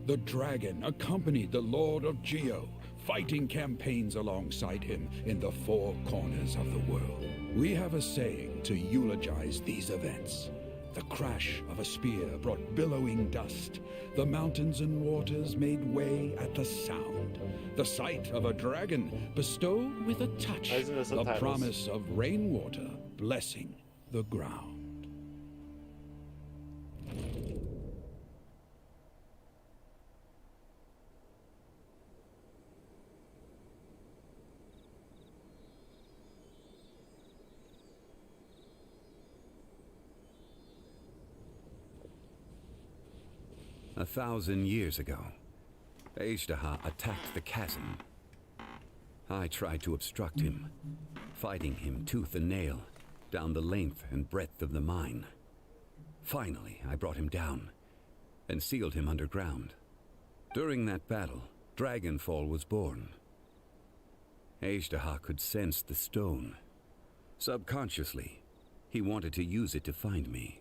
S20: The dragon accompanied the Lord of Geo, fighting campaigns alongside him in the 4 corners of the world. We have a saying to eulogize these events. The crash of a spear brought billowing dust. The mountains and waters made way at the sound. The sight of a dragon bestowed with a touch the promise of rainwater blessing the ground.
S14: A 1,000 years ago, Azhdaha attacked the chasm. I tried to obstruct him, fighting him tooth and nail down the length and breadth of the mine. Finally, I brought him down and sealed him underground. During that battle, Dragonfall was born. Azhdaha could sense the stone. Subconsciously, he wanted to use it to find me.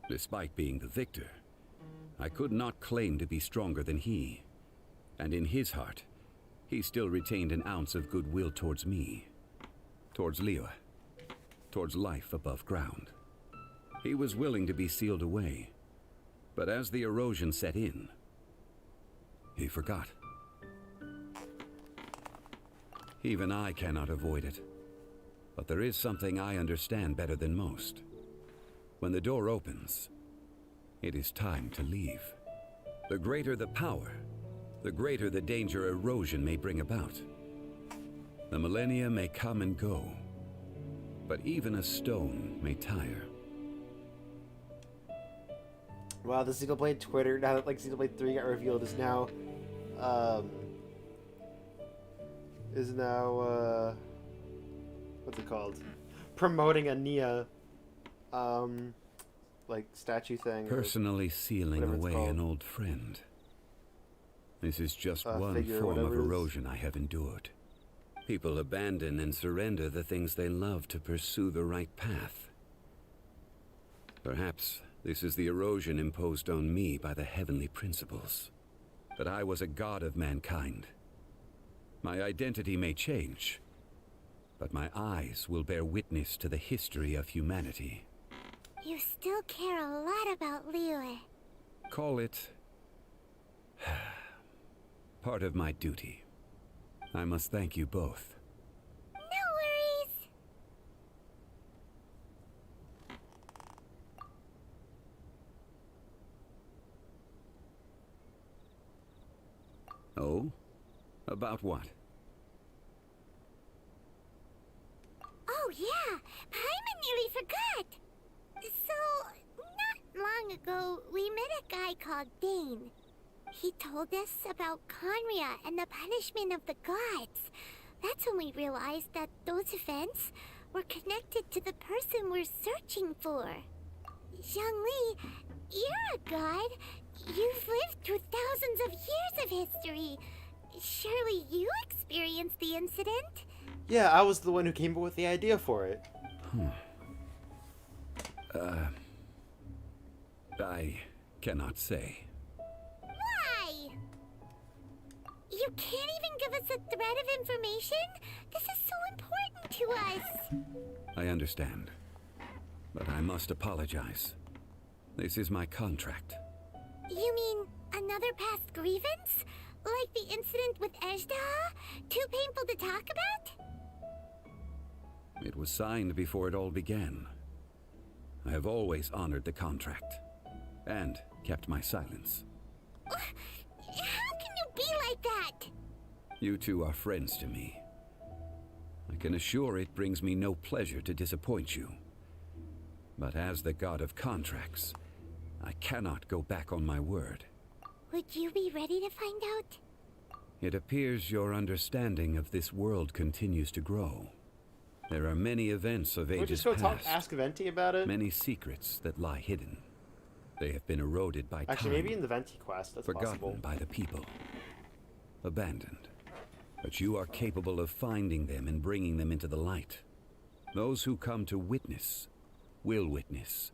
S14: Despite being the victor, I could not claim to be stronger than he. And in his heart, he still retained an ounce of goodwill towards me. Towards Liyue. Towards life above ground. He was willing to be sealed away. But as the erosion set in, he forgot. Even I cannot avoid it. But there is something I understand better than most. When the door opens, it is time to leave. The greater the power, the greater the danger erosion may bring about. The millennia may come and go, but even a stone may tire.
S3: Wow, the Xenoblade Twitter, now that like Xenoblade 3 got revealed, is now what's it called? Promoting a Nia like statue thing.
S14: Personally sealing away an old friend. This is just one form of erosion I have endured. People abandon and surrender the things they love to pursue the right path. Perhaps this is the erosion imposed on me by the heavenly principles. That I was a god of mankind. My identity may change, but my eyes will bear witness to the history of humanity.
S6: You still care a lot about Liyue.
S14: Call it part of my duty. I must thank you both.
S6: No worries.
S14: Oh? About what?
S6: Oh yeah, Paimon nearly forgot. So, not long ago, we met a guy called Dane. He told us about Conria and the punishment of the gods. That's when we realized that those events were connected to the person we're searching for. Zhongli, you're a god. You've lived through thousands of years of history. Surely you experienced the incident?
S3: Yeah, I was the one who came up with the idea for it.
S14: I cannot say.
S6: Why? You can't even give us a thread of information? This is so important to us.
S14: I understand. But I must apologize. This is my contract.
S6: You mean another past grievance? Like the incident with Azhdaha? Too painful to talk about?
S14: It was signed before it all began. I have always honored the contract. And kept my silence.
S6: How can you be like that?
S14: You two are friends to me. I can assure it brings me no pleasure to disappoint you. But as the god of contracts, I cannot go back on my word.
S6: Would you be ready to find out?
S14: It appears your understanding of this world continues to grow. There are many events of ages
S3: just go
S14: past.
S3: ask Venti about it?
S14: Many secrets that lie hidden. They have been eroded by time.
S3: Actually, maybe in the Venti quest, that's
S14: forgotten
S3: possible.
S14: by the people. Abandoned. But you are capable of finding them and bringing them into the light. Those who come to witness will witness.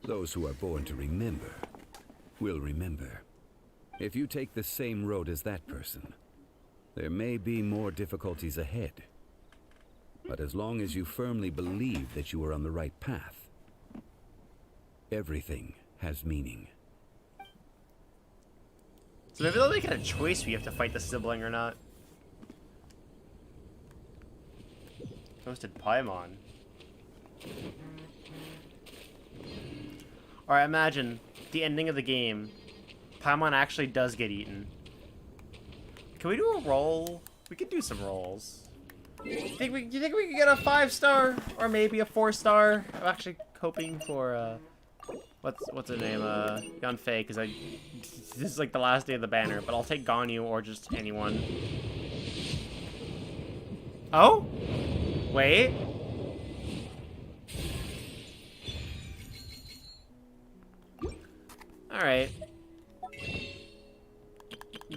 S14: Those who are born to remember will remember. If you take the same road as that person, there may be more difficulties ahead. But as long as you firmly believe that you are on the right path, everything has meaning.
S3: So maybe they'll make it a choice if you have to fight the sibling or not. Toasted Paimon. Alright, imagine the ending of the game. Paimon actually does get eaten. Can we do a roll? We could do some rolls. Do you think we could get a 5-star or maybe a 4-star? I'm actually hoping for what's her name? Yunfei, because this is like the last day of the banner, but I'll take Ganyu or just anyone. Oh? Wait. Alright.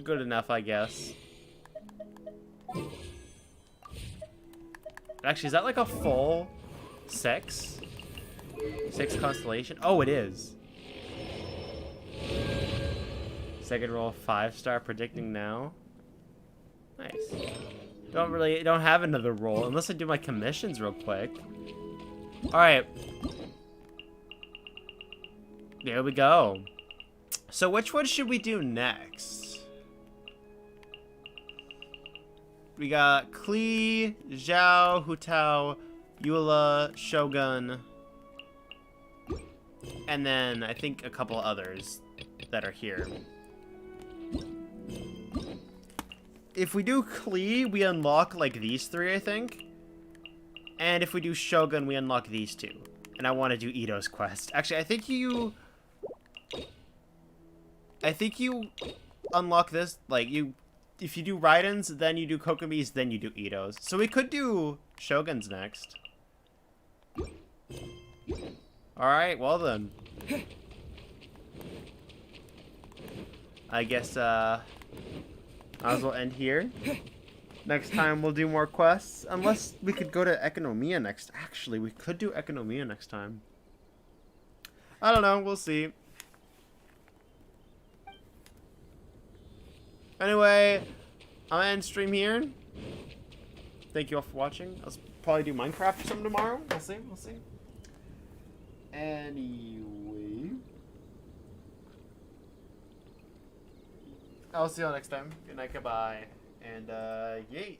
S3: Good enough, I guess. Actually, is that like a full 6? 6 constellation? Oh, it is. Second roll 5-star predicting now. Nice. Don't have another roll unless I do my commissions real quick. Alright. There we go. So which one should we do next? We got Klee, Zhao, Hutao, Eula, Shogun, and then I think a couple others that are here. If we do Klee, we unlock like these 3, I think. And if we do Shogun, we unlock these 2. And I want to do Ito's quest. Actually, I think you unlock this, like, if you do Raiden's, then you do Kokomi's, then you do Ito's. So we could do Shogun's next. Alright, well then. I guess, might as well end here. Next time we'll do more quests. Unless we could go to Economia next. Actually, we could do Economia next time. I don't know, we'll see. Anyway, I'm gonna end stream here. Thank you all for watching. I'll probably do Minecraft or something tomorrow. We'll see, we'll see. Anyway. I'll see you all next time. Good night, goodbye. And, yay.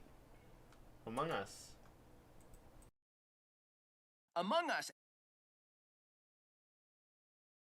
S3: Among Us.
S1: Among Us